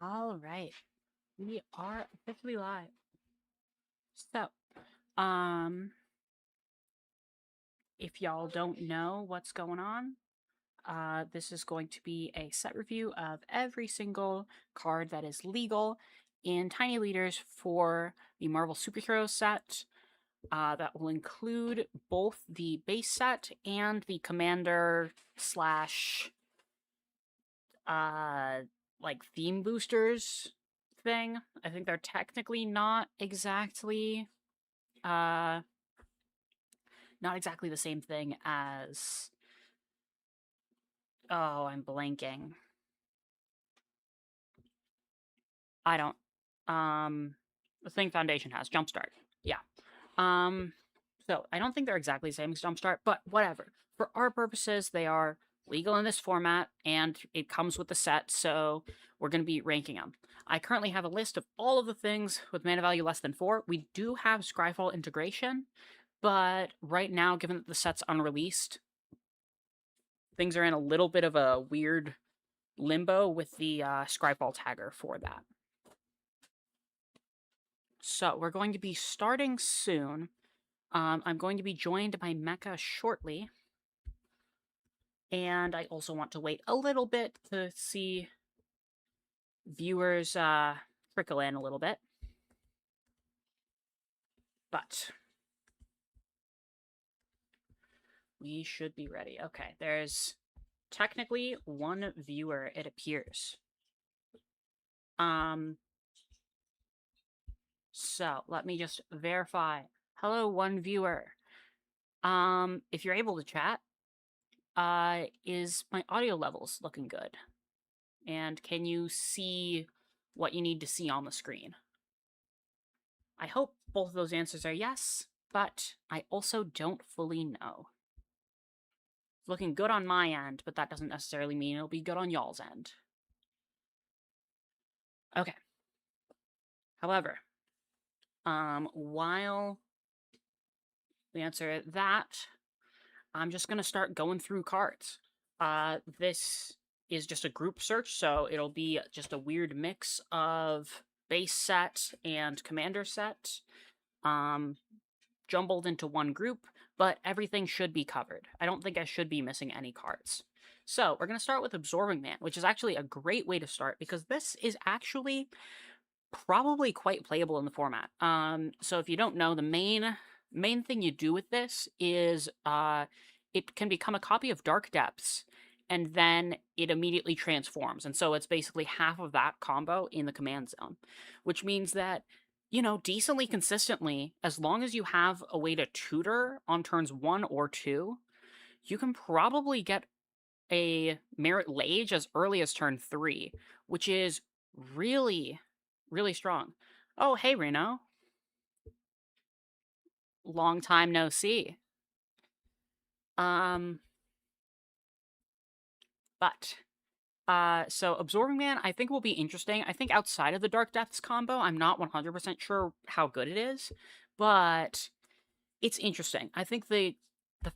All right. We are officially live. So, um, if y'all don't know what's going on, this is going to be a set review of every single card that is legal in Tiny Leaders for the Marvel Superhero set. That will include both the base set and the Commander slash like theme boosters thing. I think they're technically uh not exactly the same thing as, oh, I'm blanking. I don't the thing Foundation has, Jumpstart. Yeah. Um so I don't think they're exactly the same as Jumpstart, but whatever. For our purposes, they are legal in this format and it comes with the set, so we're going to be ranking them. I currently have a list of all of the things with mana value less than 4. We do have Scryfall integration, but right now, given that the set's unreleased, things are in a little bit of a weird limbo with the Scryfall tagger for that. So we're going to be starting soon. I'm going to be joined by Mecha shortly. And I also want to wait a little bit to see viewers trickle in a little bit. But we should be ready. Okay, there's technically one viewer, it appears. So let me just verify. Hello, one viewer. If you're able to chat, is my audio levels looking good? And can you see what you need to see on the screen? I hope both of those answers are yes, but I also don't fully know. It's looking good on my end, but that doesn't necessarily mean it'll be good on y'all's end. Okay. However, while we answer that, I'm just going to start going through cards. This is just a group search, so it'll be just a weird mix of base set and commander set, jumbled into one group, but everything should be covered. I don't think I should be missing any cards. So we're going to start with Absorbing Man, which is actually a great way to start because this is actually probably quite playable in the format. So if you don't know, the main thing you do with this is it can become a copy of Dark Depths, and then it immediately transforms. And so it's basically half of that combo in the command zone, which means that, you know, decently consistently, as long as you have a way to tutor on turns 1 or 2, you can probably get a Merit Lage as early as turn 3, which is really, really strong. Oh, hey, Reno. Long time no see. But so Absorbing Man, I think will be interesting. I think outside of the Dark Depths combo, I'm not 100% sure how good it is, but it's interesting. I think the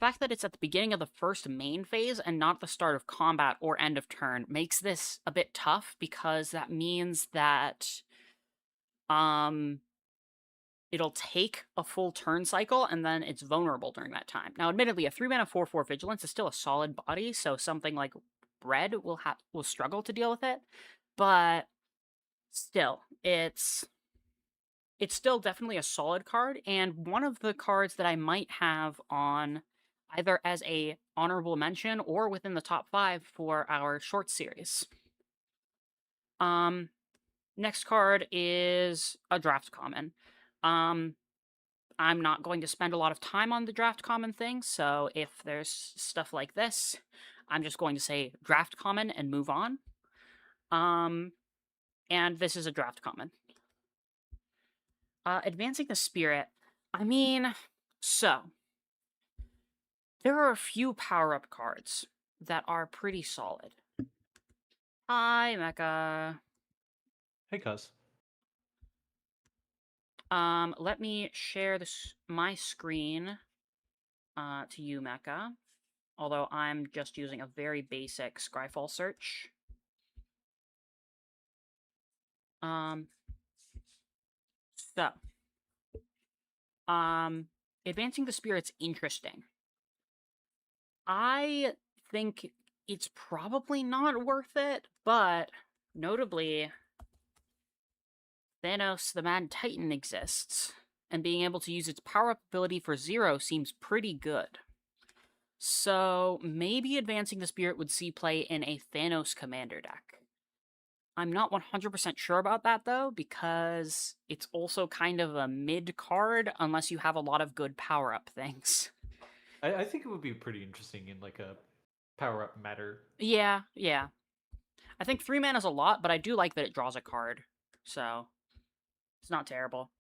fact that it's at the beginning of the first main phase and not the start of combat or end of turn makes this a bit tough because that means that it'll take a full turn cycle and then it's vulnerable during that time. Now, admittedly, a 3 mana 4/4 vigilance is still a solid body, so something like Red will struggle to deal with it, but still, it's still definitely a solid card, and one of the cards that I might have on either as a honorable mention or within the top 5 for our short series. Next card is a draft common. I'm not going to spend a lot of time on the draft common thing, so if there's stuff like this, I'm just going to say draft common and move on. And this is a draft common. Advancing the Spirit. I mean, so there are a few power-up cards that are pretty solid. Hi, Mecha. Hey, cuz. Let me share my screen to you, Mecha. Although I'm just using a very basic Scryfall search. Um, so, um, advancing the spirit's interesting. I think it's probably not worth it, but notably, Thanos the Mad Titan exists, and being able to use its power up ability for 0 seems pretty good. So maybe advancing the spirit would see play in a Thanos commander deck. I'm not 100% sure about that though, because it's also kind of a mid card unless you have a lot of good power up things. I think it would be pretty interesting in like a power up matter. Yeah. I think 3 mana is a lot, but I do like that it draws a card. So it's not terrible.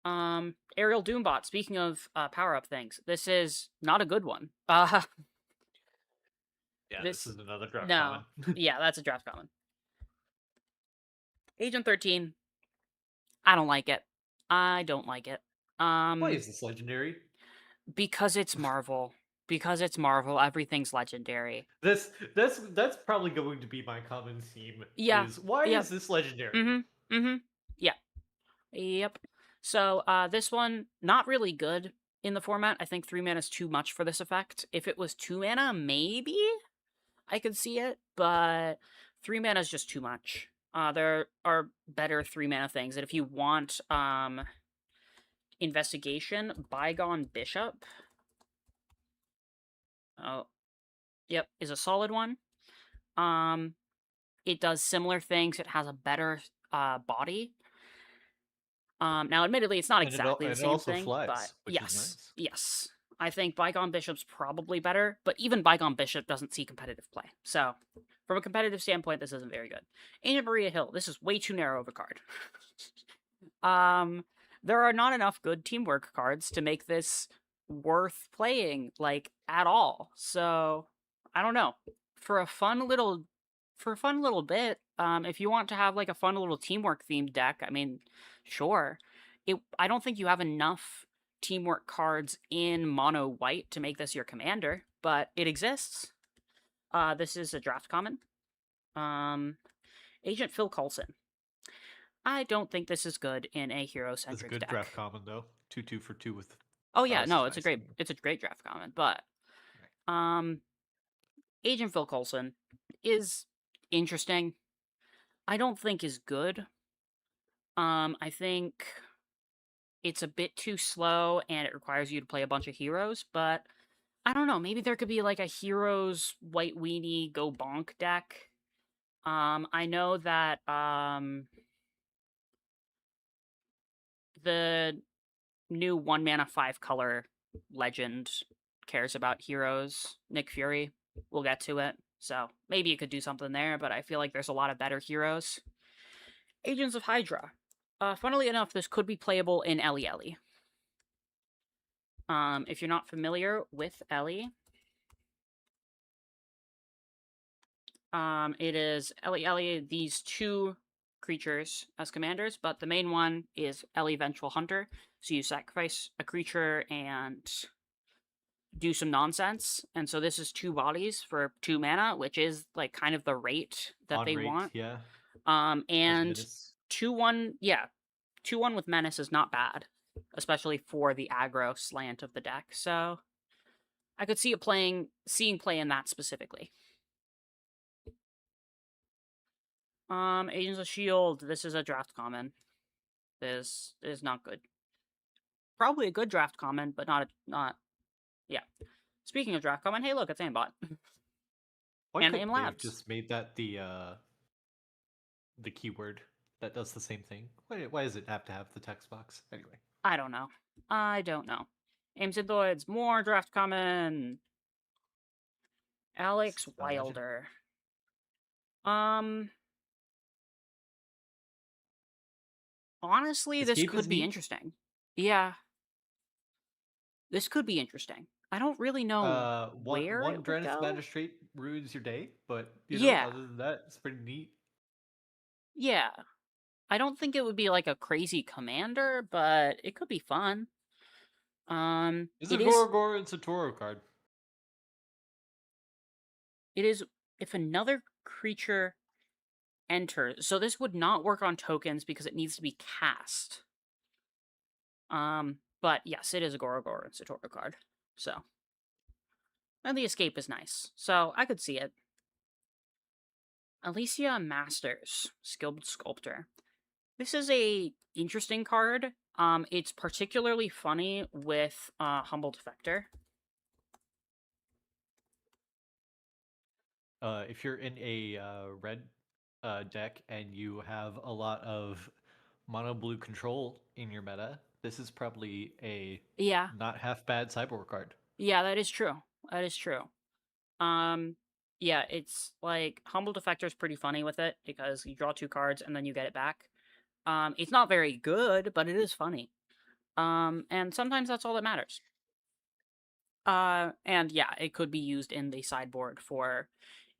Aerial Doombot, speaking of power up things, this is not a good one. Yeah, this This, is another draft no. common. Yeah, that's a draft common. Agent 13, I don't like it. I don't like it. Why Um, is this legendary? because it's Marvel. Because it's Marvel, everything's legendary. That's probably going to be my common theme. Yeah. Is why Yep. is this legendary? Mm-hmm. Mm-hmm. Yeah. Yep. So, this one, not really good in the format. I think 3 mana is too much for this effect. If it was 2 mana, maybe I could see it, but 3 mana is just too much. There are better 3 mana things. And if you want investigation, Bygone Bishop. Oh, yep, is a solid one. Um, it does similar things. It has a better body. Now, admittedly, it's not exactly the And it same also thing, but flies, which is yes, nice. yes. I think Bygone Bishop's probably better, but even Bygone Bishop doesn't see competitive play. So, from a competitive standpoint, this isn't very good. Ancient Maria Hill, this is way too narrow of a card. um, there are not enough good teamwork cards to make this worth playing, like, at all. So, I don't know. For a fun little bit, if you want to have like a fun little teamwork themed deck, I mean, sure. I don't think you have enough teamwork cards in mono white to make this your commander, but it exists. This is a draft common. Um, Agent Phil Coulson. I don't think this is good in a hero It's a centric good draft deck. common though. 2/2 for 2 with Oh yeah, prowess is no, it's a nice. great draft common, but Right. um, Agent Phil Coulson is interesting. I don't think is good. I think it's a bit too slow and it requires you to play a bunch of heroes, but I don't know, maybe there could be like a heroes white weenie go bonk deck. I know that the new 1 mana 5 color legend cares about heroes. Nick Fury. We'll get to it. So maybe you could do something there, but I feel like there's a lot of better heroes. Agents of Hydra. Funnily enough, this could be playable in Ellie Ellie. If you're not familiar with Ellie, it is Ellie these two creatures as commanders, but the main one is Ellie Vengeful Hunter. So you sacrifice a creature and do some nonsense. And so this is 2 bodies for 2 mana, which is like kind of the rate that On they rate, want. yeah. As And menace. 2/1, yeah, 2/1 with Menace is not bad, especially for the aggro slant of the deck. So I could see it seeing play in that specifically. Agents of Shield. This is a draft common. This is not good. Probably a good draft common, but not. Yeah. Speaking of draft common, hey, look, it's aimbot Why and aim couldn't they have labs. just made that the keyword that does the same thing? Why does it have to have the text box? Anyway. I don't know. I don't know. Aim Synthoids, more draft common. Alex Not legend. Wilder. Um, honestly, this Escape is could be neat. interesting. Yeah, this could be interesting. I don't really know where One it would Dragon's go. Magistrate ruins your day, but Yeah, other than that, it's pretty neat. yeah. I don't think it would be like a crazy commander, but it could be fun. It's a It is. Gorgor and Satoru card. It is. If another creature enters. So this would not work on tokens because it needs to be cast. But yes, it is a Gorogoro and Satoru card. So, and the escape is nice. So I could see it. Alicia Masters, Skilled Sculptor. This is a interesting card. It's particularly funny with Humble Defector. If you're in a red deck and you have a lot of mono blue control in your meta, this is probably a Yeah, not half bad cyborg card. yeah, that is true. That is true. Um, yeah, it's like Humble Defector is pretty funny with it because you draw two cards and then you get it back. It's not very good, but it is funny. And sometimes that's all that matters. And yeah, it could be used in the sideboard for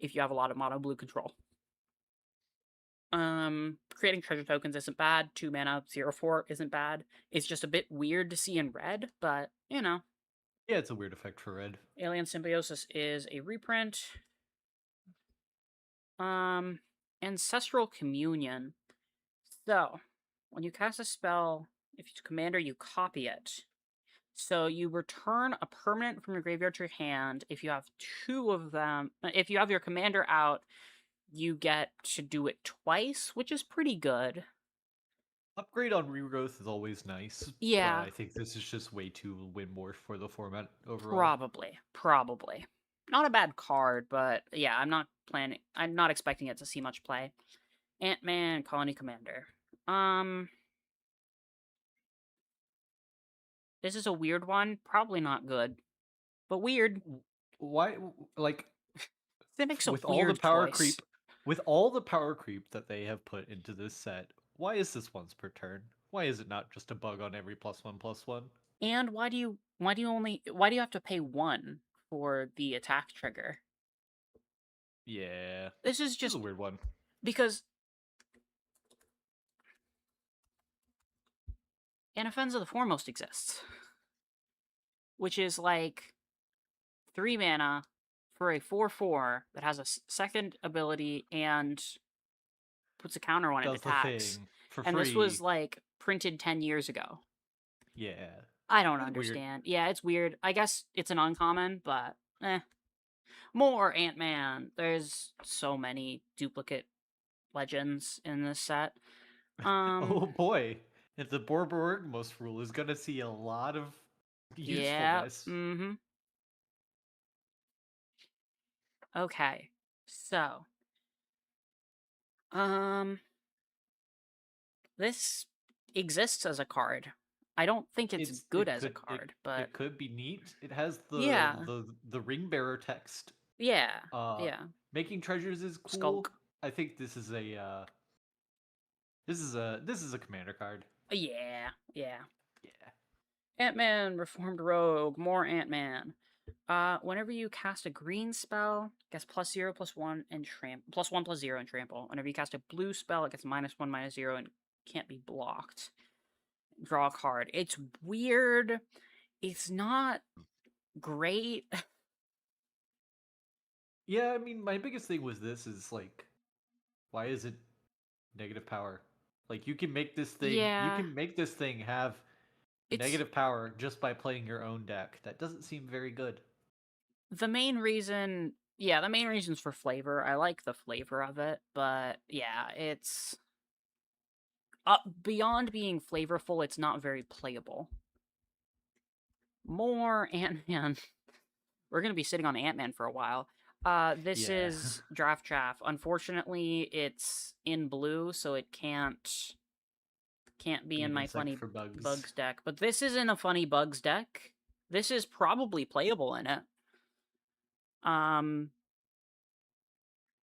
if you have a lot of mono blue control. Creating treasure tokens isn't bad. 2 mana, 0/4 isn't bad. It's just a bit weird to see in red, but you know. Yeah, it's a weird effect for red. Alien Symbiosis is a reprint. Um, Ancestral Communion. So, when you cast a spell, if it's commander, you copy it. So you return a permanent from your graveyard to your hand. If you have two of them, if you have your commander out, you get to do it twice, which is pretty good. Upgrade on regrowth is always nice, but Yeah, I think this is just way too win more for the format overall. probably. Not a bad card, but yeah, I'm not expecting it to see much play. Ant-Man, Colony Commander. Um, this is a weird one. Probably not good, but weird. Why, like, It makes a with all the weird power choice. creep, with all the power creep that they have put into this set, why is this once per turn? Why is it not just a bug on every +1/+1? And why do you have to pay one for the attack trigger? Yeah, This is this is a just weird one. because An Offense of the Foremost exists, which is like 3 mana for a 4/4 that has a second ability and puts a counter when it Does the attacks. thing for And this was free. like printed 10 years ago. Yeah, I don't that's weird. understand. Yeah, it's weird. I guess it's an uncommon, but eh. More Ant-Man. There's so many duplicate legends in this set. Oh boy, if the Borborgmos rule is gonna see a lot of Yeah. usefulness. Okay. So, um, this exists as a card. I don't think it's It's good as a card, but it could be neat. It has yeah, the ring bearer text. yeah, Uh, yeah. Making treasures is cool. Skulk. I think this is a this is a commander card. Yeah, yeah. Yeah. Ant-Man, Reformed Rogue, more Ant-Man. Whenever you cast a green spell, it gets +0/+1 and +1/+0 and trample. Whenever you cast a blue spell, it gets -1/-0 and can't be blocked. Draw a card. It's weird. It's not great. Yeah, I mean, my biggest thing with this is like, why is it negative power? Like, you Yeah, can make this thing have it's negative power just by playing your own deck. That doesn't seem very good. the main reason. Yeah, the main reason's for flavor. I like the flavor of it, but yeah, it's beyond being flavorful, it's not very playable. More Ant-Man. We're gonna be sitting on Ant-Man for a while. This Yeah. is Draft Chaff. Unfortunately, it's in blue, so it can't be Be in an my insect funny for bugs. bugs deck. But this isn't a funny bugs deck. This is probably playable in it. Um,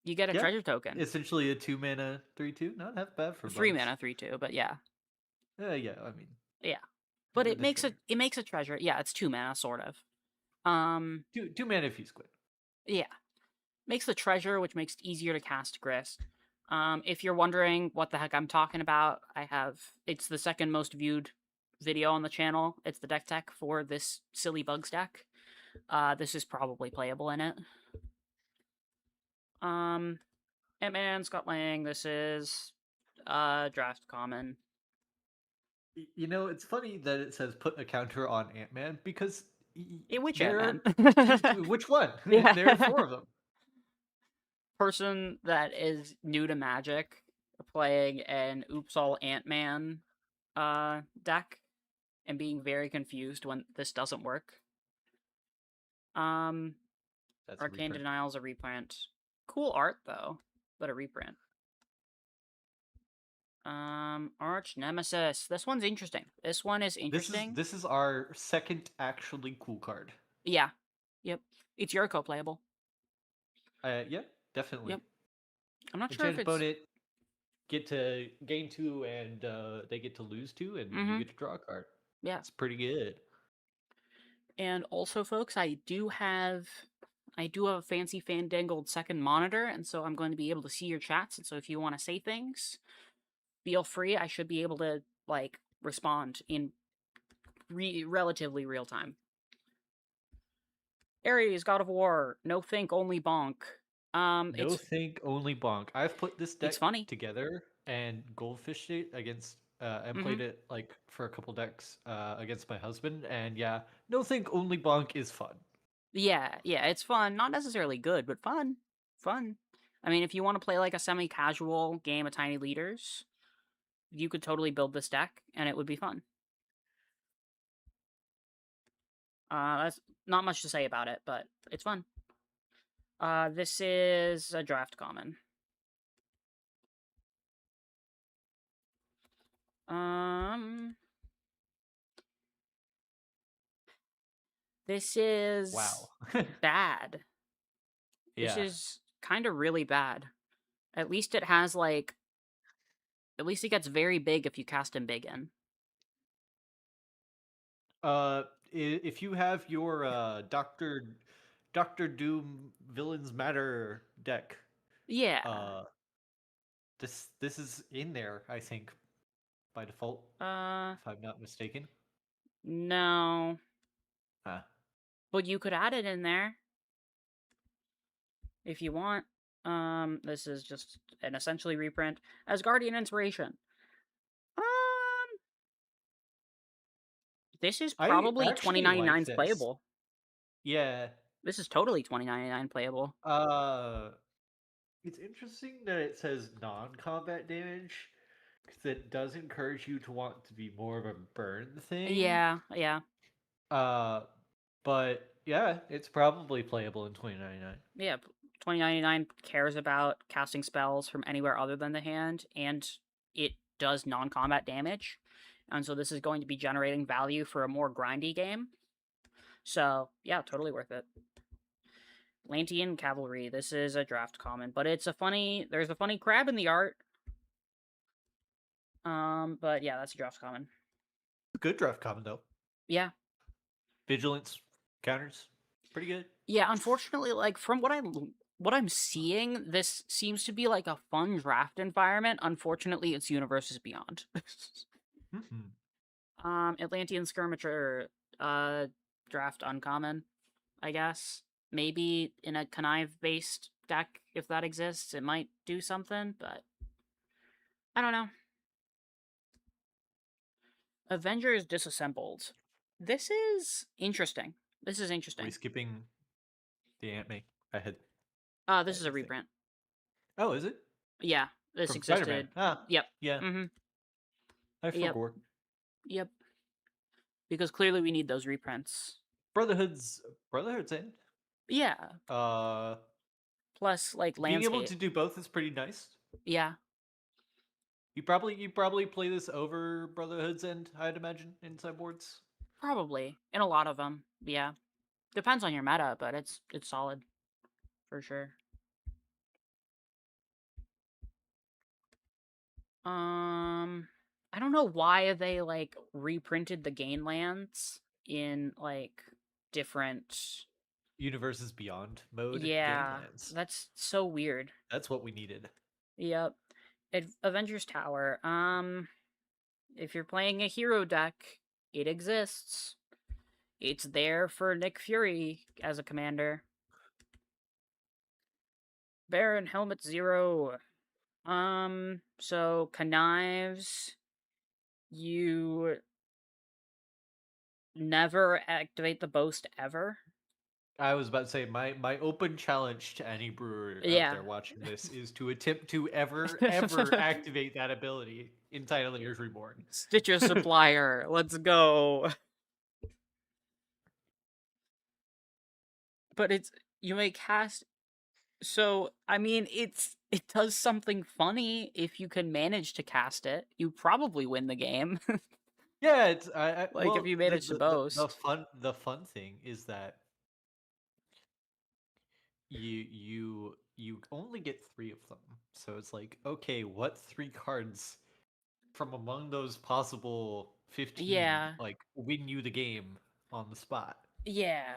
you get a Yeah. treasure token. Essentially a 2 mana 3/2. Not half bad for 3 bugs. mana, 3/2, but yeah. Yeah, I mean, Yeah. But that is fair. it makes a treasure. Yeah, it's 2 mana, sort of. Two mana if you squid. Yeah. Makes the treasure, which makes it easier to cast Grist. If you're wondering what the heck I'm talking about, it's the second most viewed video on the channel. It's the deck tech for this silly bugs deck. This is probably playable in it. Um, Ant-Man, Scott Lang. This is draft common. You know, it's funny that it says put a counter on Ant-Man because Hey, which there Ant-Man? are which one? There are Yeah. four of them. Person that is new to Magic playing an Oops All Ant-Man deck and being very confused when this doesn't work. Um, That's a Arcane reprint. Denial's a reprint. Cool art though, but a reprint. Arch Nemesis. This one's interesting. This one is interesting. This is our second actually cool card. Yeah. Yep. It's Yuriko playable. Yeah, definitely. Yep. I'm not sure if Enchanted it's. opponent get to gain two, and they get to lose two, and you Mm-hmm. get to draw a card. Yeah. It's pretty good. And also, folks, I do have a fancy fandangled second monitor, and so I'm going to be able to see your chats. And so if you want to say things, feel free. I should be able to respond in relatively real time. Ares, God of War, no think, only bonk. No It's think only bonk. I've put this it's deck funny. together and goldfished it against and Mm-hmm. played it like for a couple decks against my husband, and yeah, no think only bonk is fun. Yeah, it's fun. Not necessarily good, but fun. Fun. I mean, if you want to play like a semi-casual game of Tiny Leaders, you could totally build this deck, and it would be fun. That's not much to say about it, but it's fun. This is a draft common. Um, this is Wow. bad. This Yeah. is kind of really bad. At least it has at least it gets very big if you cast him big in. If you have your Doctor Doom Villains Matter deck, Yeah. uh, this is in there, I think, by default, Uh, if I'm not mistaken. no. Ah, But you could add it in there if you want. This is just an essentially reprint as Guardian Inspiration. Um, this is I probably actually like 2099 this. playable. Yeah. This is totally 2099 playable. Uh, it's interesting that it says non-combat damage because it does encourage you to want to be more of a burn thing. Yeah. Uh, but yeah, it's probably playable in 2099. Yeah, 2099 cares about casting spells from anywhere other than the hand, and it does non-combat damage. And so this is going to be generating value for a more grindy game. So, yeah, totally worth it. Lantian Cavalry. This is a draft common, but there's a funny crab in the art. But yeah, that's a draft common. Good draft comment though. Yeah. Vigilance counters, pretty good. Yeah, unfortunately, from what I'm seeing, this seems to be like a fun draft environment. Unfortunately, it's Universes Beyond. Hmm. Atlantean Skirmisher, draft uncommon, I guess. Maybe in a connive based deck, if that exists, it might do something, but I don't know. Avengers Disassembled. This is interesting. This is Are we interesting. skipping the Ant Man? I This is a think. reprint. Oh, is it Yeah, this from Spider Man? existed. Ah, Yep. yeah. Mm-hmm. I Yep. forgot. Yep. Because clearly we need those reprints. Brotherhood's End. Yeah. Uh, Plus, being able landscape. to do both is pretty nice. Yeah, You probably play this over Brotherhood's End, I'd imagine, in sideboards. probably. In a lot of them. Yeah. Depends on your meta, but it's solid for sure. I don't know why they reprinted the gain lands in different. Universes Beyond mode Yeah, Gainlands. that's so weird. That's what we needed. Yep. Avengers Tower. If you're playing a hero deck, it exists. It's there for Nick Fury as a commander. Baron Helmet Zero. So connives. You never activate the boast ever. I was about to say my open challenge to any brewer out Yeah. there watching this is to attempt to ever activate that ability in Tidal Reborn. Stitcher supplier. Let's go. But it's you may cast so I mean it does something funny if you can manage to cast it. You probably win the game. Yeah, it's Like if well you manage to boast. the fun thing is that you only get 3 of them. So it's like, okay, what 3 cards from among those possible 15 Yeah. like win you the game on the spot? Yeah.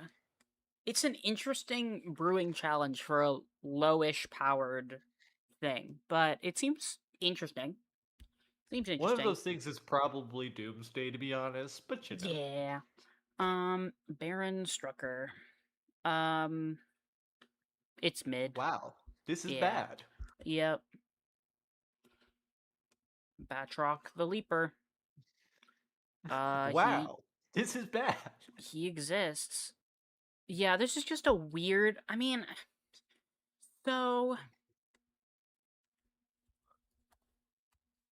It's an interesting brewing challenge for a lowish powered thing, but it seems interesting. Seems One of interesting. those things is probably Doomsday, to be honest, but you know. Yeah. Baron Strucker. It's mid. Wow, this is Yeah. bad. Yep. Batroc the Leaper. He Wow, this is bad. he exists. Yeah, this is just a weird. I mean, so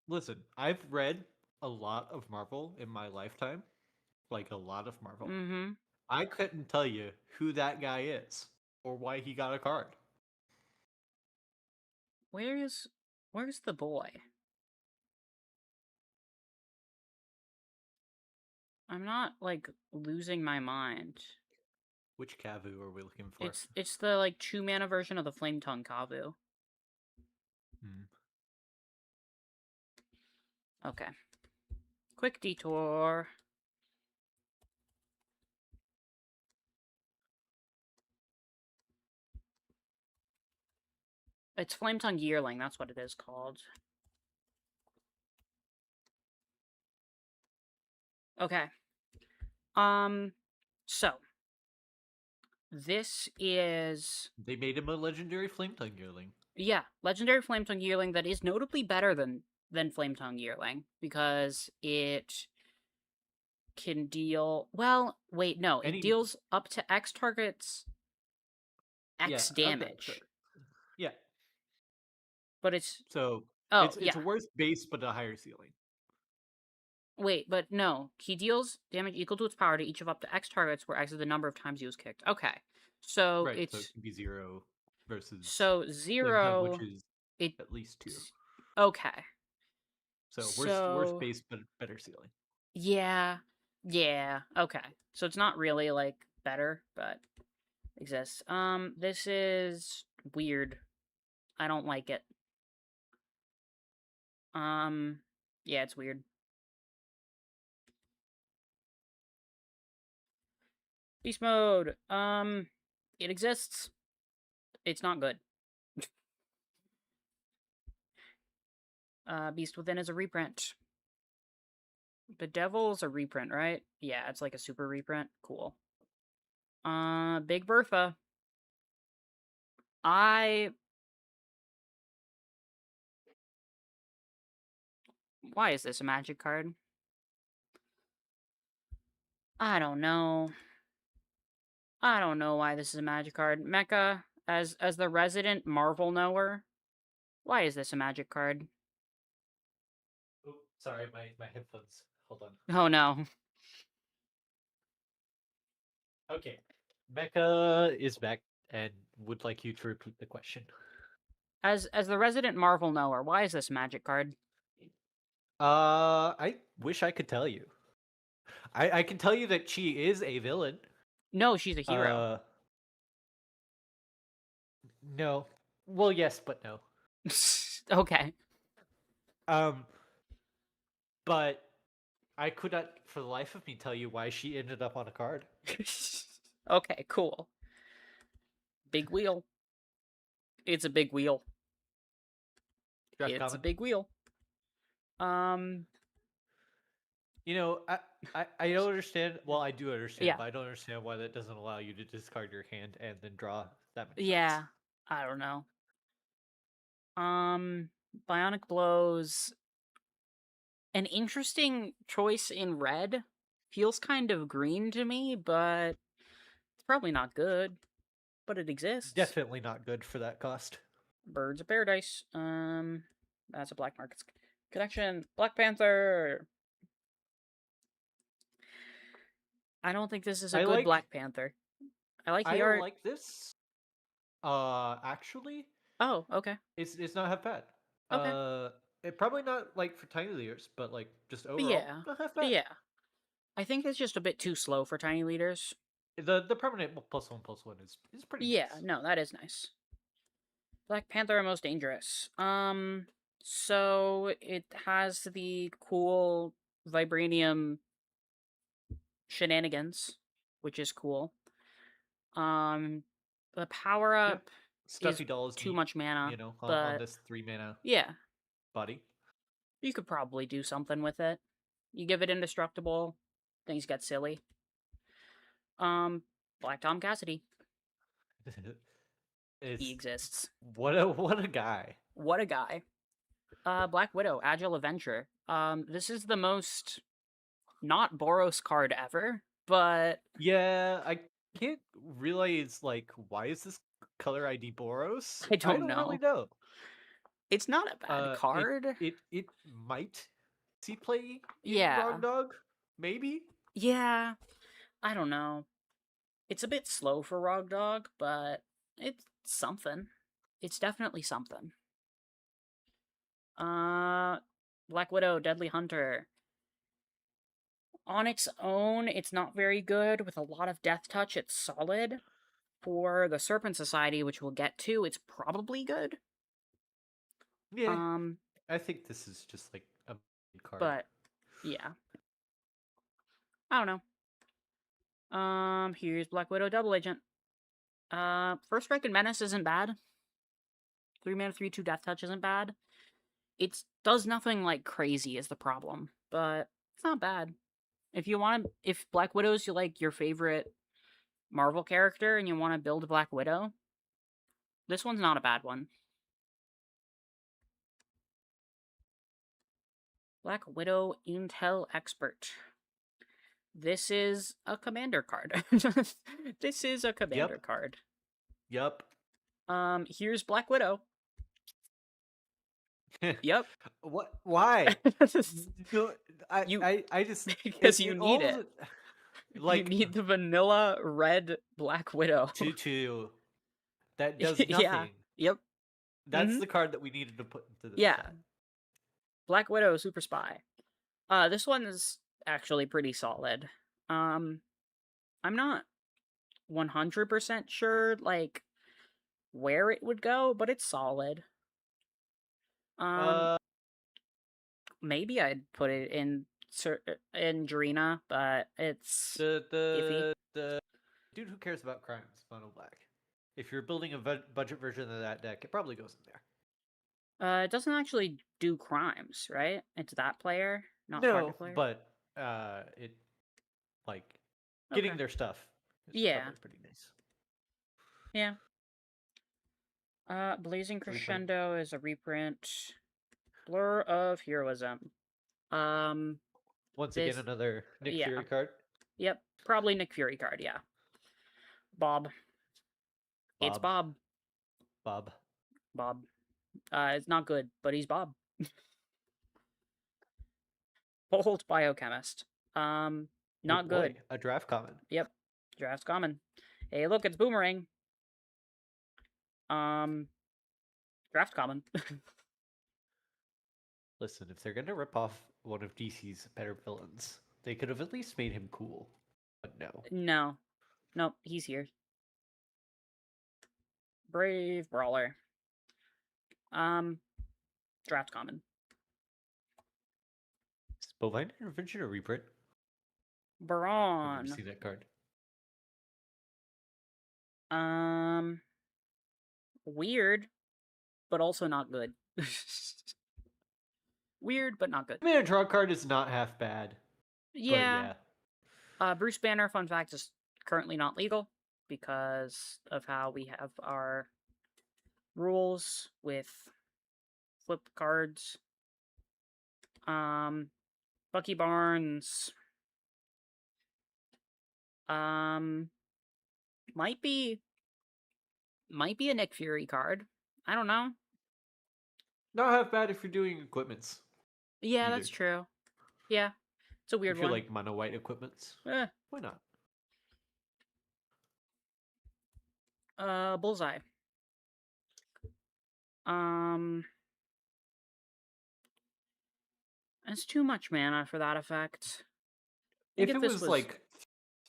Listen, I've read a lot of Marvel in my lifetime, like a lot of Marvel. mm-hmm. I couldn't tell you who that guy is or why he got a card. Where's where's the boy? I'm not like losing my mind. Which Kavu are we looking for? It's the like 2 mana version of the Flame Tongue Kavu. Hmm. Okay. Quick detour. It's Flame Tongue Yearling, that's what it is called. Okay. So this is They made him a legendary Flame Tongue Yearling. yeah, legendary Flame Tongue Yearling that is notably better than Flame Tongue Yearling because it can deal well, wait, no, it Any, deals up to X targets yeah, X okay, sure. damage. Yeah, But it's so oh, it's yeah. a worse base but a higher ceiling. Wait, but no. He deals damage equal to its power to each of up to X targets where X is the number of times he was kicked. Okay. So Right, so it it's can be 0 versus so Flame Tongue, which 0 is it's at least 2. okay. So worse So base but better ceiling. yeah. Yeah. Okay. So it's not really like better, but exists. This is weird. I don't like it. Um yeah, it's weird. Beast mode. It exists. It's not good. Beast Within is a reprint. The Devil's a reprint, right? Yeah, it's like a super reprint. Cool. Big Bertha. I. Why is this a magic card? I don't know. I don't know why this is a magic card. Mecha, as the resident Marvel knower, why is this a magic card? Oh, sorry, my headphones. Hold on. Oh no. Okay. Mecha is back and would like you to repeat the question. As the resident Marvel knower, why is this a magic card? I wish I could tell you. I can tell you that she is a villain. No, she's a hero. Uh, no. Well, yes, but no. Okay. Um, but I could not, for the life of me, tell you why she ended up on a card. Okay, cool. Big wheel. It's a big wheel. Draft It's a common. big wheel. Um, You know, I don't understand. Well, I do understand, yeah. but I don't understand why that doesn't allow you to discard your hand and then draw that many cards. Yeah. I don't know. Bionic Blows, an interesting choice in red. Feels kind of green to me, but it's probably not good. But it exists. Definitely not good for that cost. Birds of Paradise. That's a black market connection. Black Panther. I don't think this is a I good like Black Panther. I like the I art. like this. Actually, Oh, okay. it's not half bad. Okay. It probably not like for tiny leaders, but like just overall, Yeah. not half bad. Yeah. I think it's just a bit too slow for tiny leaders. The permanent +1/+1 is pretty Yeah, nice. no, that is nice. Black Panther most dangerous. So it has the cool vibranium shenanigans, which is cool. Um, the power Yep. up is Stuffy doll is too neat, much mana, on but this 3 mana yeah, body. you could probably do something with it. You give it indestructible, things get silly. Um, Black Tom Cassidy, he It's exists. what a guy. What a guy. Black Widow, Agile Avenger. This is the most not Boros card ever, but Yeah, I can't realize like why is this color ID Boros? I I don't don't really know. know. It's not a bad It card. it might see play in Yeah. Rog Dog, maybe. Yeah. I don't know. It's a bit slow for Rog Dog, but it's something. It's definitely something. Uh Black Widow, Deadly Hunter. On its own, it's not very good. With a lot of death touch, it's solid. For the Serpent Society, which we'll get to, it's probably good. Yeah, Um, I think this is just like a card. but yeah. I don't know. Here's Black Widow Double Agent. First Strike and Menace isn't bad. 3 mana, 3/2 Death Touch isn't bad. It does nothing like crazy is the problem, but it's not bad. If Black Widow's like your favorite Marvel character and you want to build Black Widow, this one's not a bad one. Black Widow Intel Expert. This is a commander card. This is a commander Yep, card. yep. Here's Black Widow. Yep. What? Why? No, you I just because you it need it. all You like need the vanilla red Black Widow. two that does Yeah. nothing. Yep. That's Mm-hmm. the card that we needed to put into this Yeah. set. Black Widow Super Spy. This one is actually pretty solid. Um, I'm not 100% sure like where it would go, but it's solid. Um, Uh, maybe I'd put it in Drina, but it's iffy. the dude who cares about crimes, mono black. If you're building a budget version of that deck, it probably goes in there. It doesn't actually do crimes, right? It's that player, not No, target player. but it like Okay. getting their stuff is Yeah. probably pretty nice. Yeah. Blazing Reprint. Crescendo is a reprint. Blur of Heroism. Um, Once again, this, another Nick yeah. Fury card. Yep. Probably Nick Fury card, yeah. Bob. It's Bob. Bob. Bob. Bob. It's not good, but he's Bob. Bold Biochemist. Oh Not boy, good. a draft common. Yep. Draft's common. Hey, look, it's Boomerang. Um, Draft common. Listen, if they're gonna rip off one of DC's better villains, they could have at least made him cool. But no. No. Nope, he's here. Brave Brawler. Um, Draft common. Is Bovine Intervention a reprint? I've never Baron. seen that card. Um, Weird, but also not good. Weird, but not good. I mean, a draw card is not half bad, but Yeah. yeah. Bruce Banner, fun fact, is currently not legal because of how we have our rules with flip cards. Um, Bucky Barnes. Um, might be a Nick Fury card. I don't know. Not half bad if you're doing equipments Yeah, that's either. true. Yeah, it's a weird If you one. like mono white equipments, Eh, why not? Bullseye. Um, it's too much mana for that effect. I think If if it this was was, like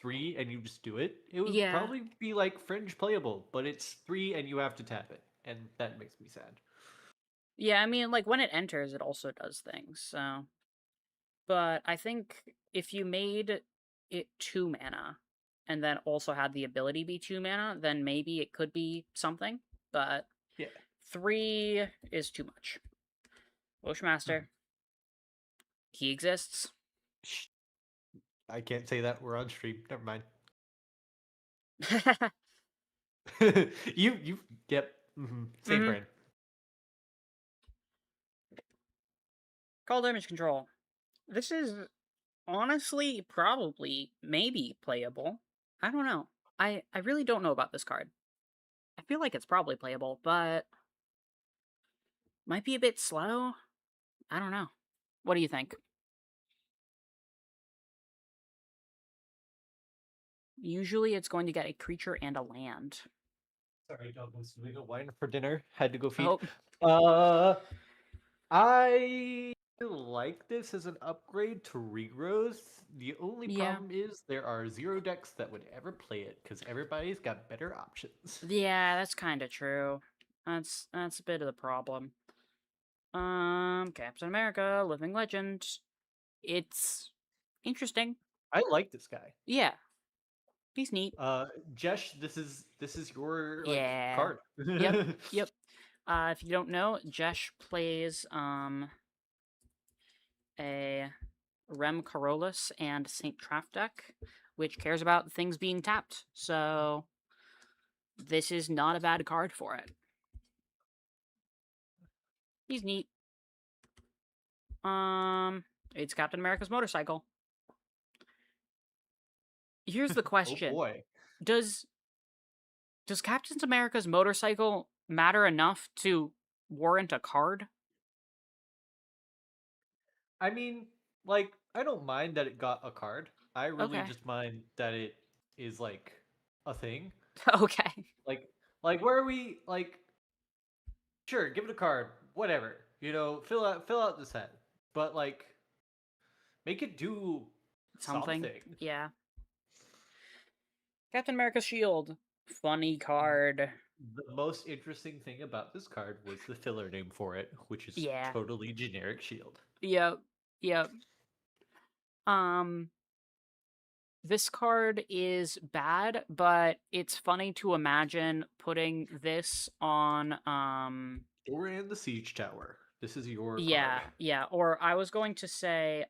3 and you just do it, it would yeah, probably be like fringe playable, but it's 3 and you have to tap it, and that makes me sad. yeah. I mean, like when it enters, it also does things. So, but I think if you made it 2 mana, and then also had the ability be 2 mana, then maybe it could be something. But Yeah. 3 is too much. Mhm. Bushmaster, he exists. Shh, I can't say that. We're on stream. Never mind. you, yep. Same hmm brain. Call damage control. This is honestly probably maybe playable. I don't know. I really don't know about this card. I feel like it's probably playable, but might be a bit slow. I don't know. What do you think? Usually it's going to get a creature and a land. Sorry, dog was doing a wine for dinner. Had to go feed. Oh, Uh, I like this as an upgrade to regrowth. The only yeah. problem is there are 0 decks that would ever play it because everybody's got better options. Yeah, that's kind of true. That's a bit of the problem. Captain America, Living Legend. It's interesting. I like this guy. Yeah, he's neat. Uh, Jesh, this is your like Yeah. card. Yep. Yep. If you don't know, Jesh plays a Rem Carolus and Saint Traff deck, which cares about things being tapped. So this is not a bad card for it. He's neat. Um, it's Captain America's motorcycle. Here's the Oh question: boy. Does Captain America's motorcycle matter enough to warrant a card? I mean, like, I don't mind that it got a card. I really Okay. just mind that it is like a thing. Okay. Like, where are we? Like, sure, give it a card, whatever. Fill out the set, but like, make it do Something. something. Yeah. Captain America's shield. Funny card. The most interesting thing about this card was the filler name for it, which is Yeah. totally generic shield. Yep. Yep. Um, this card is bad, but it's funny to imagine putting this on Doran the Siege Tower. This is your card. yeah, yeah, or I was going to say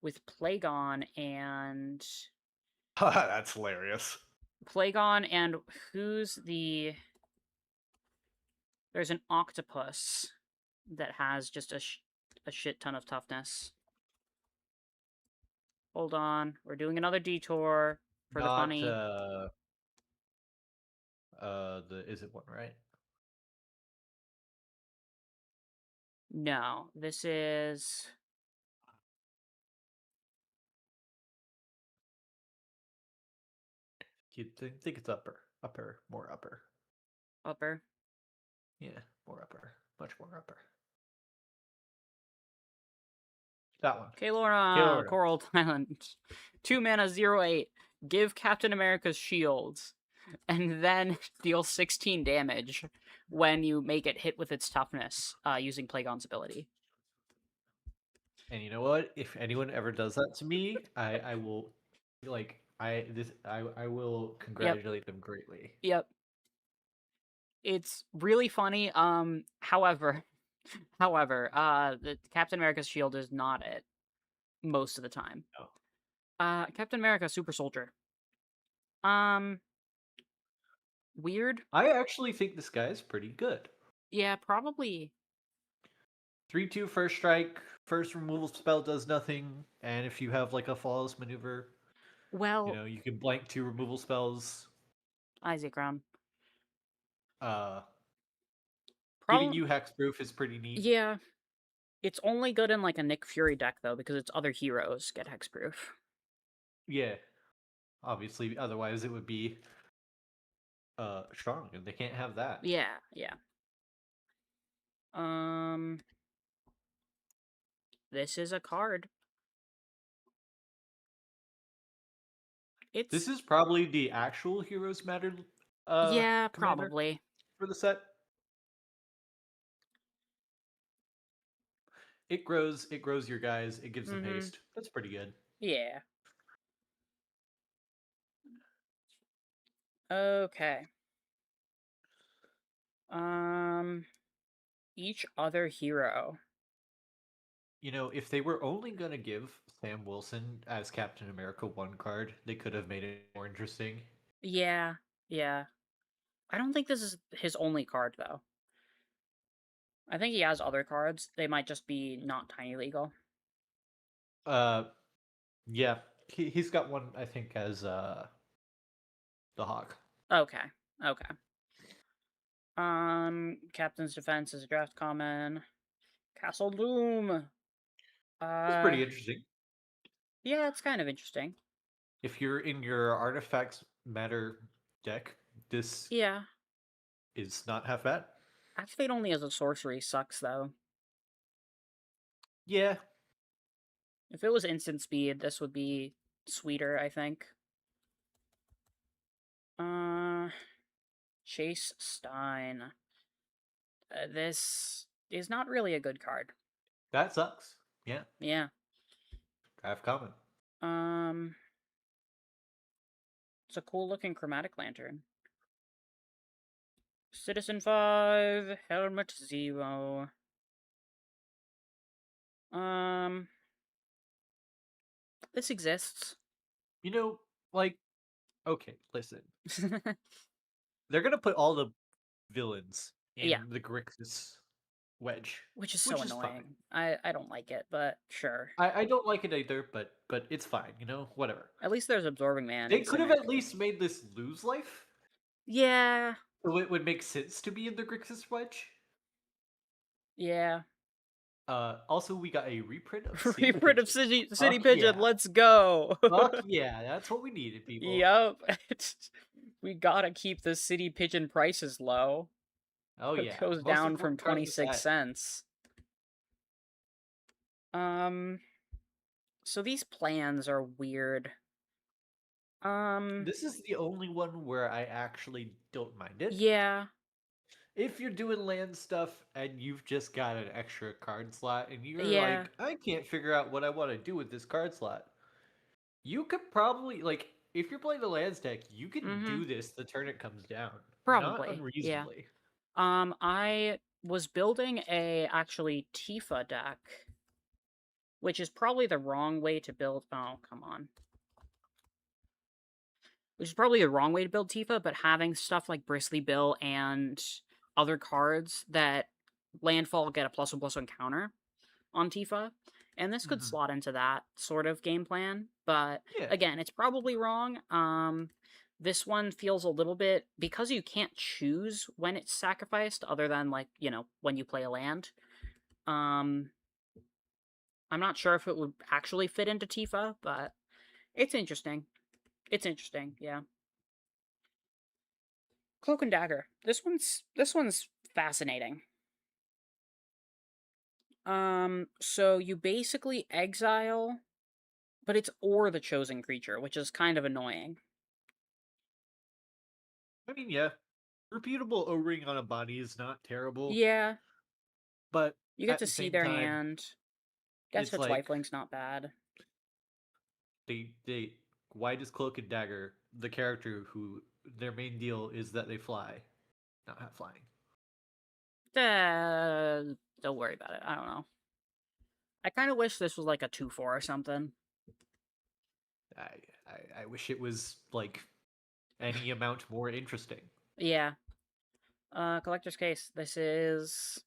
with Plagon and That's hilarious. who's the there's an octopus that has just a shit ton of toughness. Hold on, we're doing another detour for the Not funny. the is it one, right? No, this is You think it's upper, more upper. upper. Yeah, more upper, much more upper. That one. Kaelora, Kaelora. Coral Island. 2 mana, 0/8. Give Captain America's shields, and then deal 16 damage when you make it hit with its toughness using Plagon's ability. And you know what? If anyone ever does that to me, I will I will Yep, congratulate them greatly. yep. It's really funny. However, the Captain America's shield is not it most of the time. Oh. Captain America Super Soldier. Um, weird. I actually think this guy is pretty good. Yeah, probably. 3/2 first strike, first removal spell does nothing, and if you have like a flawless maneuver, Well, you can blank 2 removal spells. Isaac Ram. Uh, Giving Problem. you hexproof is pretty neat. Yeah, it's only good in like a Nick Fury deck though because its other heroes get hexproof. Yeah, obviously, otherwise it would be strong, and they can't have that. Yeah, yeah. Um, this is a card. This It's is probably the actual Heroes Matter yeah, commander probably. for the set. It grows your guys, it gives them Mm-hmm. haste. That's pretty good. Yeah. Okay. Um, each other hero. If they were only gonna give Sam Wilson as Captain America one card, they could have made it more interesting. Yeah, yeah. I don't think this is his only card though. I think he has other cards. They might just be not tiny legal. Uh yeah. He's got one I think as the Hawk. Okay. Okay. Captain's Defense is a draft common. Castle Doom. It's Uh, pretty interesting. yeah, it's kind of interesting. If you're in your artifacts matter deck, this Yeah. is not half bad. Activate only as a sorcery sucks though. Yeah. If it was instant speed, this would be sweeter, I think. Uh, Chase Stein. This is not really a good card. That sucks. Yeah. Yeah. Half common. Um, it's a cool looking chromatic lantern. Citizen 5, Helmet 0. Um, this exists. You know, like, okay, listen. They're gonna put all the villains Yeah, in the Grixis wedge, which is so which is fine. annoying. I don't like it, but sure. I don't like it either, but it's fine, whatever. At least there's Absorbing Man They and could have Cynic. at least made this lose life, Yeah, so it would make sense to be in the Grixis wedge. yeah. Also, we got a reprint of City Reprint of Pigeon. City Fuck Pigeon, yeah. let's go! Fuck yeah, that's what we needed, people. Yup. We gotta keep the City Pigeon prices low. Oh It yeah, goes most down from important card of the 26 set. cents. Um, so these plans are weird. Um, This is the only one where I actually don't mind it. yeah, If you're doing land stuff and you've just got an extra card slot and you're yeah. like, I can't figure out what I want to do with this card slot, you could probably, like, if you're playing the lands deck, you can Mm-hmm. do this the turn it comes down. Not Probably, yeah. unreasonably. I was building a actually Tifa deck, which is probably the wrong way to build. Oh, come on. Which is probably the wrong way to build Tifa, but having stuff like Bristly Bill and other cards that landfall get a +1/+1 counter on Tifa, and this could Hmm. slot into that sort of game plan. But Yeah. again, it's probably wrong. This one feels a little bit because you can't choose when it's sacrificed, other than like when you play a land. Um, I'm not sure if it would actually fit into Tifa, but it's interesting. It's interesting, yeah. Cloak and Dagger. This one's fascinating. So you basically exile, but it's or the chosen creature, which is kind of annoying. I mean, yeah. Repeatable O-ring on a body is not terrible, Yeah, but you get at to the see same their time, hand. Guess it's Touch like Lifelink's not bad. they why does Cloak and Dagger, the character who their main deal is that they fly, not have flying? Don't worry about it. I don't know. I kind of wish this was like a 2/4 or something. I, I wish it was like any amount more interesting. Yeah. Collector's case. This is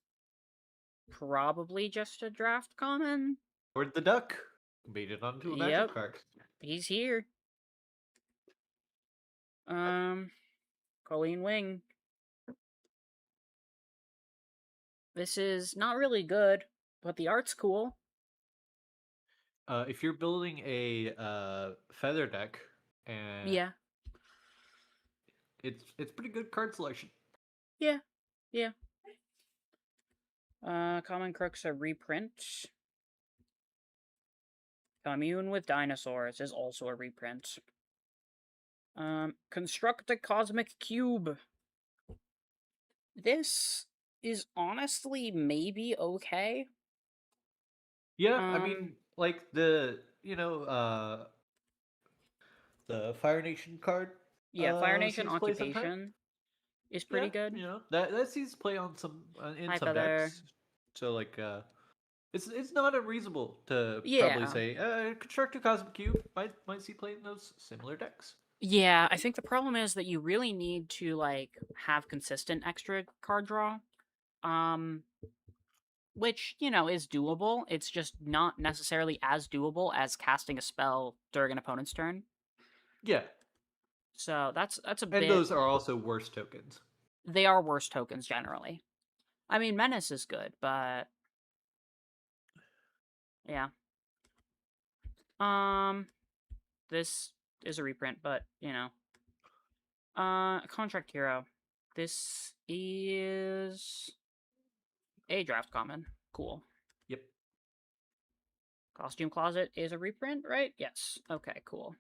probably just a draft common. Howard the Duck made it onto a magic Yep, card. he's here. Um, Colleen Wing. This is not really good, but the art's cool. If you're building a feather deck, and Yeah, it's pretty good card selection. yeah, yeah. Common Crooks a reprint. Commune with Dinosaurs is also a reprint. Construct a Cosmic Cube. This is honestly maybe okay. Yeah, I Um, mean, like the Fire Nation card yeah, Fire Nation sees play sometime. Occupation is Yeah, pretty good. that sees play on some in High some Feather. decks. So like it's not unreasonable to probably Yeah. say construct a Cosmic Cube might see play in those similar decks. Yeah, I think the problem is that you really need to like have consistent extra card draw. Um, which, is doable. It's just not necessarily as doable as casting a spell during an opponent's turn. Yeah, So that's a and bit. those are also worse tokens. They are worse tokens generally. I mean, Menace is good, but yeah. Um, this is a reprint, but Contract Hero. This is a draft common. Cool. Yep. Costume Closet is a reprint, right? Yes. Okay, cool.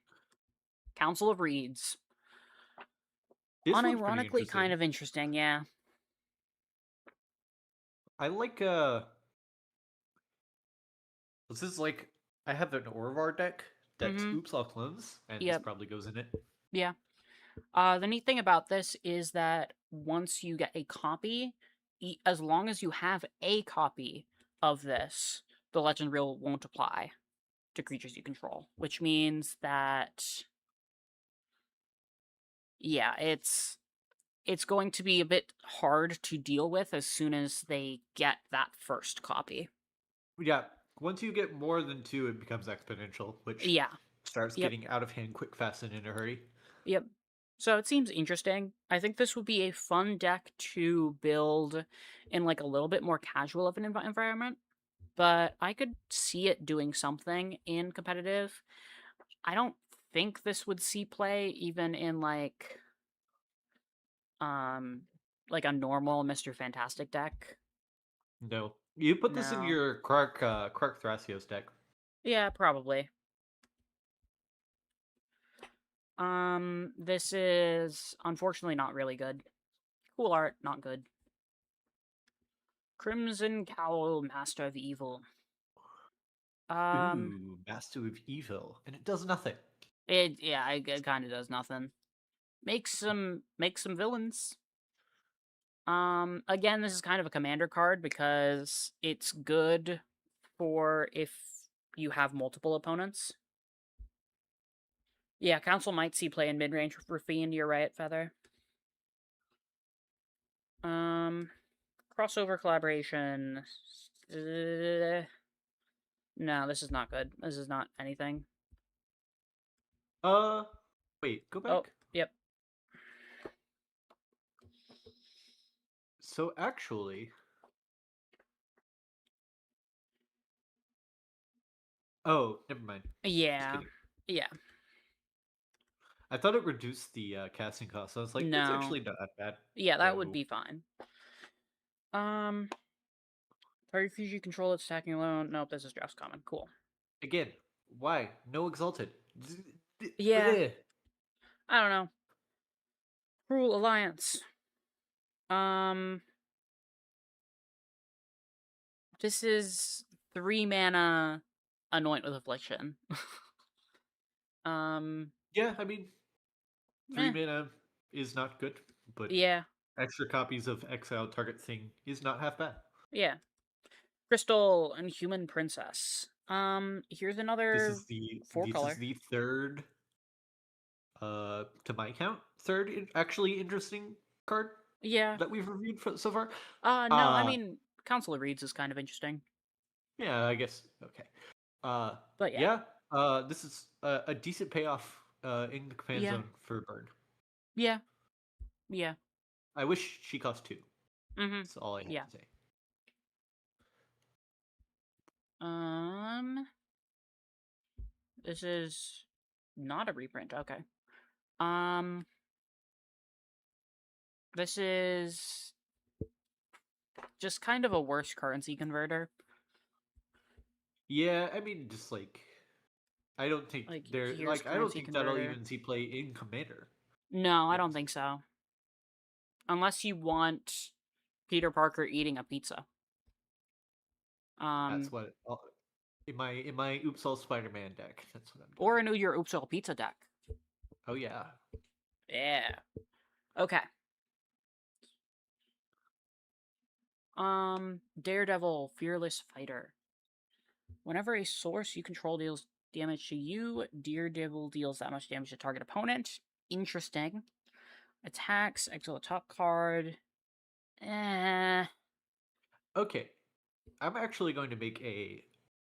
Council of Reeds. This one's pretty Unironically kind interesting. of interesting, yeah. I like this is like I have an Orvar deck that's Mm-hmm. Oops All Clones, and this Yep. probably goes in it. Yeah. The neat thing about this is that once you get a copy, as long as you have a copy of this, the legend rule won't apply to creatures you control, which means that yeah, it's going to be a bit hard to deal with as soon as they get that first copy. Yeah, once you get more than two, it becomes exponential, which Yeah. starts Yep. getting out of hand quick, fast, and in a hurry. Yep. So it seems interesting. I think this would be a fun deck to build in like a little bit more casual of an environment, but I could see it doing something in competitive. I don't think this would see play even in um like a normal Mr. Fantastic deck. No, you put this in No. your Clark Thrasios deck. Yeah, probably. This is unfortunately not really good. Cool art, not good. Crimson Cowl, Master of Evil. Um, Ooh, Master of Evil, and it does nothing. it kind of does nothing. Make some villains. Again, this is kind of a commander card because it's good for if you have multiple opponents. Yeah, Council might see play in mid range for Fiend. You're right, Feather. Um, Crossover collaboration. No, this is not good. This is not anything. Uh, wait, go Oh, back. yep. So actually, oh, never mind. Just Yeah. kidding. Yeah. I thought it reduced the casting cost. I was like, that's No. actually not that bad. Yeah, that would So be fine. Um, Target Fusion control its attacking alone. Nope, this is just common. Cool. again, why no exalted? Yeah, Bleh. I don't know. Cruel Alliance. Um, this is 3 mana Anoint with Affliction. um, Yeah, I mean, three eh, mana is not good, but yeah, extra copies of Exile target thing is not half bad. yeah. Crystal and Human Princess. Here's This another is the four color. third, to my count, third actually interesting card. Yeah. that we've reviewed so far. No, I Uh, mean, Council of Reeds is kind of interesting. yeah, I guess okay. Uh, But yeah. yeah. This is a decent payoff in the command Yeah. zone for Bird. Yeah. Yeah. I wish she cost two. Mm-hmm. That's all I have Yeah. to say. Um, this is not a reprint. Okay. Um, this is just kind of a worse currency converter. Yeah, I mean, just like I don't think Like, they're here's like I don't currency think that'll converter. even see play in Commander. No, To I be don't honest think with you, so. Unless you want Peter Parker eating a pizza. that's Um, what in my Oops All Spider-Man deck. That's what I'm or doing. a New Year Oops All Pizza deck. Oh yeah. Yeah. Okay. Daredevil, Fearless Fighter. Whenever a source you control deals damage to you, Daredevil deals that much damage to target opponent. Interesting. Attacks, exile the top card. Eh. Okay, I'm actually going to make a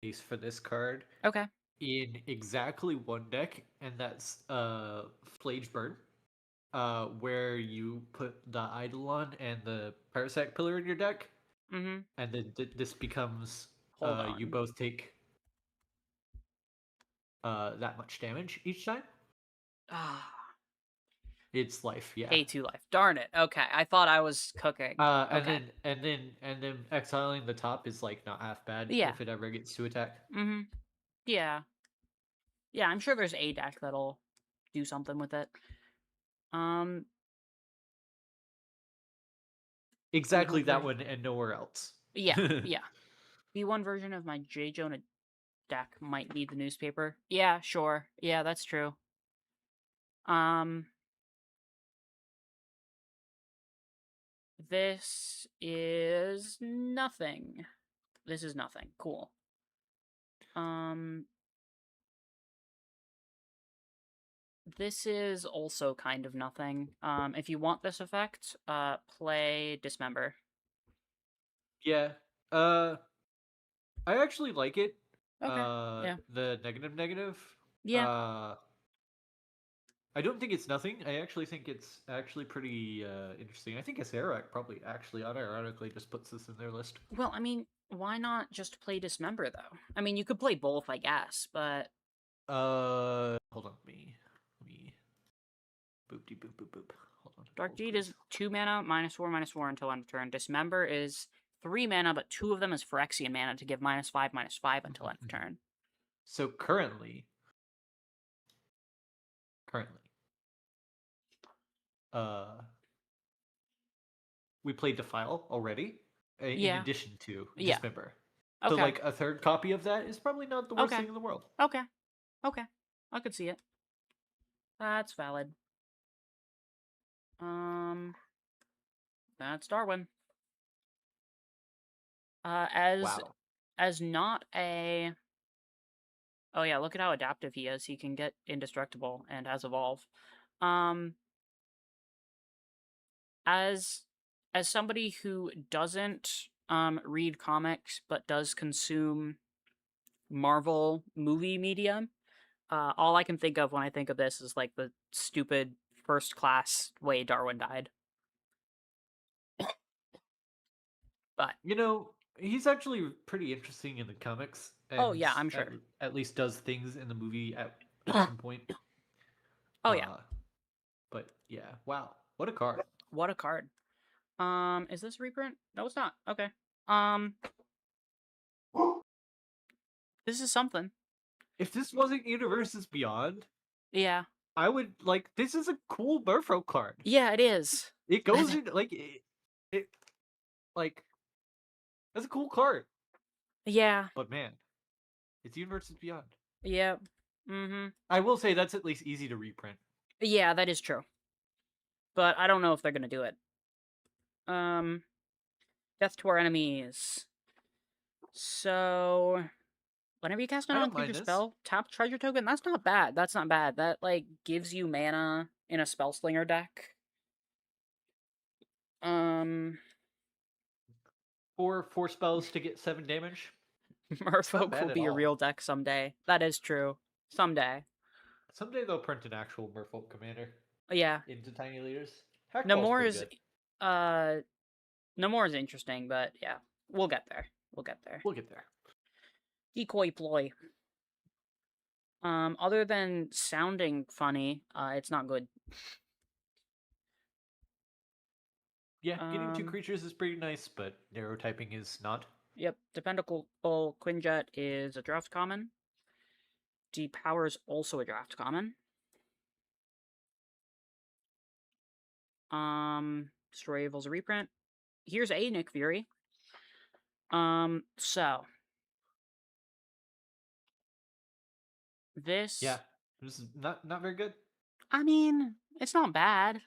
case for this card Okay. in exactly one deck, and that's Flage Burn, where you put the Eidolon and the Parasect Pillar in your deck, Mm-hmm. and then this becomes Hold you on. both take that much damage each time. Ah. It's life, yeah. K2 life. Darn it. Okay. I thought I was cooking. And Okay. then exiling the top is like not half bad Yeah. if it ever gets to attack. Mm-hmm. Yeah. Yeah, I'm sure there's a deck that'll do something with it. Um, Exactly B1 that version. one and nowhere else. Yeah, yeah. B1 version of my J. Jonah deck might need the newspaper. Yeah, sure. Yeah, that's true. Um, this is nothing. This is nothing. Cool. Um, this is also kind of nothing. If you want this effect, play Dismember. Yeah. I actually like it. Okay. Yeah. The negative negative. Yeah. Uh, I don't think it's nothing. I actually think it's actually pretty interesting. I think Acerak probably actually unironically just puts this in their list. Well, I mean, why not just play Dismember though? I mean, you could play both, I guess, but Hold on, let me boop de boop boop boop. Hold on, Dark hold Deed please. is 2 mana, -4/-4 until end of turn. Dismember is 3 mana, but 2 of them is Phyrexian mana to give -5/-5 until end of turn. So currently, uh, we played Defile already, in Yeah. addition to Yeah. Dismember. So Okay. like a third copy of that is probably not the worst Okay. thing in the world. Okay. Okay. I could see it. That's valid. Um, that's Darwin. As Wow. not a. Oh yeah, look at how adaptive he is. He can get indestructible and has evolve. Um, as somebody who doesn't read comics but does consume Marvel movie media, all I can think of when I think of this is like the stupid first class way Darwin died. But You know, he's actually pretty interesting in the comics, oh and yeah, I'm sure. at least does things in the movie at some point. Oh yeah, Uh, but yeah, wow, what a card! what a card. Is this a reprint? No, it's not. Okay. Um, this is something. If this wasn't Universes Beyond, Yeah. I would like. This is a cool Murpho card. Yeah, it is. It goes in like it like that's a cool card. Yeah. But man, it's Universes Beyond. Yeah. Mm-hmm. I will say that's at least easy to reprint. Yeah, that is true. But I don't know if they're gonna do it. Um, Death to our enemies. So, whenever you cast a I don't mind non-creature this. spell, tap treasure token. That's not bad. That's not bad. That like gives you mana in a spell slinger deck. Um, Four spells to get 7 damage. It's not Merfolk will bad at be a all. real deck someday. That is true. Someday. Someday they'll print an actual Merfolk commander Yeah. into tiny leaders. Hackball's Namor pretty is good. uh Namor is interesting, but yeah. We'll get there. We'll get there. We'll get there. Decoy ploy. Other than sounding funny, it's not good. Yeah, getting 2 Um, creatures is pretty nice, but narrow typing is not. yep. Dependable Quinjet is a draft common. Depower is also a draft common. Destroy Evil's a reprint. Here's a Nick Fury. So Yeah, this, this is not very good. I mean, it's not bad.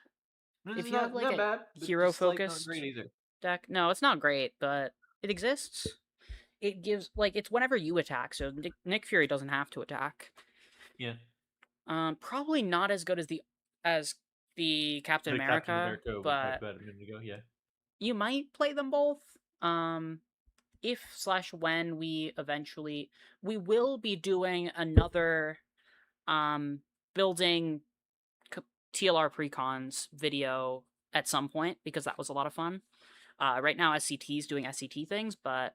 This If is you have like not a bad, but hero just like not great focused either. deck, no, it's not great, but it exists. It gives like it's whenever you attack, so Nick Fury doesn't have to attack. Yeah, Probably not as good as the Captain the Captain America, America we talked but about a minute ago. Yeah, you might play them both. If slash when we will be doing another building TLR precons video at some point because that was a lot of fun. Right now SCT is doing SCT things, but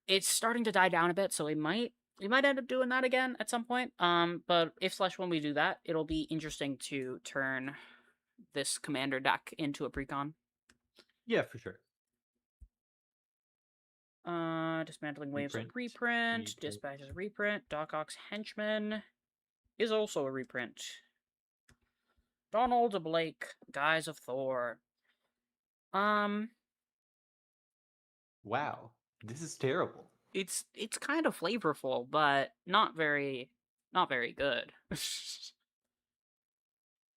it's starting to die down a bit, so we might end up doing that again at some point. But if slash when we do that, it'll be interesting to turn this commander deck into a precon. yeah, for sure. Dismantling Waves of Reprint, reprint. reprint. Dispatch is a reprint. Doc Ock's Henchman is also a reprint. Donald Blake, Guise of Thor. Um, Wow, this is terrible. it's kind of flavorful, but not very good.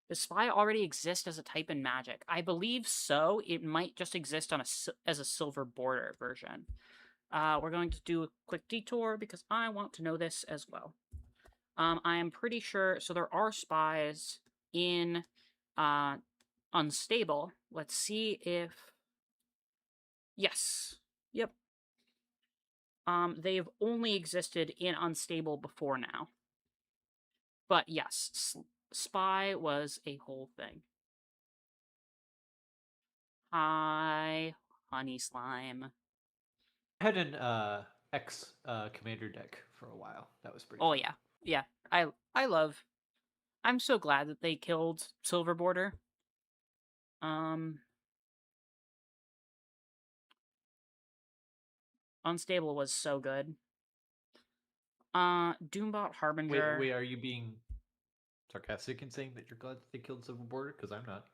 Does Spy already exist as a type in Magic? I believe so. It might just exist on as a silver border version. We're going to do a quick detour because I want to know this as well. I am pretty sure. So there are spies in Unstable. Let's see if. Yes. Yep. They've only existed in Unstable before now. But yes, Spy was a whole thing. Hi, Honey Slime. I had an X commander deck for a while. That was pretty Oh fun. yeah, yeah. I love. I'm so glad that they killed Silver Border. Um, Unstable was so good. Doombot Wait, Harbinger. are you being sarcastic in saying that you're glad that they killed Civil Border? Because I'm not.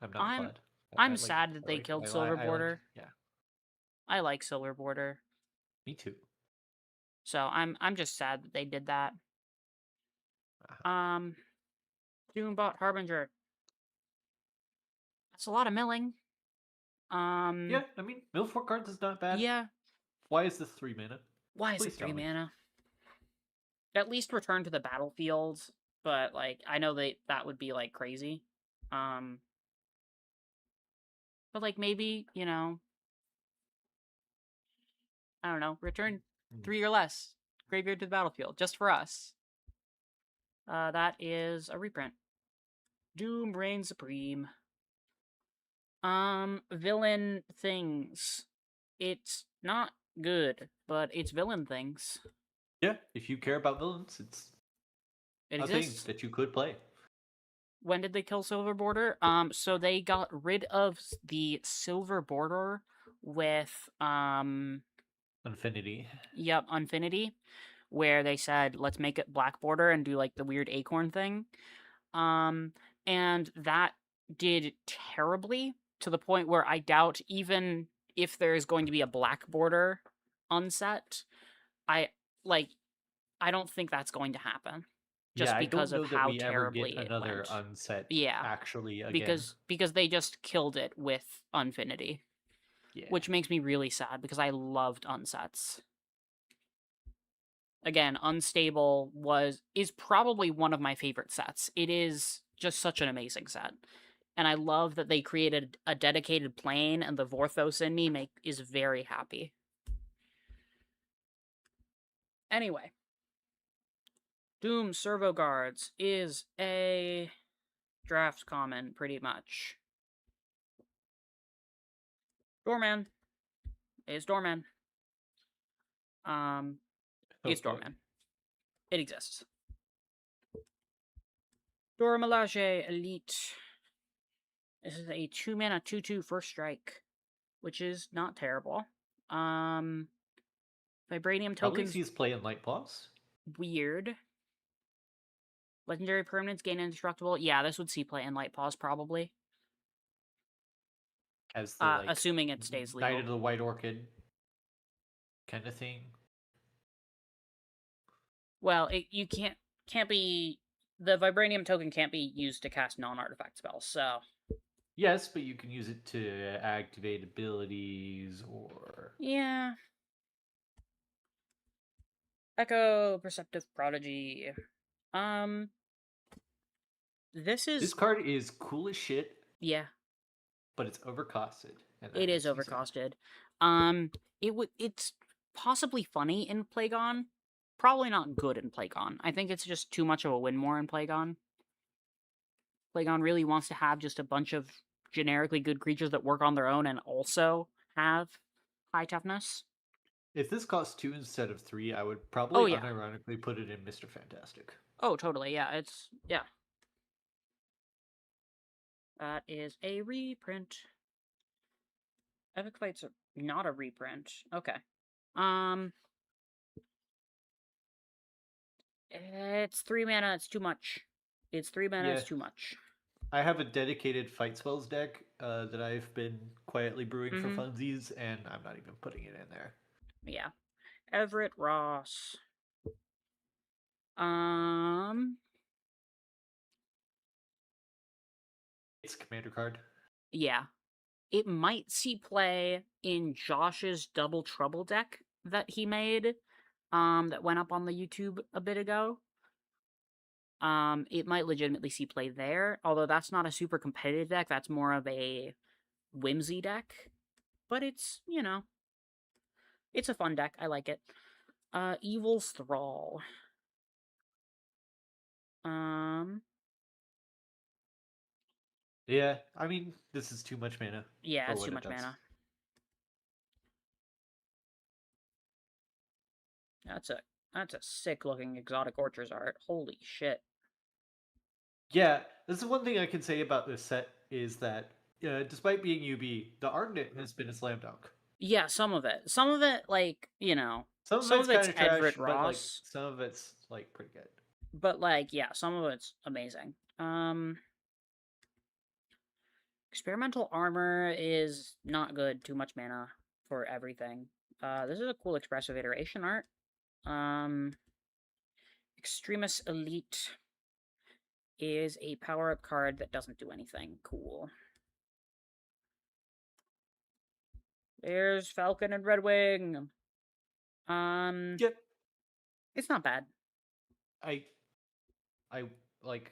I'm not I'm glad. I'm sad that they killed Silver I like. Border. Yeah, I like Silver Border, me too. so I'm just sad that they did that. Uh-huh. Um, Doombot Harbinger. That's a lot of milling. Yeah, I mean, mill 4 cards is not bad. Yeah. Why is this 3 mana? Why is it Please tell 3 me. mana? At least return to the battlefield, but like I know that would be like crazy. Um, but like maybe I don't know, return Mm. 3 or less graveyard to the battlefield just for us. That is a reprint. Doom reigns supreme. Villain things. It's not good, but it's villain things. Yeah, if you care about villains, it's It a thing exists. that you could play. When did they kill Silver Border? So they got rid of the Silver Border with Infinity. yep, Infinity, where they said let's make it Black Border and do like the weird acorn thing. Um, and that did terribly to the point where I doubt even if there is going to be a Black Border unset, I like I don't think that's going to happen Yeah, just I because don't of know that how we ever get terribly it another went. unset Yeah, actually again. because they just killed it with Unfinity, Yeah. which makes me really sad because I loved unsets. Again, Unstable is probably one of my favorite sets. It is just such an amazing set. And I love that they created a dedicated plane, and the Vorthos in me is very happy. Anyway, Doom Servo Guards is a draft common, pretty much. Doorman is Doorman. It's Okay. Doorman. It exists. Dormelage Elite. This is a 2-mana 2/2 first strike, which is not terrible. Vibranium Probably tokens, sees play in Light Paws weird. Legendary permanents gain indestructible. Yeah, this would see play in Light Paws probably. as the like Assuming it stays Knight legal. of the White Orchid kind of thing. Well, you can't be the vibranium token can't be used to cast non-artifact spells. So Yes, but you can use it to activate abilities or yeah, Echo Perceptive Prodigy. Um, this this is card is cool as shit, yeah, but it's overcosted, and that it is makes me sad. overcosted. It's possibly funny in Plagon, probably not good in Plagon. I think it's just too much of a win more in Plagon. Plagon really wants to have just a bunch of generically good creatures that work on their own and also have high toughness. If this costs 2 instead of 3, I would Oh probably yeah. unironically put it in Mr. Fantastic. Oh totally. Yeah. Yeah. That is a reprint. Epic Fights are not a reprint. Okay. Um, it's 3 mana. It's too much. It's 3 mana. Yeah, It's too much. I have a dedicated fight spells deck that I've been quietly brewing for Mm-hmm. funsies, and I'm not even putting it in there. Yeah. Everett Ross. Um, It's a commander card. yeah. It might see play in Josh's Double Trouble deck that he made, that went up on the YouTube a bit ago. It might legitimately see play there, although that's not a super competitive deck. That's more of a whimsy deck. But it's, it's a fun deck. I like it. Evil's Thrall. Um, Yeah, I mean, this is too much mana yeah, for it's too what it much does. mana. That's a sick looking exotic orchards art. Holy shit. Yeah, this is one thing I can say about this set is that despite being UB, the art in it has been a slam dunk. Yeah, some of it. Some of it, Some of some it's of it's kind of Everett trash, but like Ross, some of it's like pretty good. but yeah, some of it's amazing. Experimental armor is not good. Too much mana for everything. This is a cool expressive iteration art. Um, Extremis Elite is a power-up card that doesn't do anything cool. There's Falcon and Redwing. Um, Yep, it's not bad. I I like.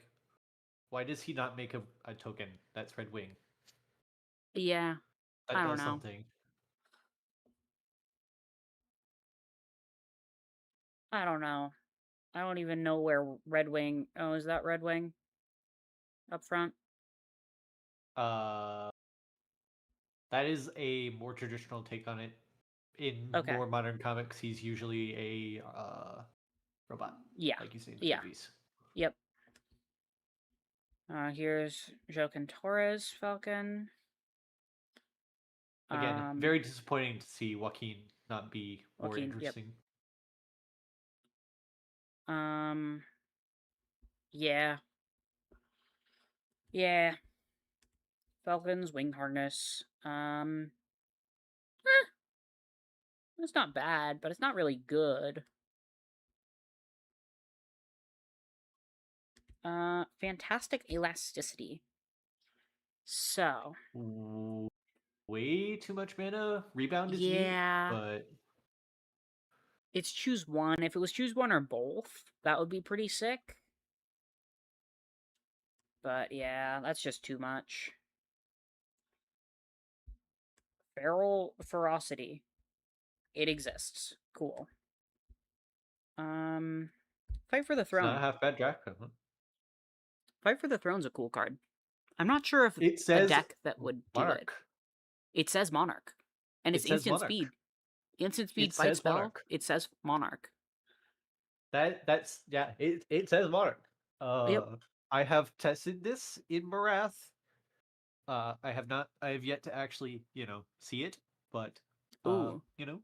Why does he not make a token that's Red Wing Yeah, that I don't does know. something? I don't know. I don't even know where Redwing. Oh, is that Redwing up front? Uh, that is a more traditional take on it. In Okay. more modern comics, he's usually a robot, Yeah. like you see in the Yeah. movies. Yep. Here's Joaquin Torres Falcon. Again, Um, very disappointing to see Joaquin not be more Joaquin. Yep. interesting. Um, yeah. Yeah. Falcon's wing harness. It's not bad, but it's not really good. Fantastic elasticity. So, Way too much mana. Rebound is neat, yeah, but it's choose one. If it was choose one or both, that would be pretty sick. But yeah, that's just too much. Feral Ferocity. It exists. Cool. Um, Fight for the It's not a Throne. half bad draft card, huh? Fight for the Throne's a cool card. I'm not sure of It a says deck that would do it. Monarch. It says Monarch, and it's It says instant Monarch. speed. Instant It speed fight says spell. Monarch. It says Monarch. That's yeah. It says Monarch. Yep. I have tested this in Marath. I have not. I have yet to actually, see it. But, Ooh. you know,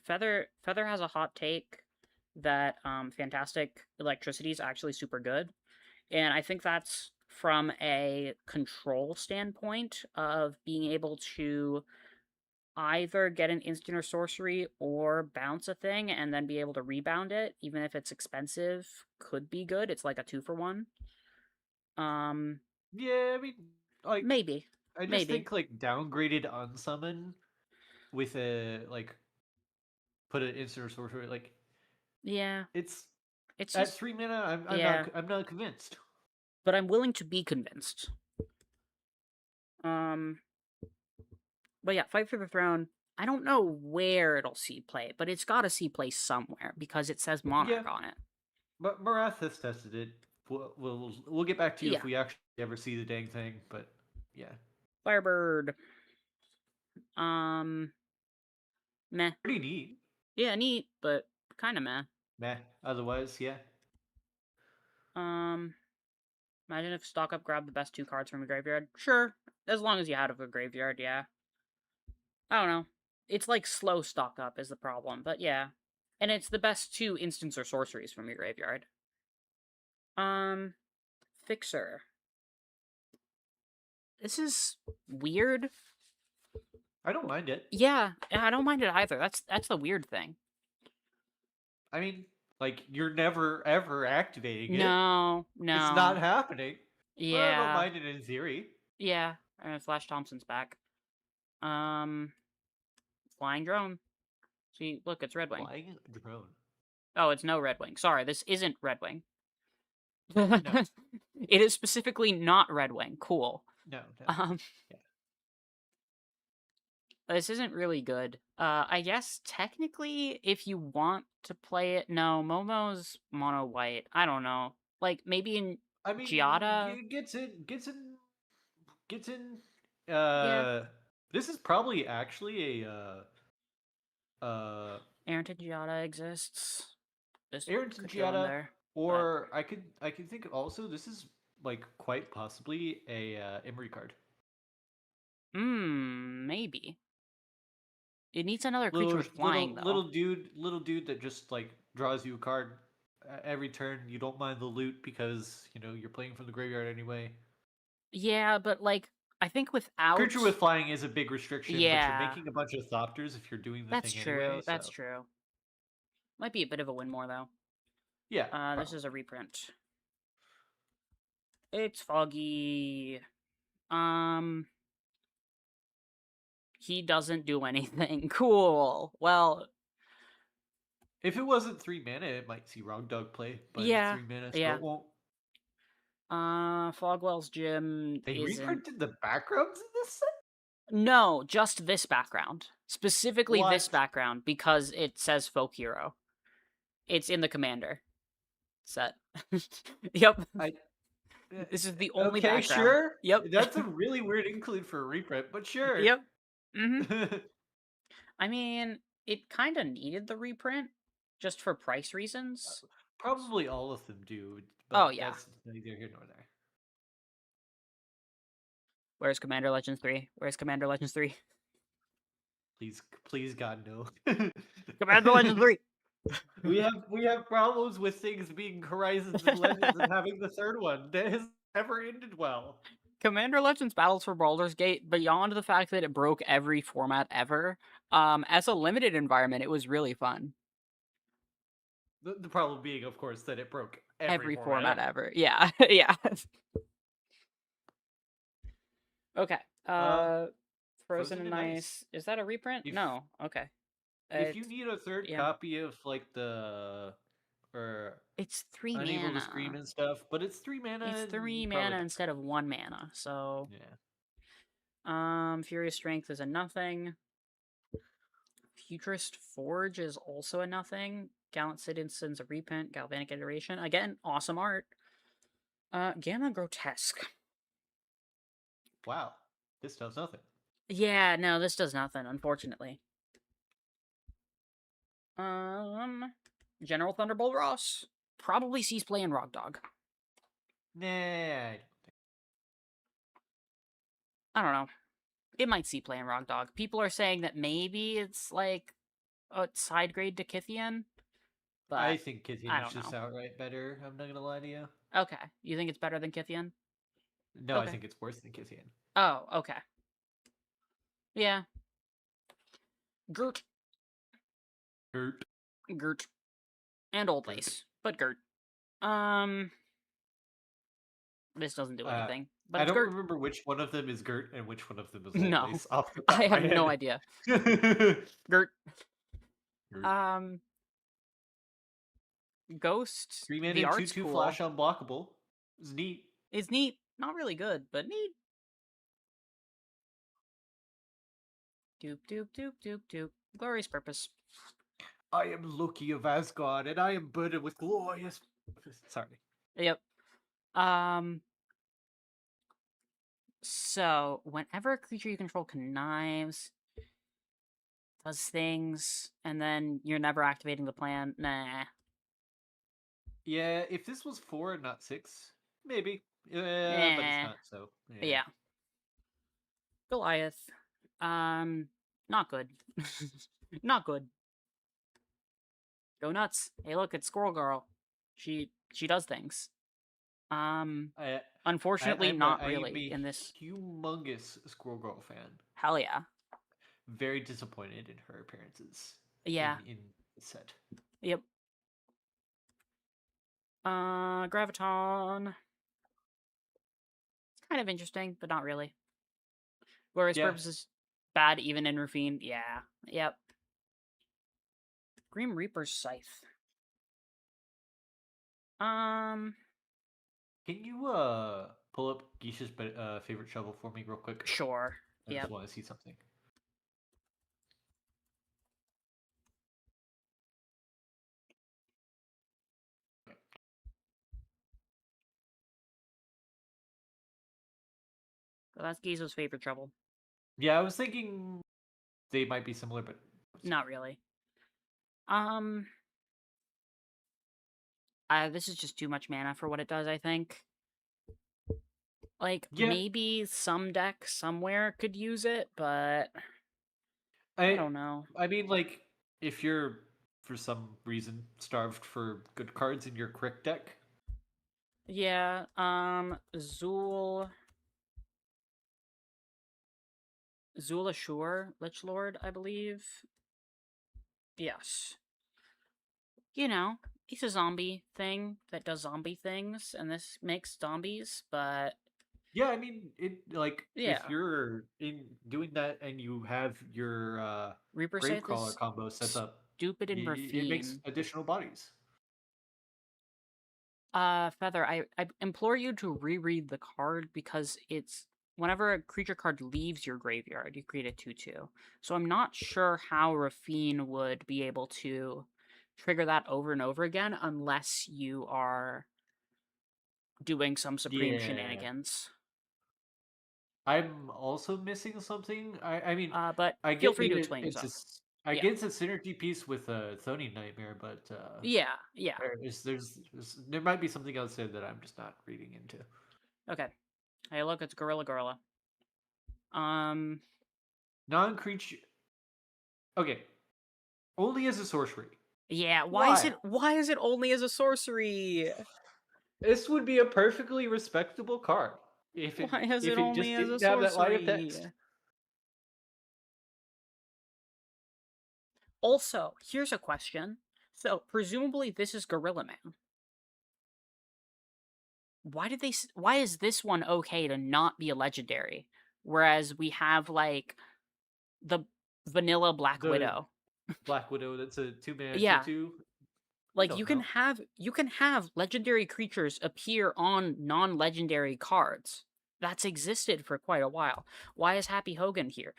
Feather has a hot take that Fantastic Electricity is actually super good. And I think that's from a control standpoint of being able to either get an instant or sorcery or bounce a thing and then be able to rebound it, even if it's expensive, could be good. It's like a 2-for-1. Um, yeah. I mean, like, maybe. I just Maybe. think like downgraded unsummon with a like put an instant or sorcery like Yeah. it's It's at just 3 mana. yeah. I'm not convinced. But I'm willing to be convinced. Um But yeah, Fight for the Throne. I don't know where it'll see play, but it's got to see play somewhere because it says Yeah, Monarch on it. but Marath has tested it. We'll get back to you if Yeah, we actually ever see the dang thing. But yeah, Firebird. Um, Meh. pretty neat. Yeah, neat, but kind of meh. Meh. Otherwise, yeah. Um, Imagine if Stock Up grabbed the best 2 cards from a graveyard. Sure, as long as you had a good graveyard, yeah. I don't know. It's like slow Stock Up is the problem, but yeah. And it's the best 2 instants or sorceries from your graveyard. Um, Fixer. This is weird. I don't mind it. Yeah, I don't mind it either. That's the weird thing. I mean, like you're never ever activating it. No, It's not no. happening. But I don't Yeah, mind it in theory. yeah. Flash Thompson's back. Um, Flying Drone. See, look, it's Red Wing. Flying drone. Oh, it's no Red Wing. Sorry, this isn't Red Wing. No, It is specifically not Red Wing. Cool. no, no. Um, Yeah. this isn't really good. I guess technically, if you want to play it, no, Momo's mono white. I don't know. Like maybe in I mean, Giada. gets in. Yeah, Uh, this is probably actually a Arrington Giada exists. Just Aaron could go in Giada, there, but or I could think also this is like quite possibly a Emery card. maybe it needs another creature with flying though. Little dude that just like draws you a card every turn. You don't mind the loot because you're playing from the graveyard anyway. Yeah, but like I think without, Creature with flying is a big restriction, but you're yeah, making a bunch of Thopters if you're doing the that's thing anyway. true. That's So true. Might be a bit of a win more though. yeah, This is a probably. reprint. It's foggy. Um, he doesn't do anything. Cool. Well, If it wasn't 3 mana, it might see Wrong Dog play, but it's yeah, 3 mana, so yeah. it won't. Fogwell's Gym They isn't. reprinted the backgrounds in this set. No, just this background. Specifically this What? background because it says Folk Hero. It's in the Commander set. Yep. I This is the only okay, background. sure. Yep. That's a really weird include for a reprint, but sure. Yep. I mean, it kind of needed the reprint just for price reasons. Probably all of them do, Oh but yeah. that's neither here nor there. Where's Commander Legends 3? Where's Commander Legends 3? Please, God, no. Commander Legends 3. We have problems with things being Horizons and Legends and having the third one that has never ended well. Commander Legends Battles for Baldur's Gate, beyond the fact that it broke every format ever, as a limited environment, it was really fun. The problem being, of course, that it broke every Every format format ever. ever. Yeah. Yeah. Okay. Uh, Frozen Frozen and and Ice. Ice. Is that a reprint? If No. Okay. if you It's need a third yeah. copy of like the or It's 3 Unable to Scream mana. and stuff, but it's 3 mana, It's and 3 you probably mana don't instead of 1 mana. So, care. Yeah. Furious Strength is a nothing. Futurist Forge is also a nothing. Gallant Citizens of Repent, Galvanic Iteration. Again, awesome art. Gamma Grotesque. Wow, this does nothing. Yeah, no, this does nothing, unfortunately. Um, General Thunderbolt Ross probably sees play in Rock Dog. Nah. I don't know. It might see play in Rock Dog. People are saying that maybe it's like a side grade to Kithian, I but think Kithian I is don't just know. outright better. I'm not gonna lie to you. Okay, you think it's better than Kithian? No, I Okay. think it's worse than Kithian. Oh, okay. Yeah. Gert. Hurt. Gert. And Old Hurt. Lace. But Gert. Um, this doesn't do Uh, anything. But I it's don't Gert. remember which one of them is Gert and which one of them is Old No. Lace off the top I of my have no head. idea. Gert. Gert. Um, Ghost, 3 the mana, art's 2/2 flash cool. unblockable. It's neat. It's neat. Not really good, but neat. Doop, doop, doop, doop, doop. Glorious Purpose. I am Loki of Asgard, and I am burdened with glorious. Sorry. Yep. So, whenever a creature you control connives, does things, and then you're never activating the plan, nah. Yeah, if this was 4 and not 6, maybe. Yeah, but it's Eh. not, so But yeah. yeah. Goliath. Not good. Not good. Go nuts. Hey, look, it's Squirrel Girl. She does things. Um, I, Unfortunately, not I am really a in this. humongous Squirrel Girl fan. Hell yeah. Very disappointed in her appearances Yeah. in the set. Yep. Graviton. It's kind of interesting, but not really. Glorious Yeah, Purposes, bad even in Rafine. Yeah. Yep. Grim Reaper's Scythe. Um, can you pull up Geisha's favorite shovel for me real quick? sure. I just Yep. want to see something. So that's Gizo's favorite trouble. Yeah, I was thinking they might be similar, but Not really. This is just too much mana for what it does, I think. Like, yeah, maybe some deck somewhere could use it, but I I don't know. I mean like if you're for some reason starved for good cards in your Crick deck, Yeah, Zul Ashur, Lich Lord, I believe. Yes. You know, he's a zombie thing that does zombie things, and this makes zombies, but yeah, I mean it like if yeah. you're in doing that and you have your Reaper Scythe Gravecrawler is combo set up, stupid in it makes Rafine. additional bodies. Feather, I implore you to reread the card because it's whenever a creature card leaves your graveyard, you create a 2/2. So I'm not sure how Rafine would be able to trigger that over and over again unless you are doing some supreme Yeah. shenanigans. I'm also missing something. I mean, But I feel get free to explain yourself. I Yeah. get it's a synergy piece with a Thony Nightmare, but Yeah, yeah. there might be something else there that I'm just not reading into. Okay. Hey, look, it's Gorilla Gorilla. Um, Non-creature. Okay, only as a sorcery. yeah, Why? why is it only as a sorcery? This would be a perfectly respectable card Why is it if it only just as a didn't have that line of sorcery? text. Also, here's a question. So, presumably this is Gorilla Man. Why is this one okay to not be a legendary whereas we have like the vanilla Black The Widow? Black Widow, that's a 2 mana 2 Yeah, 2. We like don't know. you can have legendary creatures appear on non-legendary cards. that's existed for quite a while. Why is Happy Hogan here?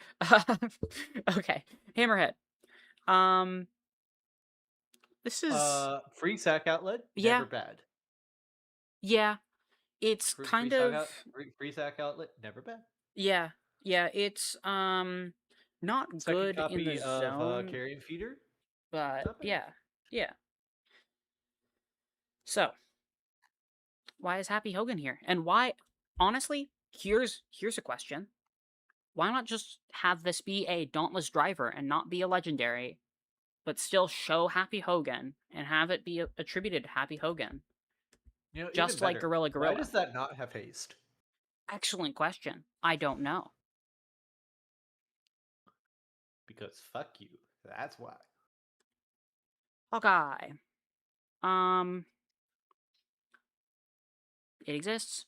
Okay, Hammerhead. Um, this is Free sack outlet, yeah, never bad. yeah. It's Free kind sack of out, free sack outlet, never bad. yeah, yeah. It's not Second good in the copy of zone, Carrion Feeder, but not bad. yeah, yeah. So why is Happy Hogan here? And why? Honestly, here's a question. Why not just have this be a dauntless driver and not be a legendary, but still show Happy Hogan and have it be attributed to Happy Hogan, You know, even just like better. Gorilla Why Gorilla? does that not have haste? Excellent question. I don't know. Because fuck you. That's why. Hawkeye. Um, it exists.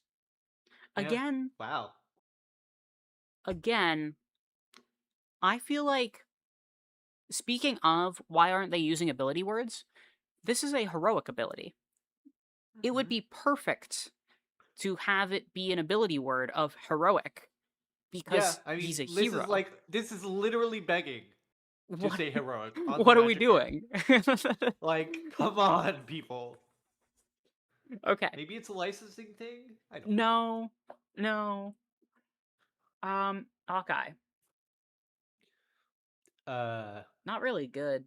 Yeah. Again, Wow. again, I feel like speaking of why aren't they using ability words? This is a heroic ability. It would Hmm. be perfect to have it be an ability word of heroic Yeah, because I mean, he's a hero. this is literally begging to What say heroic on the what are we magic card. doing? Like, come on, people. Okay. Maybe it's a licensing thing. I don't know. No. No. Hawkeye. Uh, Not really good.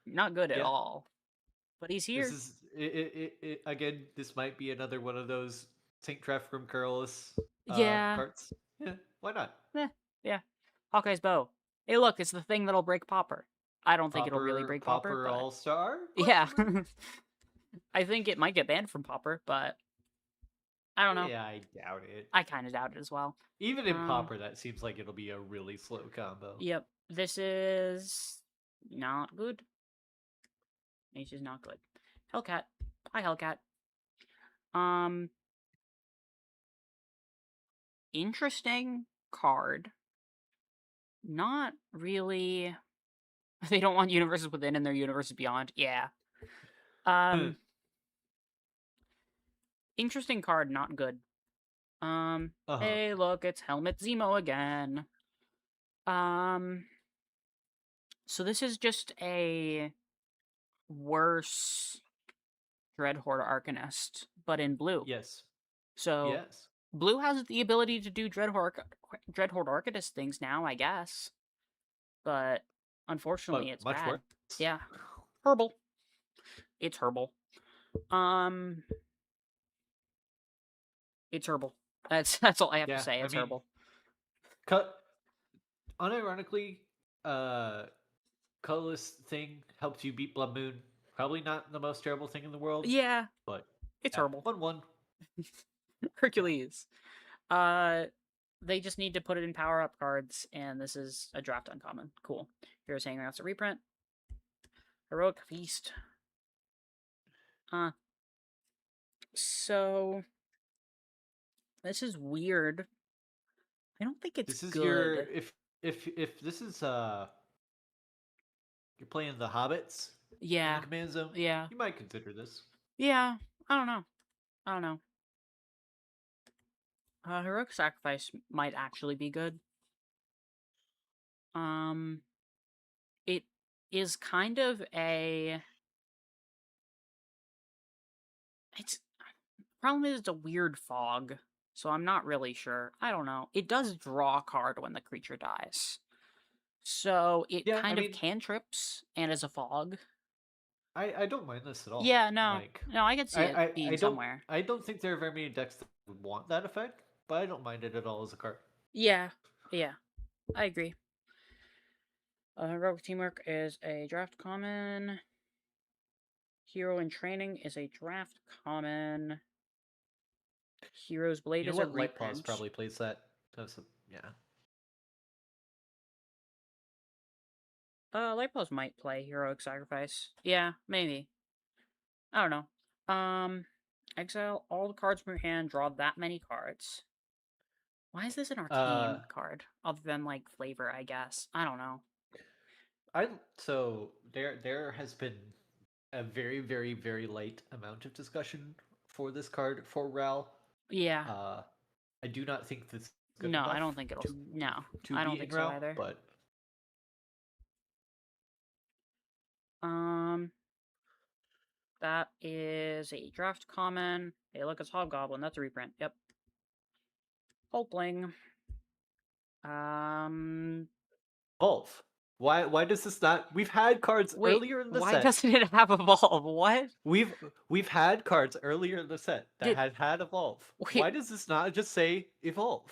Not good at yeah. all. But he's This here. is again. This might be another one of those Saint Trefram Curlus Yeah. carts. Yeah, why not? Eh, yeah. Hawkeye's bow. Hey, look, it's the thing that'll break Popper. I don't think it'll really break Popper, Popper but All Star? yeah. Question mark. I think it might get banned from Popper, but I don't know. Yeah, I doubt it. I kind of doubt it as well. Even in Um, Popper, that seems like it'll be a really slow combo. yep. This is not good. This is not good. Hellcat. Hi, Hellcat. Um, interesting card. Not really. They don't want universes within and their universes beyond. Yeah. Um, interesting card, not good. Uh-huh. Hey, look, it's Helmet Zemo again. Um, so this is just a worse Dreadhorde Arcanist, but in blue. Yes. So Yes. blue has the ability to do Dreadhorde Arcanist things now, I guess. But unfortunately, But it's much worse. bad. Yeah, Herbal. It's Herbal. Um, it's Herbal. That's all I have to Yeah, say. I It's mean, Herbal. cut. Unironically, uh, colorless thing helps you beat Blood Moon. Probably not the most terrible thing in the world, Yeah, but it's yeah, Herbal. 1-1. Yeah. Hercules. Uh, they just need to put it in power up cards, and this is a draft uncommon. Cool. Here's hanging out a reprint. Heroic Feast. So this is weird. I don't think it's This is your good. if this is you're playing the Hobbits in the Yeah, command zone, yeah, you might consider this. yeah. I don't know. I don't know. Heroic Sacrifice might actually be good. Um, it is kind of a. It's problem is it's a weird fog, so I'm not really sure. I don't know. It does draw a card when the creature dies, so it Yeah, I kind of mean, cantrips and is a fog. I don't mind this at all. Yeah, no, Like, no, I could see it I being don't somewhere. think there are very many decks that would want that effect, but I don't mind it at all as a card. Yeah, yeah, I agree. Rogue Teamwork is a draft common. Hero in Training is a draft common. Hero's Blade You know is a what? Light Paws reprint. probably plays that. Yeah. Lipos might play Heroic Sacrifice. Yeah, maybe. I don't know. Exile all the cards from your hand, draw that many cards. Why is this an Uh, arcane card? Other than, like, flavor, I guess. I don't know. I so there has been a very light amount of discussion for this card for Ral. Yeah. Uh, I do not think this is good No, I enough don't think it'll. to No, to I don't be in think so route, either. but Um, that is a draft common. Hey, look, it's Hobgoblin. That's a reprint. Yep. Hulkling. Um, Wolf. Why does this not? We've had cards wait. earlier in the Why set. doesn't it have evolve? What We've had cards earlier in the set that did? had evolve. Wait. Why does this not just say evolve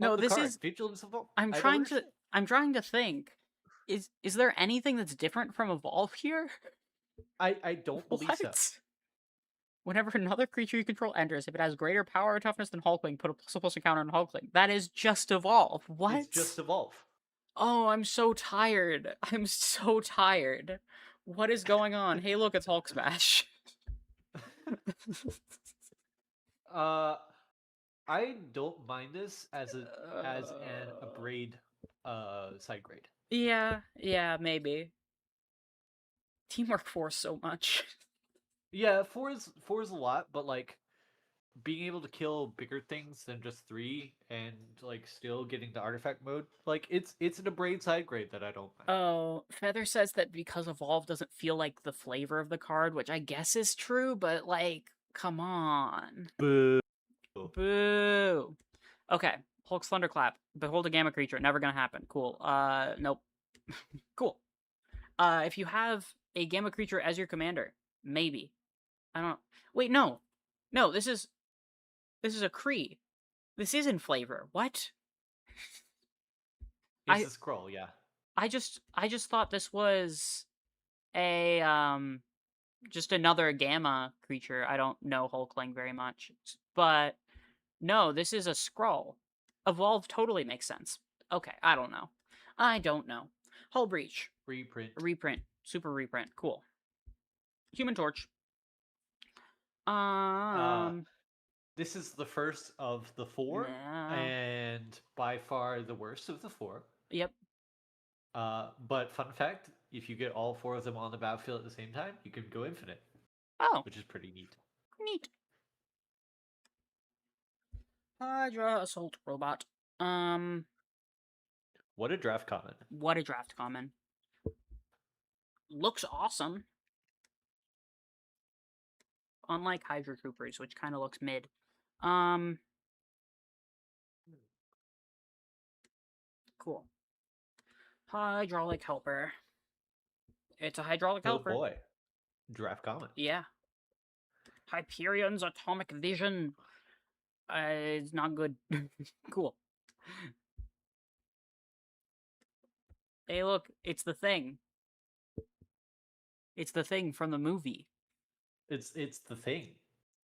on No, the this card? is. Vigilance evolve. I'm I don't trying to. understand. I'm trying to think. Is there anything that's different from evolve here? I don't believe so. What? Whenever another creature you control enters, if it has greater power or toughness than Hulkling, put a plus encounter on Hulkling. That is just evolve. It's just What? evolve. Oh, I'm so tired. I'm so tired. What is going on? Hey, look, it's Hulk Smash. Uh, I don't mind this as an abrade side grade. yeah, maybe. Teamwork Force so much. Yeah, four is a lot, but like being able to kill bigger things than just three and like still getting the artifact mode, like it's an abrade side grade that I don't mind. Oh, Feather says that because Evolve doesn't feel like the flavor of the card, which I guess is true, but like, come on. Boo. Boo. Okay, Hulk's Thunderclap. Behold a Gamma creature. Never gonna happen. Cool. Nope. Cool. If you have a Gamma creature as your commander, maybe. I don't. Wait, no. No, this is a Kree. This isn't flavor. What? It's I a scroll, yeah. I just thought this was a just another Gamma creature. I don't know Hulkling very much, but no, this is a scroll. Evolve totally makes sense. Okay, I don't know. I don't know. Hull Breach. Reprint. Reprint. Super reprint. Cool. Human Torch. Uh, Um. this is the first of the four, Nah. and by far the worst of the four. Yep. But fun fact: if you get all four of them on the battlefield at the same time, you can go infinite, Oh, which is pretty neat. neat. Hydra Assault Robot. Um. What a draft comment. What a draft common. Looks awesome. Unlike Hydra Troopers, which kind of looks mid. Um. Cool. Hydraulic Helper. It's a hydraulic Oh helper. boy, draft comment. Yeah. Hyperion's Atomic Vision. It's not good. Cool. Hey, look, it's the thing. It's the thing from the movie. It's the thing.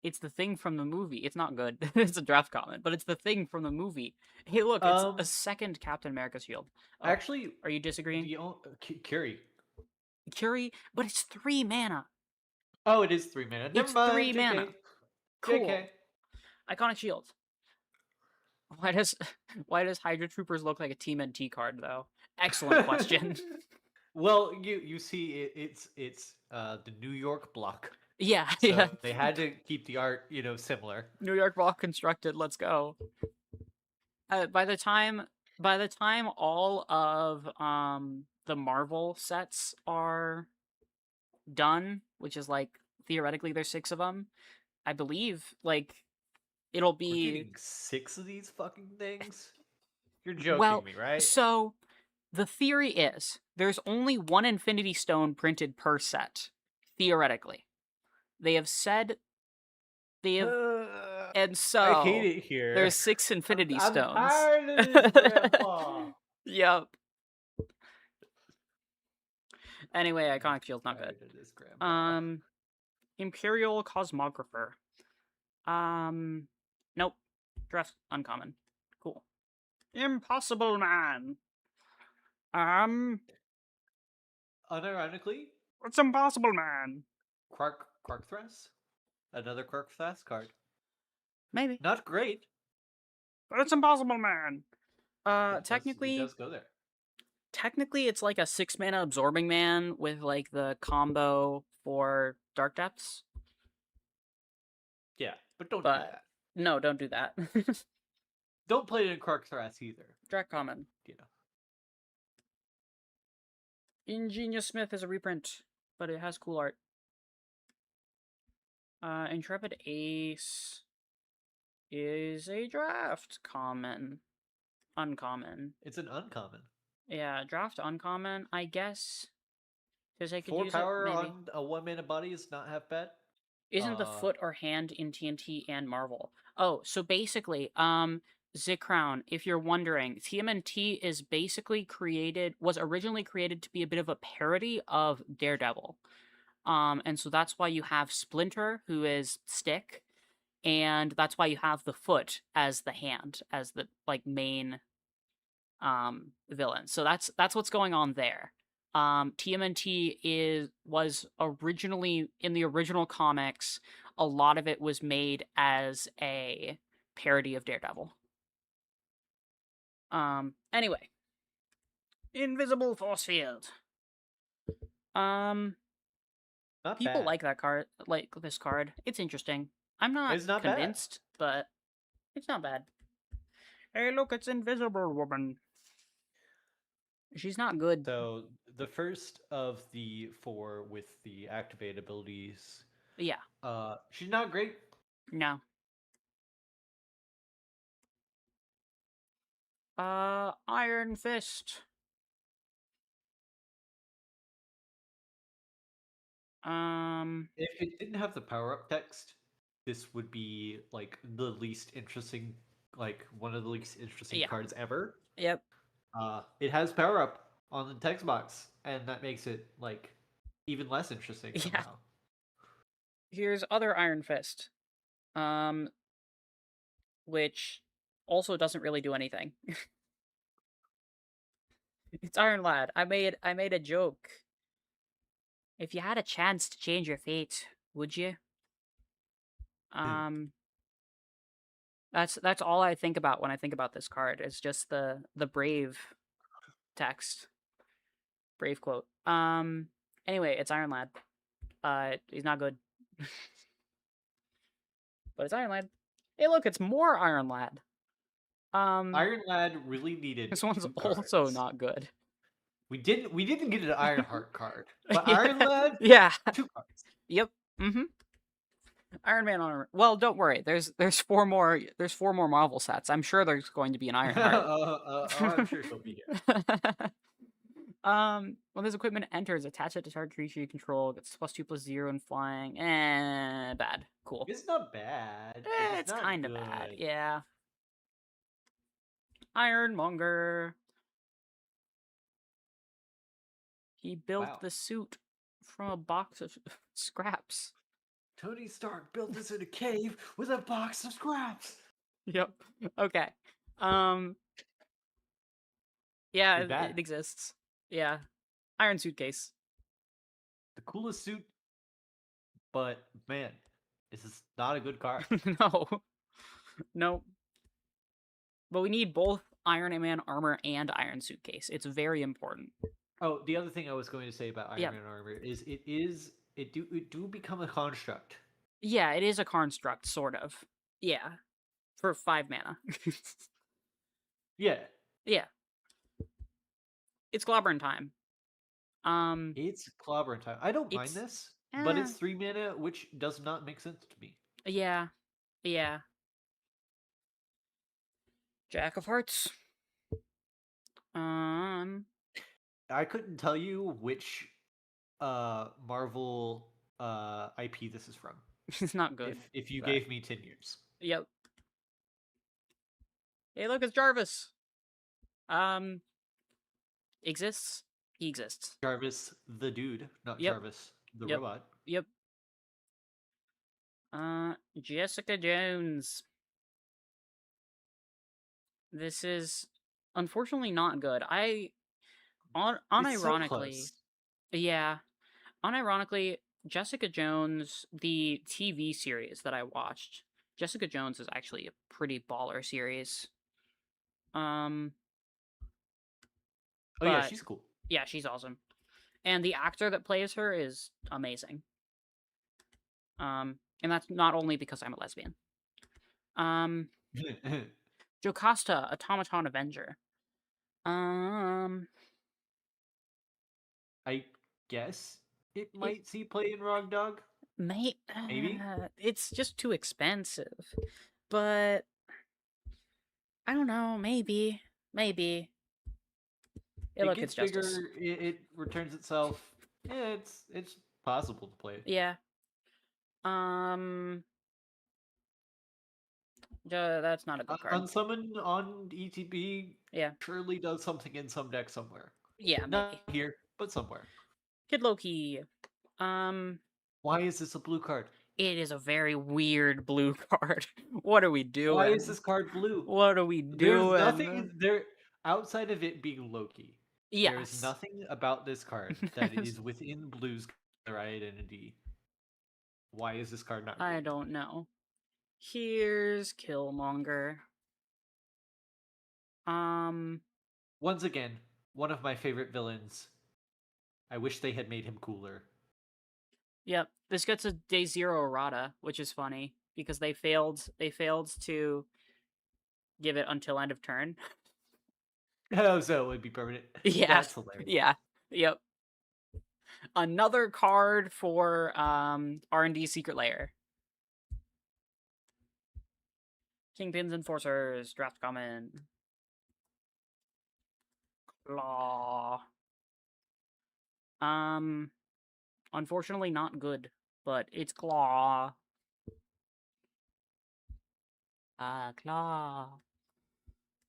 It's the thing from the movie. It's not good. It's a draft comment, but it's the thing from the movie. Hey, look, it's a Um, second Captain America shield. Oh, actually, are you disagreeing? Curie. Curie, but it's 3 mana. Oh, it is 3 mana. Never It's mind. 3 mana. JK. Cool. JK. Iconic shield. Why does why does Hydra Troopers look like a Team NT card though? Excellent question. Well, you see, it's the New York block, Yeah, so yeah. they had to keep the art similar. New York block constructed. Let's go. By the time all of the Marvel sets are done, which is like theoretically there's 6 of them, I believe like it'll We're be getting 6 of these fucking things. You're joking well, me, right? so the theory is there's only one Infinity Stone printed per set theoretically. They have said they have and I hate so it here. there's 6 Infinity I'm Stones. tired of this, Grandpa. Yep. Anyway, I'm Iconic Shield's not good. tired of this, Grandpa. Imperial Cosmographer. Nope. Dress uncommon. Cool. Impossible Man. Um, Unironically, it's Impossible Man. Quark Thrust, another Quark Thrust card. Maybe, Not great, but it's Impossible Man. but it Technically, does go there. technically, it's like a 6 mana Absorbing Man with like the combo for Dark Depths. Yeah, but don't do But that. no, don't do that. Don't play it in Krarkthras either. Drac common. You know. Ingenious Smith is a reprint, but it has cool art. Intrepid Ace is a draft common. Uncommon. It's an uncommon. Yeah, draft uncommon, I guess. Because I could 4 use it, power maybe. on a 1-mana body is not half bad. Isn't the foot or hand in TNT and Marvel? Oh, so basically, Zikrown, if you're wondering, TMNT is basically was originally created to be a bit of a parody of Daredevil. And so that's why you have Splinter, who is stick, and that's why you have the foot as the hand, as the like main villain. So that's what's going on there. TMNT was originally in the original comics, a lot of it was made as a parody of Daredevil. Anyway. Invisible force field. Not People bad. like that card, like this card. It's interesting. I'm not It's not convinced, but it's not bad. Hey, look, it's Invisible Woman. She's not good. So the first of the 4 with the activate abilities. Yeah. She's not great. No. Iron Fist. If it didn't have the power up text, this would be like the least interesting, like one of the least interesting Yeah. cards ever. Yep. It has power up on the text box, and that makes it like even less interesting Yeah. somehow. Here's other Iron Fist. Which also doesn't really do anything. It's Iron Lad. I made a joke. If you had a chance to change your fate, would you? That's all I think about when I think about this card. It's just the brave text. Brave quote. Anyway, it's Iron Lad. He's not good. But it's Iron Lad. Hey look, it's more Iron Lad. Iron Lad really needed This one's 2 also cards. not good. We didn't get an Ironheart card, but Yeah. Iron Lad, Yeah. 2 cards. Yep. Iron Man armor. Well, don't worry. There's 4 more Marvel sets. I'm sure there's going to be an Ironheart. I'm sure she'll be here. When this equipment enters, attach it to target creature you control. Gets +2/+0 in flying. Bad. Cool. It's not bad. It's It's not kind of good. bad. Yeah. Ironmonger. He built Wow. the suit from a box of scraps. Tony Stark built this in a cave with a box of scraps. Yep. Okay. Yeah, It's bad. it exists. Yeah. Iron suitcase. The coolest suit, but man, this is not a good card. No. No. But we need both Iron Man armor and Iron suitcase. It's very important. Oh, the other thing I was going to say about Iron Yeah. Man armor is it do become a construct. Yeah, it is a construct, sort of. Yeah. For 5 mana. Yeah. Yeah. It's clobbering time. It's clobbering time. I don't mind It's this, but it's 3 mana, which does not make sense to me. Yeah. Yeah. Jack of Hearts. I couldn't tell you which Marvel IP this is from. It's not good. If you but- gave me 10 years. Yep. Hey, look, it's Jarvis. Exists. He exists. Jarvis the dude, not Yep. Jarvis the Yep. robot. Yep. Jessica Jones. This is unfortunately not good. It's so Unironically, close. yeah. Unironically, Jessica Jones, the TV series that I watched, Jessica Jones is actually a pretty baller series. Oh yeah, but- she's cool. Yeah, she's awesome. And the actor that plays her is amazing. And that's not only because I'm a lesbian. Jocasta, Automaton Avenger. Um, I guess it it might see play in Rog Dog. may Maybe. it's just too expensive, but I don't know. Maybe. Hey, It look, gets it's Justice. bigger. It returns itself. Yeah, it's possible to play. Yeah. Um, that's not a good card. Unsummon on ETB Yeah. surely does something in some deck somewhere. Yeah, Not maybe. here, but somewhere. Kid Loki. Um, Why is this a blue card? it is a very weird blue card. What are we Why is doing? this card blue? What are we There's nothing doing? there outside of it being Loki. There is Yes. nothing about this card that is within Blue's color identity. Why is this card not I green? don't know. Here's Killmonger. Um, Once again, one of my favorite villains. I wish they had made him cooler. yep. This gets a day zero errata, which is funny because they failed to give it until end of turn. Oh, so it would be permanent. Yeah. That's hilarious. Yeah. Yep. Another card for R&D Secret Layer. Kingpin's Enforcers, draft common. Law. Um Unfortunately not good, but it's Claw. Claw.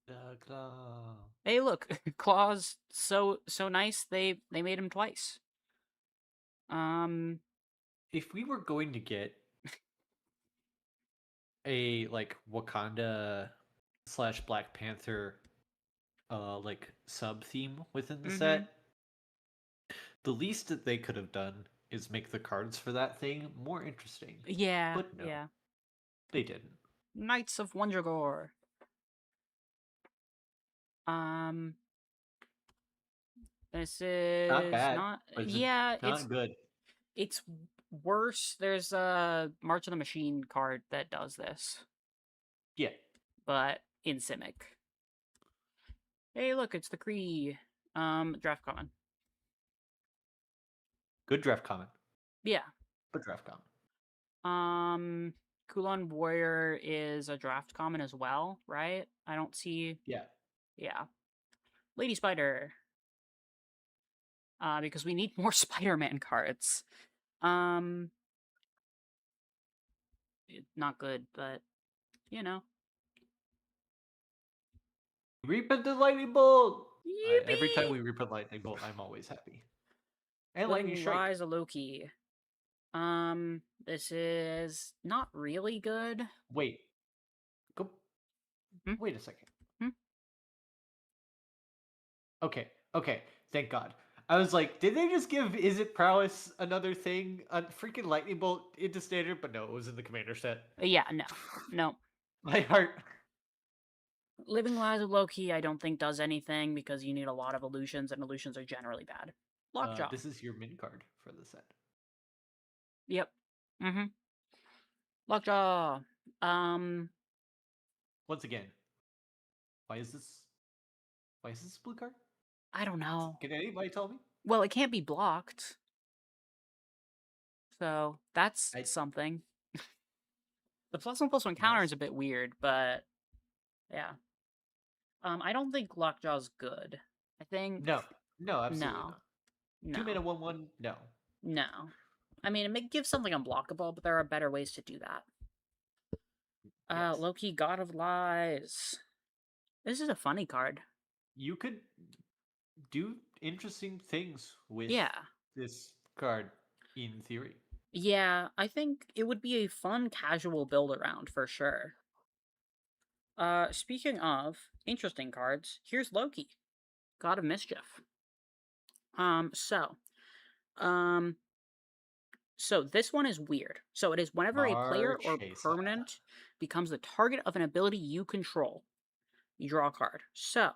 The claw. Hey, look, Claw's so nice. They made him twice. Um, If we were going to get a like Wakanda slash Black Panther like sub theme within the mm-hmm. set, the least that they could have done is make the cards for that thing more interesting. Yeah, But no, yeah. they didn't. Knights of Wondergore. Um, this Not is bad, not. but just Yeah, not good. it's worse. There's a March of the Machine card that does this, Yeah, but in Simic. Hey, look, it's the Kree. Draft common. good draft comment. Yeah. But draft comment. Um, Kulon Warrior is a draft common as well, right? I don't see. Yeah. Yeah. Lady Spider. Because we need more Spider-Man cards. Um, not good, but you know. Reprint the lightning bolt. Every time Yippee! we reprint lightning bolt, I'm always happy. And lightning Living strike. Rise of Loki. This is not really good. Wait. Go. Hmm? Wait a second. Hmm? Okay. Okay. Thank God. I was like, did they just give Is It Prowess another thing? A freaking lightning bolt into standard? But no, it was in the commander set. Yeah, no. My heart. Living Rise of Loki, I don't think does anything because you need a lot of illusions, and illusions are generally bad. Lockjaw. This is your min card for the set. Yep. Mm-hmm. Lockjaw. Once again, why is this? Why is this a blue card? I don't know. Can anybody tell me? Well, it can't be blocked. So that's I something. The +1/+1 counter is yes. a bit weird, but yeah. I don't think Lockjaw's good. I think No. No, absolutely no, not. no, 2 mana 1/1. No. no. I mean, it may give something unblockable, but there are better ways to do that. Yes. Loki, God of Lies. This is a funny card. You could do interesting things with Yeah. this card in theory. Yeah, I think it would be a fun casual build around for sure. Speaking of interesting cards, here's Loki, God of Mischief. Um, so, um, so this one is weird. So it is whenever a player or Marchesa. permanent becomes the target of an ability you control, you draw a card. So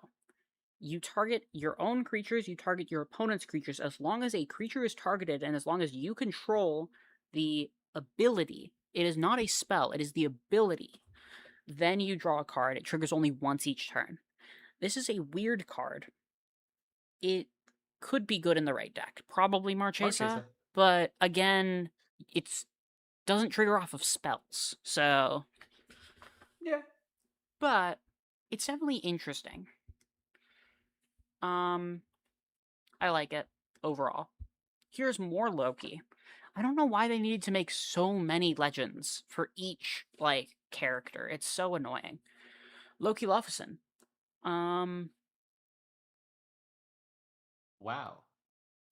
you target your own creatures, you target your opponent's creatures, as long as a creature is targeted and as long as you control the ability. It is not a spell, it is the ability. Then you draw a card. It triggers only once each turn. This is a weird card. It could be good in the right deck. Probably Marchesa, Marchesa. but again, it's doesn't trigger off of spells. So, Yeah. but it's definitely interesting. Um, I like it overall. Here's more Loki. I don't know why they needed to make so many legends for each like character. It's so annoying. Loki Luffison. Um, Wow.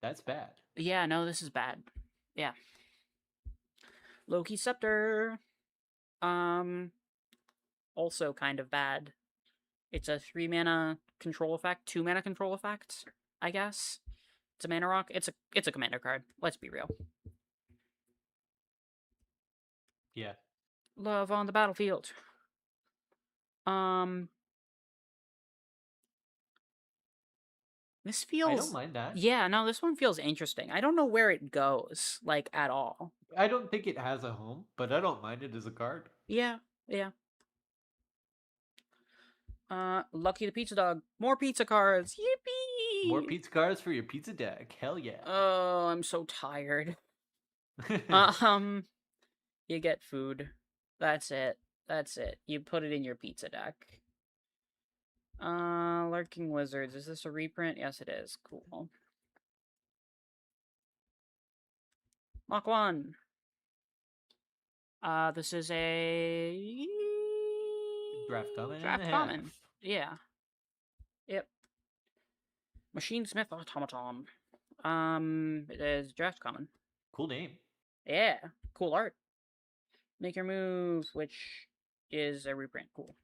That's bad. yeah, no, this is bad. Yeah. Loki Scepter. Um, also kind of bad. It's a 3 mana control effect, 2 mana control effect, I guess. It's a mana rock. It's a commander card. Let's be real. Yeah. Love on the battlefield. Um, this I don't feels mind that. yeah, no, this one feels interesting. I don't know where it goes, like at all. I don't think it has a home, but I don't mind it as a card. Yeah, yeah. Lucky the Pizza Dog. More pizza cards. More Yippee! pizza cards for your pizza deck. Hell yeah. Oh, I'm so tired. Um, you get food. That's it. That's it. You put it in your pizza deck. Lurking Wizards. Is this a reprint? Yes, it is. Cool. Mach 1. This is a Draft common and a draft half. common. Yeah. Yep. Machine Smith Automaton. It is draft common. Cool name. Yeah. Cool art. Make your move, which is a reprint. Cool.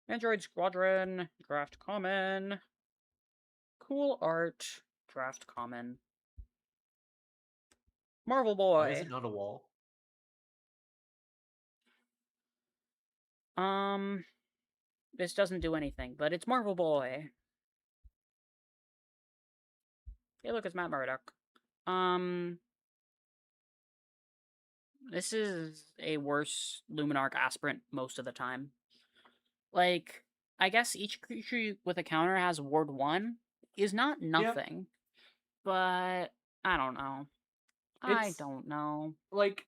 Android Squadron. Draft common. Cool art. Draft common. Marvel Why is Boy. it not a wall? Um, this doesn't do anything, but it's Marvel Boy. Hey, look, it's Matt Murdock. Um, this is a worse Luminarch aspirant most of the time. Like, I guess each creature with a counter has Ward 1 is not Yeah. nothing, but I don't know. I It's don't know. like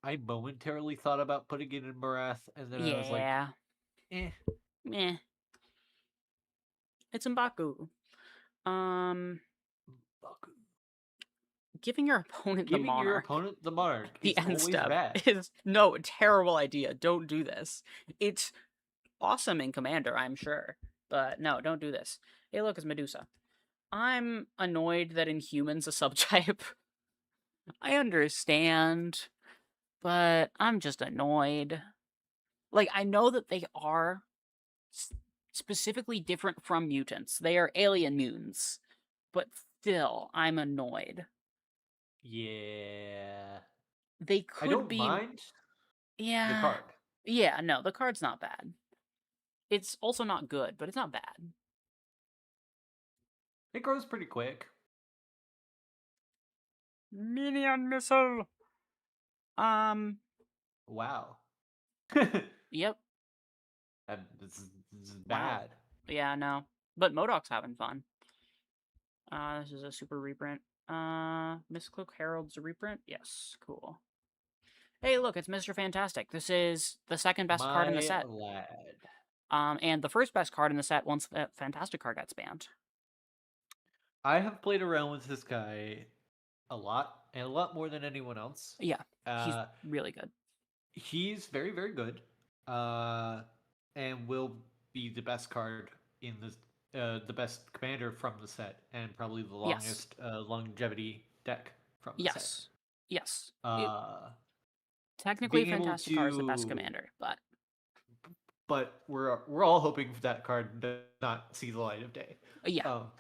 I momentarily thought about putting it in Morath, and then I was like, Yeah, eh. meh. It's M'Baku. Um, Fuck. giving your opponent the Giving your Monarch opponent the Monarch the is end always step bad. is no terrible idea. Don't do this. It's awesome in Commander, I'm sure, but no, don't do this. Hey, look, it's Medusa. I'm annoyed that in humans a subtype. I understand, but I'm just annoyed. Like I know that they are specifically different from mutants. They are alien mutants, but still, I'm annoyed. Yeah. They I could don't be, mind the yeah, card. yeah. No, the card's not bad. It's also not good, but it's not bad. It grows pretty quick. Minion missile. Um. Wow. Yep. This is Wow. bad. Yeah. No. But Modoc's having fun. This is a super reprint. Mistcloak Herald's a reprint. Yes. Cool. Hey, look, it's Mr. Fantastic. This is the second best card in the My set. lad. And the first best card in the set once the Fantastic card gets banned. I have played around with this guy a lot, and a lot more than anyone else. Yeah, he's Uh, really good. he's very, very good, uh, and will be the best card in the best commander from the set, and probably the Yes. longest longevity deck from the set. Yes. Yes. Uh, Technically, being able Fantastic card is the best to, commander, but but we're all hoping that card does not see the light of day. yeah. Um,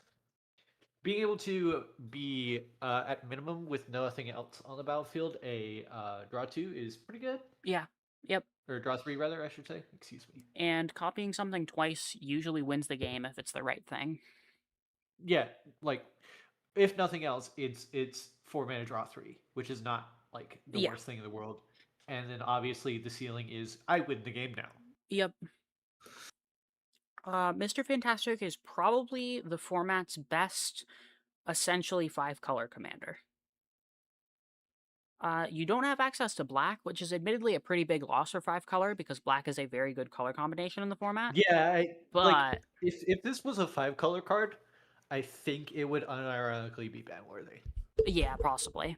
being able to be at minimum with nothing else on the battlefield, a draw two is pretty good, Yeah. Yep. or draw three rather, I should say. Excuse me. And copying something twice usually wins the game if it's the right thing. Yeah, like if nothing else, it's 4 mana draw three, which is not like the Yeah. worst thing in the world. and then obviously the ceiling is I win the game now. Yep. Mr. Fantastic is probably the format's best, essentially 5-color commander. You don't have access to black, which is admittedly a pretty big loss for 5-color because black is a very good color combination in the format. Yeah, like But if this was a 5 color card, I think it would unironically be ban worthy. yeah, possibly.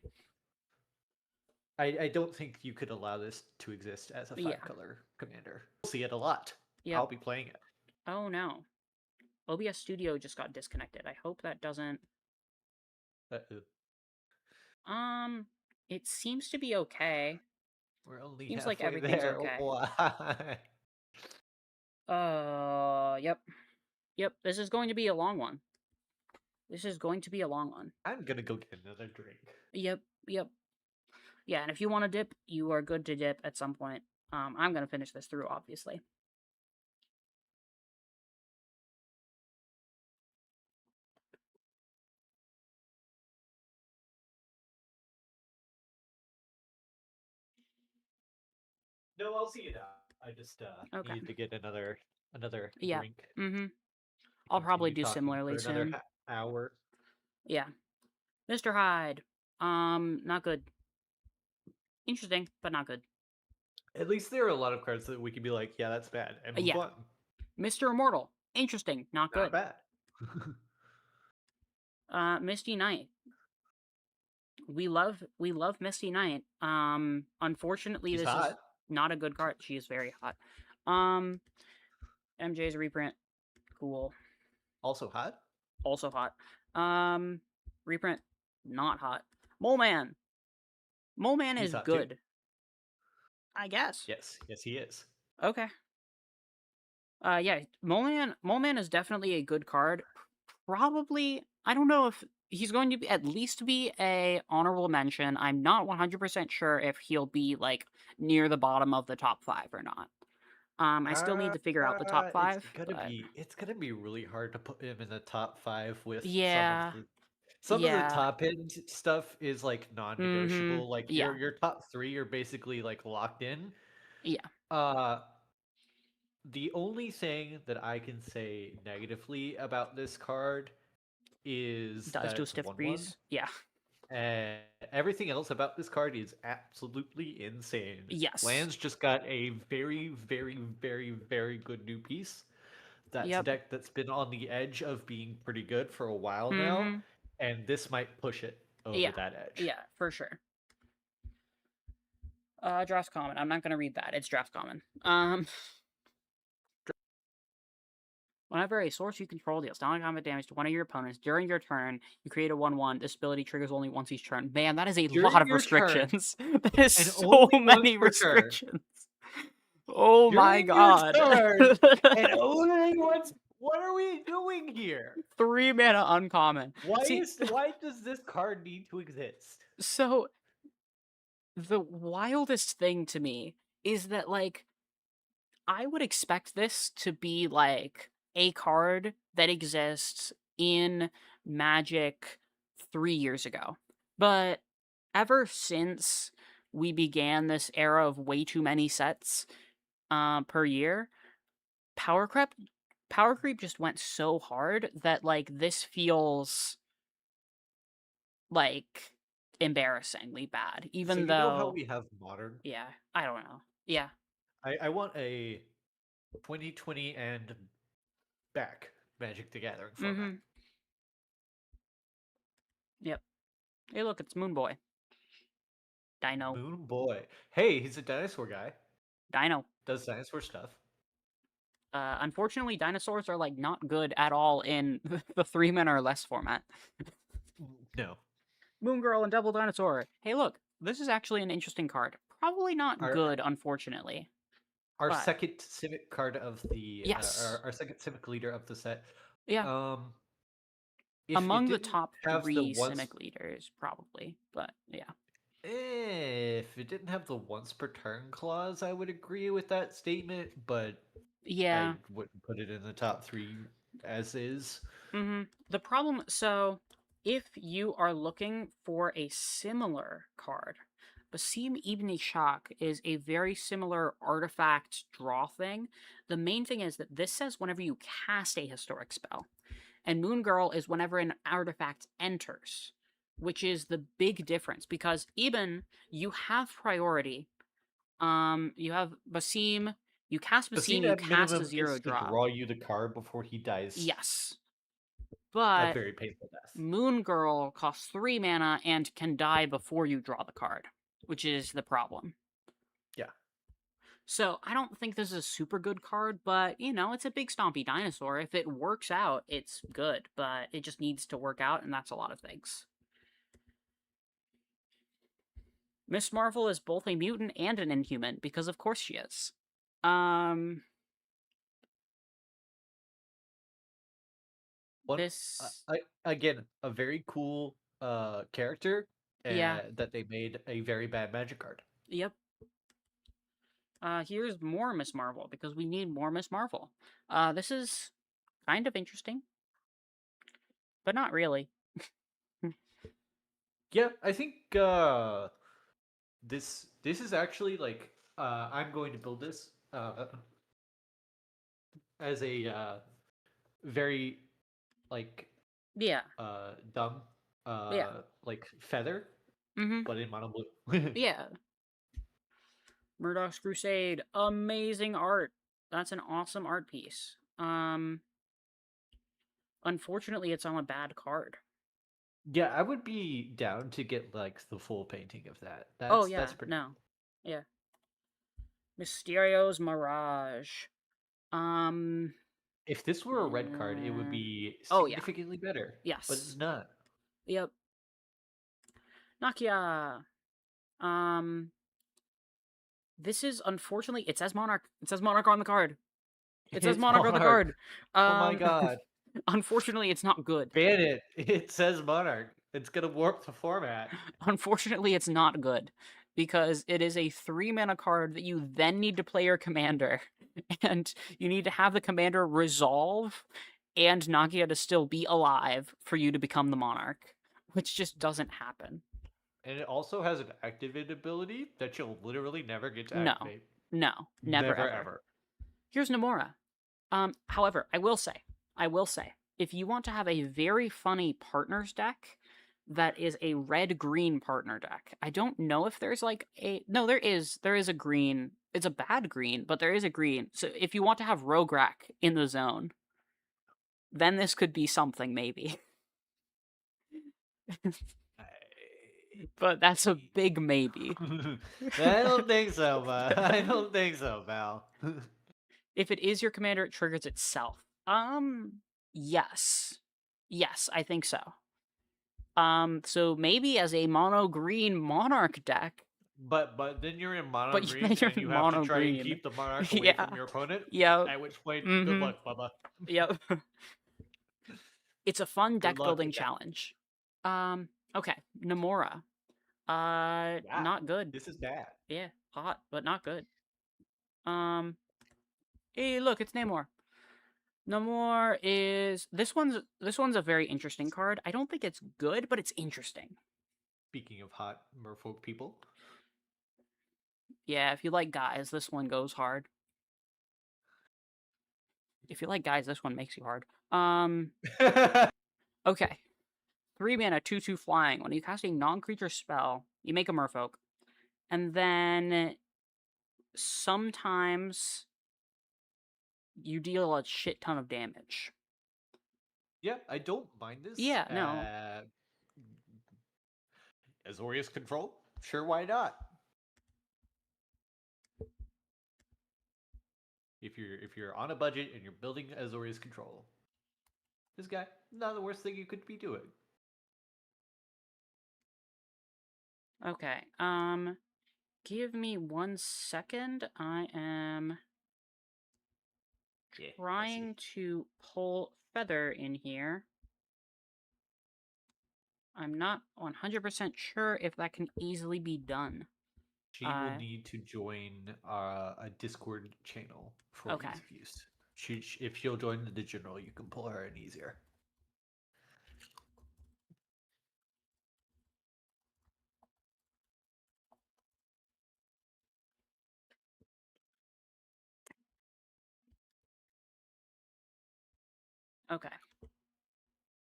I don't think you could allow this to exist as a Yeah. 5 color commander. We'll see it a lot. Yep. I'll be playing it. Oh no. OBS Studio just got disconnected. I hope that doesn't. Uh-oh. Um, it seems to be okay. We're only Seems like halfway everything's there. okay. Why? Yep. Yep, this is going to be a long one. This is going to be a long one. I'm gonna go get another drink. Yep, yep. Yeah, and if you want to dip, you are good to dip at some point. I'm gonna finish this through, obviously. No, I'll see you now. I just Okay. needed to get another Yeah. drink Mm-hmm. to I'll probably continue do talking for similarly another soon. hour. Yeah. Mr. Hyde. Not good. Interesting, but not good. At least there are a lot of cards that we can be like, yeah, that's bad, and move Yeah. on. Mr. Immortal. Interesting, not Not good. bad. Misty Knight. We love Misty Knight. Unfortunately She's this is hot. not a good card. She is very hot. Um MJ's reprint. Cool. Also hot. Also hot. Reprint. Not hot. Mole Man. Mole Man He's is hot too. good. I guess. Yes, yes, he is. Okay. Yeah, Mole Man is definitely a good card. Probably, I don't know if he's going to be at least be a honorable mention. I'm not 100% sure if he'll be like near the bottom of the top 5 or not. I still need to figure out the top It's 5, gonna but be it's gonna be really hard to put him in the top 5 with yeah. some of the Yeah. top end stuff is like Mhm. non-negotiable. Like Yeah. your top 3 are basically like locked in. Yeah. Uh the only thing that I can say negatively about this card is Does that do a it's a stiff 1/1. breeze. Yeah. And everything else about this card is absolutely insane. Yes. Lands just got a very, very, very, very good new piece. That's a Yep. deck that's been on the edge of being pretty good for a while now, Mhm. and this might push it over Yeah. that edge. Yeah, for sure. Draft common. I'm not gonna read that. It's draft common. Whenever a source you control deals non-combat damage to one of your opponents during your turn, you create a 1/1. This ability triggers only once each turn. Man, that is a lot During of your turn, restrictions. That is and so only once many per turn, restrictions. Oh my during your god. turn, and only once. What are we doing here? 3 mana uncommon. See, Why does this card need to exist? so the wildest thing to me is that, like, I would expect this to be like a card that exists in Magic 3 years ago. But ever since we began this era of way too many sets per year, power creep power creep just went so hard that like this feels like embarrassingly bad. So Even you know how though, we have modern? yeah, I don't know. Yeah. I want a 2020 and back Magic the Gathering format. Mm-hmm. Yep. Hey, look, it's Moon Boy. Dino. Moon Boy. Hey, he's a dinosaur guy. Dino. Does dinosaur stuff. Unfortunately, dinosaurs are like not good at all in the 3 mana or less format. No. Moon Girl and Double Dinosaur. Hey, look, this is actually an interesting card. Probably not Our good, unfortunately, our but second civic card of the yes, our second civic leader of the set. yeah, Um, if it among the didn't top have the 3 once, Simic leaders, probably. But yeah, if it didn't have the once per turn clause, I would agree with that statement, but I yeah. wouldn't put it in the top 3 as is. The problem. So, if you are looking for a similar card, Basim Ibn Shock is a very similar artifact draw thing. The main thing is that this says whenever you cast a historic spell, and Moon Girl is whenever an artifact enters, which is the big difference because Ibn, you have priority. You have Basim, you cast Basine Basim, you at cast a minimum zero gets to drop. draw you the card before he dies Yes. a But very painful death. Moon Girl costs 3 mana and can die before you draw the card, which is the problem. Yeah. So I don't think this is a super good card, but it's a big stompy dinosaur. If it works out, it's good, but it just needs to work out, and that's a lot of things. Miss Marvel is both a mutant and an inhuman, because of course she is. Um One, this again, a very cool character yeah, that they made a very bad magic card. yep. Here's more Miss Marvel, because we need more Miss Marvel. This is kind of interesting, but not really. Yeah, I think this is actually like I'm going to build this as a very like Yeah. dumb Yeah. like feather, Mm-hmm. but in mono blue. Yeah. Murdoch's Crusade. Amazing art. That's an awesome art piece. Unfortunately it's on a bad card. Yeah, I would be down to get like the full painting of that. Oh That's yeah, pretty no. cool. Yeah. Mysterio's Mirage. Um If this were a red card, it would uh, be oh yeah. significantly better, but it's Yes. not. Yep. Nakia. Um this is unfortunately it says Monarch. It says Monarch on the card. It says It's Monarch on the Monarch. card. Oh my Um god. unfortunately it's not good. Ban it. It says Monarch. It's gonna warp the format. Unfortunately, it's not good because it is a 3 mana card that you then need to play your commander, and you need to have the commander resolve and Nagia to still be alive for you to become the monarch, which just doesn't happen. And it also has an activate ability that you'll literally never get to No, activate. no, never Never ever. ever. Here's Nomura. However, I will say, if you want to have a very funny partners deck that is a red-green partner deck, I don't know if there's like a no, there is a green. It's a bad green, but there is a green. So if you want to have Rograk in the zone, then this could be something maybe. But that's a big maybe. I don't think so, but I don't think so, pal. If it is your commander, it triggers itself. Yes. Yes, I think so. So maybe as a mono green monarch deck, But then you're in mono but then green you're and in you have to mono try and green. keep the monarch away Yeah. from your opponent. Yep. At which point, good Mm-hmm. luck, Bubba. Yep. It's a fun Good deck luck building with that. challenge. Okay. Namora. Yeah, Not good. this is bad. Yeah, hot, but not good. Um, hey, look, it's Namor. Namor is this one's a very interesting card. I don't think it's good, but it's interesting. Speaking of hot merfolk people. Yeah, if you like guys, this one goes hard. If you like guys, this one makes you hard. Okay. 3 mana, 2/2 flying. When you cast a non-creature spell, you make a merfolk. And then sometimes you deal a shit ton of damage. Yeah, I don't mind this. Yeah, no. Azorius control? Sure, why not? If you're on a budget and you're building Azorius control, this guy, not the worst thing you could be doing. Okay. Give me 1 second. I am Yeah, I see. trying to pull Feather in here. I'm not 100% sure if that can easily be done. She will need to join a Discord channel for Okay. ease of use. If she'll join the general, you can pull her in easier. Okay.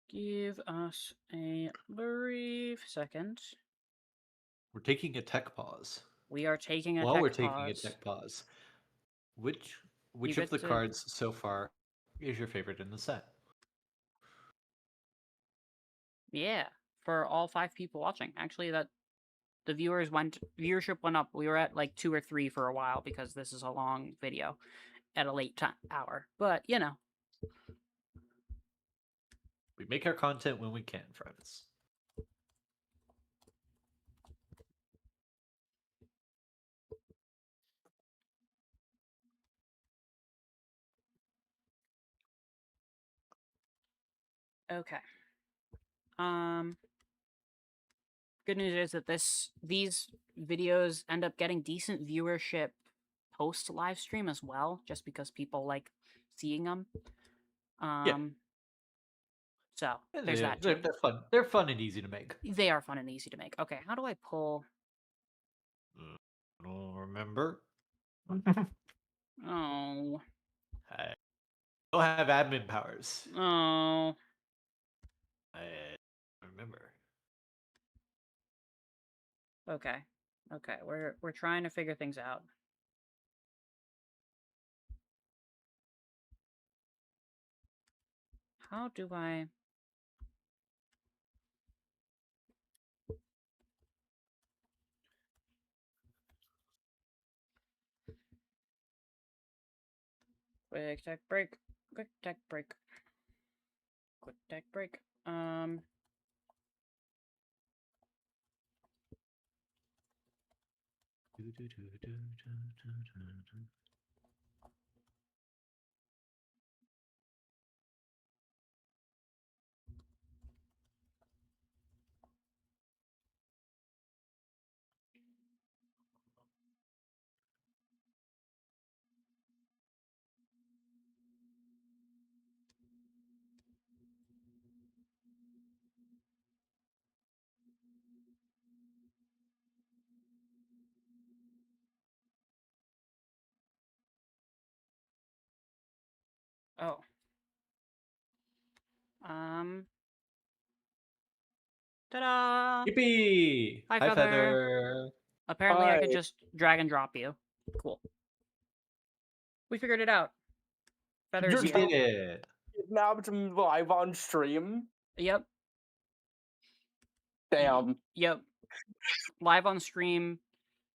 Give us a brief second. We're taking a tech pause. We are taking a While we're tech taking a pause. tech pause, which You which of get the to. cards so far is your favorite in the set? Yeah, for all 5 people watching. Actually, that the viewership went up. We were at like 2 or 3 for a while because this is a long video at a late hour. But We make our content when we can, friends. okay. Um, Good news is that these videos end up getting decent viewership post live stream as well, just because people like seeing them. Yeah, Um, so and there's that they're, too. they're fun. They're fun and easy to make. They are fun and easy to make. Okay, how do I pull? I don't remember. Oh, I don't have admin powers. oh. I remember. Okay, okay. We're trying to figure things out. How do I? Quick tech break. Quick tech break. Quick tech break. Oh. Um. Ta-da! Yippee! Hi, Hi, Feather. Feather. Apparently, I Hi. could just drag and drop you. Cool. We figured it out. Feather is You're We here. did it. now live on stream. Yep. Damn. Yep. Live on stream,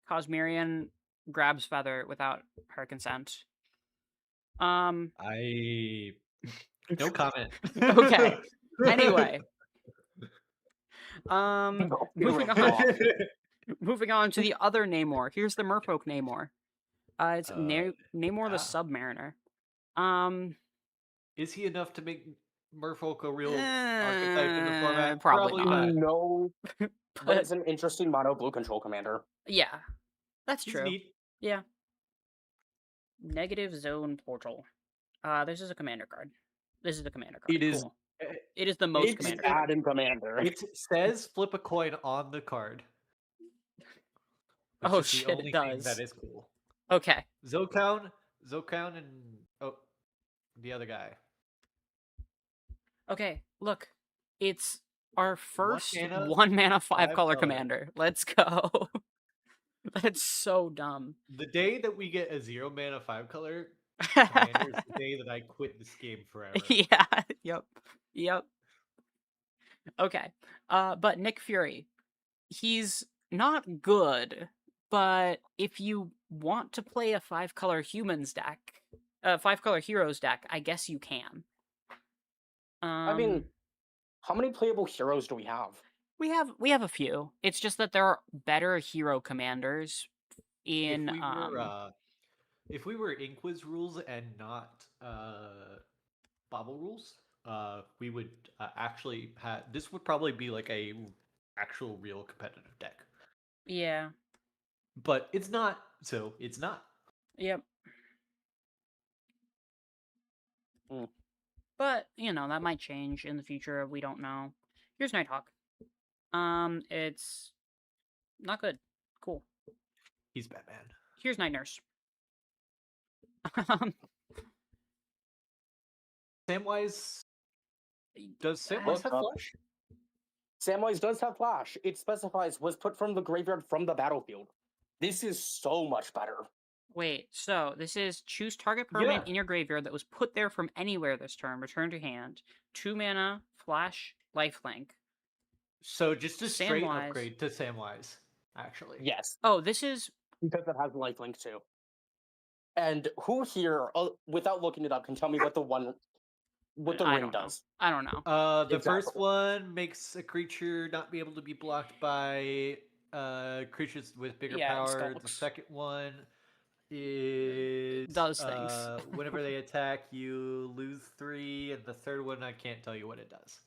Cosmerian grabs Feather without her consent. Um. I no comment. Okay. Anyway. No, Moving you're on. off. Moving on to the other Namor. Here's the Merfolk Namor. It's uh, Namor the yeah. Submariner. Um. Is he enough to make Merfolk a real archetype in the format? Probably not. No, but But it's an interesting mono blue control commander. yeah, that's He's true. neat. Yeah. Negative Zone Portal. This is a commander card. This is the commander card. It is. Cool. eh, It is the most It's commander bad card. in commander. It says flip a coin on the card, which Oh is the shit, it only thing that does. is cool. Okay. Zokown, and the other guy. Okay. Look, it's our first mana, 1 mana 5 color 5 color. commander. Let's go. That's so dumb. The day that we get a 0 mana 5 color commander is the day that I quit this game forever. Yeah. Yep. Yep. Okay. But Nick Fury, he's not good, but if you want to play a 5 color humans deck, 5 color heroes deck, I guess you can. I mean, how many playable heroes do we have? we have a few. It's just that there are better hero commanders in If we were Inquiz rules and not Bobble rules, we would actually have this would probably be like a actual real competitive deck. yeah. But it's not, so it's not. Yep. Mm. But, that might change in the future. We don't know. Here's Nighthawk. It's not good. Cool. He's Batman. Here's Night Nurse. Samwise Does Samwise Look have up. flash? Samwise does have flash. It specifies was put from the graveyard from the battlefield. This is so much better. Wait, so this is choose target Yeah. permanent in your graveyard that was put there from anywhere this turn, return to hand. 2 mana, flash, lifelink. So just a straight Samwise. upgrade to Samwise, actually. Yes, Oh, this is because it has lifelink too. And who here, without looking it up, can tell me what the I ring don't know. does? I don't know. The first Exactly. one makes a creature not be able to be blocked by creatures with bigger Yeah, it power. The skulks. second one is Does things. whenever they attack, you lose 3, and the third one I can't tell you what it does.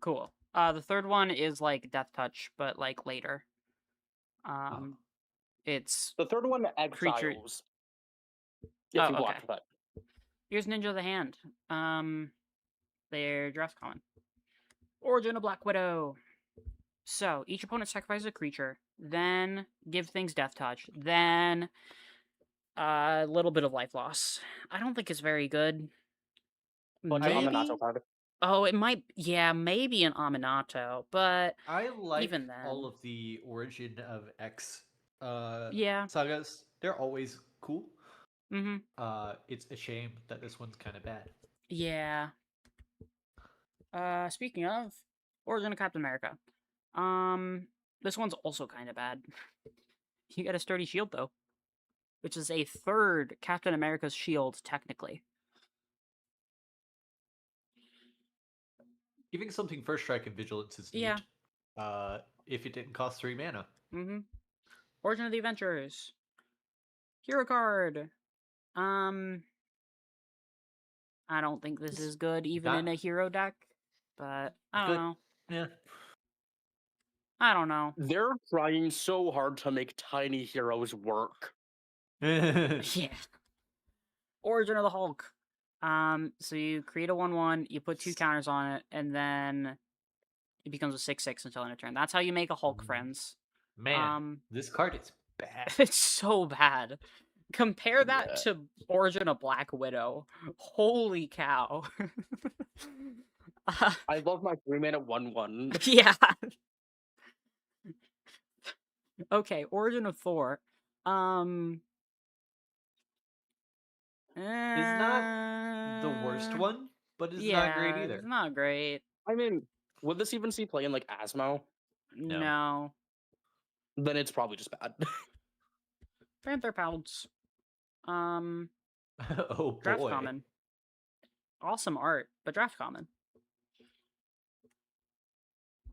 Cool. The third one is like Death Touch, but like later. It's The third one creature. exiles. If Oh, you block okay. that. Here's Ninja of the Hand. Their draft common. Origin of Black Widow. So each opponent sacrifices a creature, then give things Death Touch, then a little bit of life loss. I don't think it's very good. Bunch of Maybe. Aminato card. Oh, it might. Yeah, maybe an Aminato, but I like even then, all of the Origin of X yeah. sagas. They're always cool. Mm-hmm. It's a shame that this one's kind of bad. Yeah. Speaking of Origin of Captain America, this one's also kind of bad. You get a sturdy shield though, which is a third Captain America's shield technically. Giving something first strike and vigilance is neat. Yeah. If it didn't cost 3 mana. Mm-hmm. Origin of the Adventures. Hero card. I don't think this is good even in a hero deck, but I don't know. Yeah. I don't know. They're trying so hard to make tiny heroes work. Yeah. Origin of the Hulk. So you create a 1/1, you put 2 counters on it, and then it becomes a 6/6 until end of turn. That's how you make a Hulk, friends. Man, this card is bad. It's so bad. Compare that to Origin of Black Widow. Holy cow. I love my 3-mana 1/1. Yeah. Okay, Origin of Thor. It's not the worst one, but it's not great either. It's not great. I mean, would this even see play in like Asmo? No. Then it's probably just bad. Panther Pounce. Oh Draft boy. common. Awesome art, but draft common.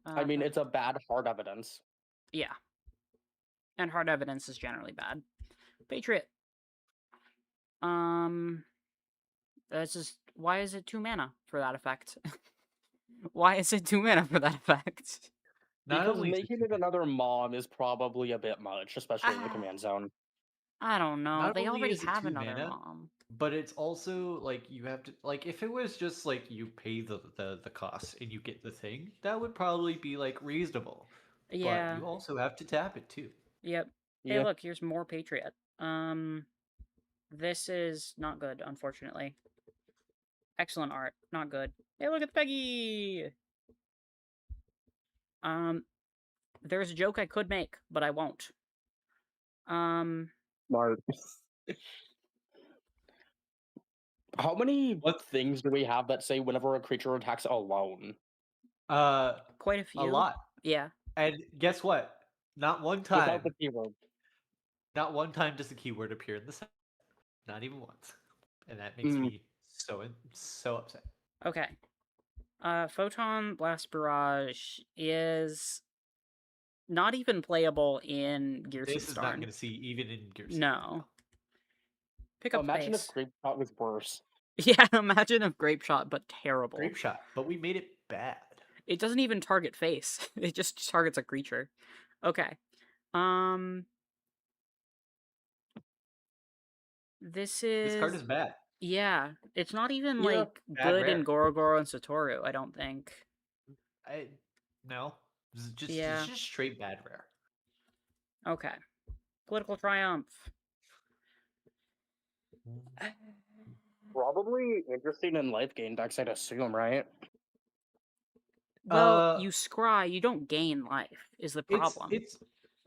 I mean, it's a bad hard evidence. Yeah. And hard evidence is generally bad. Patriot. That's just why is it 2 mana for that effect? Why is it 2 mana for that effect? Not Because only is making it another mom is probably a bit much, especially in the command zone. I don't know. Not They only already is it have 2 another mana, mom. but it's also like you have to like if it was just like you pay the cost and you get the thing, that would probably be like reasonable. Yeah. But you also have to tap it too. Yep. Hey, Yeah. look, here's more Patriot. This is not good, unfortunately. Excellent art, not good. Hey, look at Peggy! There's a joke I could make, but I won't. Smart. How many things do we have that say whenever a creature attacks alone? Quite a few. A lot. Yeah. And guess what? Not one time. Without the keyword. Not one time does the keyword appear in the set. Not even once. And that makes me so upset. Okay. Photon Blast Barrage is not even playable in Gears This of is not Starn. going to see even in Gears. No. Pick up Imagine pace. if Grape Shot was worse. Yeah, imagine if Grape Shot, but terrible. Grape Shot, but we made it bad. It doesn't even target face. It just targets a creature. Okay. This card is bad. Yeah, it's not even Yeah, like bad good in rare. Gorogoro and Satoru, I don't think. No. It's just straight bad rare. Okay. Political Triumph. Probably interesting in life gain decks, I'd assume, right? Well, you scry, you don't gain life, is the problem. it's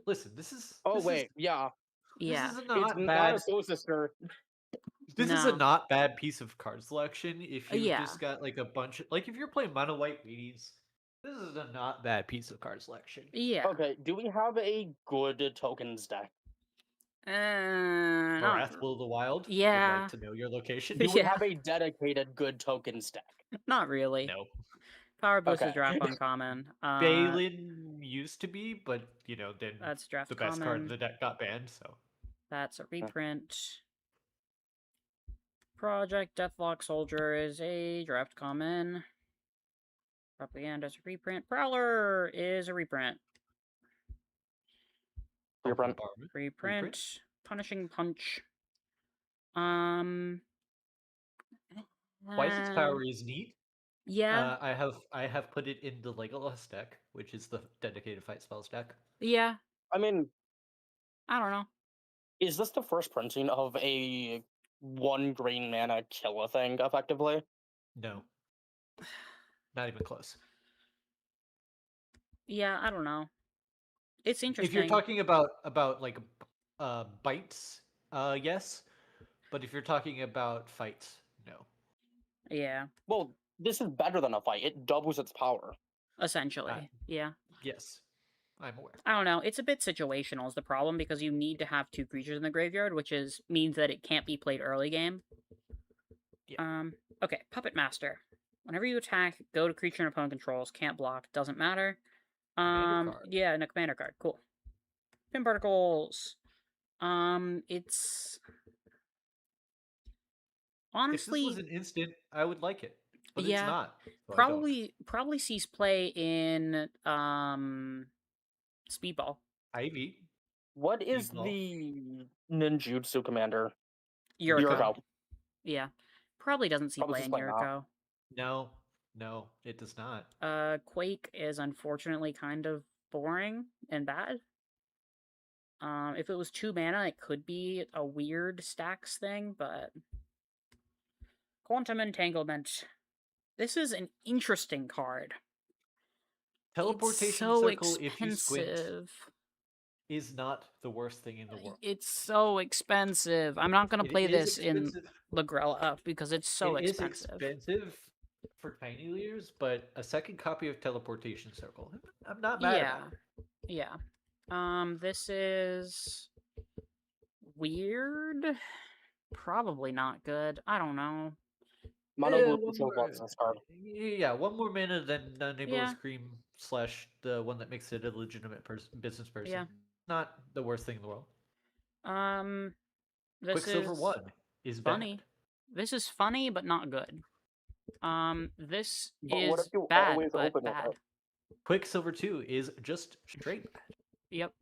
listen. This is Oh this is wait, yeah, this Yeah. is a it's not not a bad. Soul Sister. This is a No. not bad piece of card selection if you Yeah. just got like a bunch of, like if you're playing mono white weenies. This is a not bad piece of card selection. Yeah. Okay, do we have a good tokens deck? Not. Wrathful of the Wild would Yeah. like to know your location. Do we Yeah. have a dedicated good tokens deck? Not really. No. Power Boost is Okay. draft uncommon. Balin used to be, but then That's draft the best card in common. the deck got banned. So That's a reprint. Project Deathlock Soldier is a draft common. Propaganda is a reprint. Prowler is a reprint. Reprint. Reprint. Punishing Punch. Um. Twice its power is neat. Yeah. I have put it in the Legolas deck, which is the dedicated fight spells deck. Yeah. I mean, I don't know. is this the first printing of a 1 green mana kill a thing, effectively? No, not even close. Yeah, I don't know. It's interesting. If you're talking about like bites, yes, but if you're talking about fights, no. Yeah. Well, this is better than a fight. It doubles its power. Essentially. Yeah. Yes, I'm aware. I don't know. It's a bit situational is the problem because you need to have 2 creatures in the graveyard, which means that it can't be played early game. Yeah. Okay, Puppet Master. Whenever you attack, go to creature and opponent controls, can't block, doesn't matter. Commander card. Yeah, and a commander card. Cool. Pin particles. It's honestly If this was an instant, I would like it, but yeah, it's not. So I don't. probably sees play in Speedball. Ivy. What is Speedball. the ninjutsu commander? Yuriko. Yeah. Probably doesn't see Probably play sees in play now. Yuriko. No, it does not. Quake is unfortunately kind of boring and bad. If it was 2 mana, it could be a weird stacks thing, but Quantum Entanglement. This is an interesting card. Teleportation it's so circle, if you squint, expensive. is not the worst thing in the world. It's so expensive. I'm not gonna play this in expensive. Lagrella because it's so It is expensive. expensive for tiny leaders, but a second copy of Teleportation Circle, I'm not mad about it. Yeah. This is weird. Probably not good. I don't know. Mono blue control blocks this card. Yeah, one more mana than Nebulous Yeah. Cream / the one that makes it a legitimate business person. Yeah. Not the worst thing in the world. This Quicksilver is 1 is funny. bad. This is funny but not good. This But what is if you bad always but open bad. it? Quicksilver 2 is just straight bad. Yep.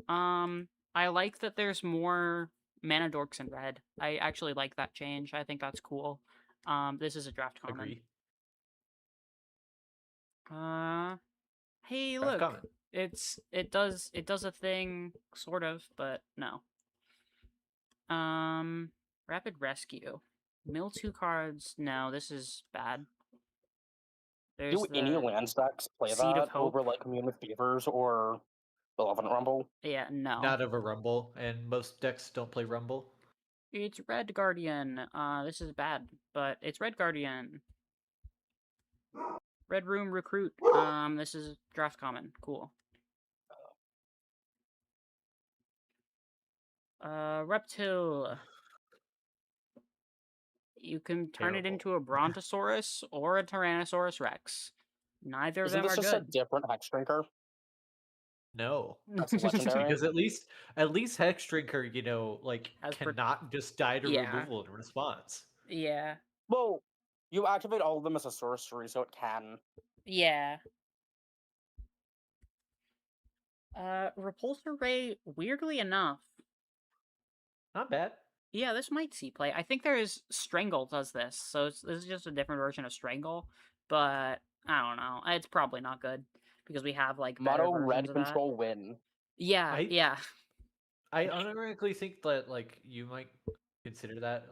I like that there's more mana dorks in red. I actually like that change. I think that's cool. This is a draft common. Agree. Hey, Draft look. common. It does a thing sort of, but no. Rapid Rescue. Mill 2 cards. No, this is bad. There's Do any land stacks play Seed of that Hope. over like Commune with Beavers or Benevolent Rumble? Yeah, no. Not over Rumble, and most decks don't play Rumble. It's Red Guardian. This is bad, but it's Red Guardian. Red Room Recruit. This is draft common. Cool. Reptile. You can turn it Terrible. into a Brontosaurus or a Tyrannosaurus Rex. Neither of Isn't them this are just a good. different Hex Drinker? No. That's legendary. Because at least Hex Drinker, Has cannot just die to Yeah. removal in response. Yeah. Well, you activate all of them as a sorcery, so it can. Yeah. Repulsor Ray, weirdly enough. Not bad. Yeah, this might see play. I think there is Strangle does this, so this is just a different version of Strangle. But I don't know. It's probably not good because we have like better Mono versions red of that. control win. Yeah, yeah. I unironically think that you might consider that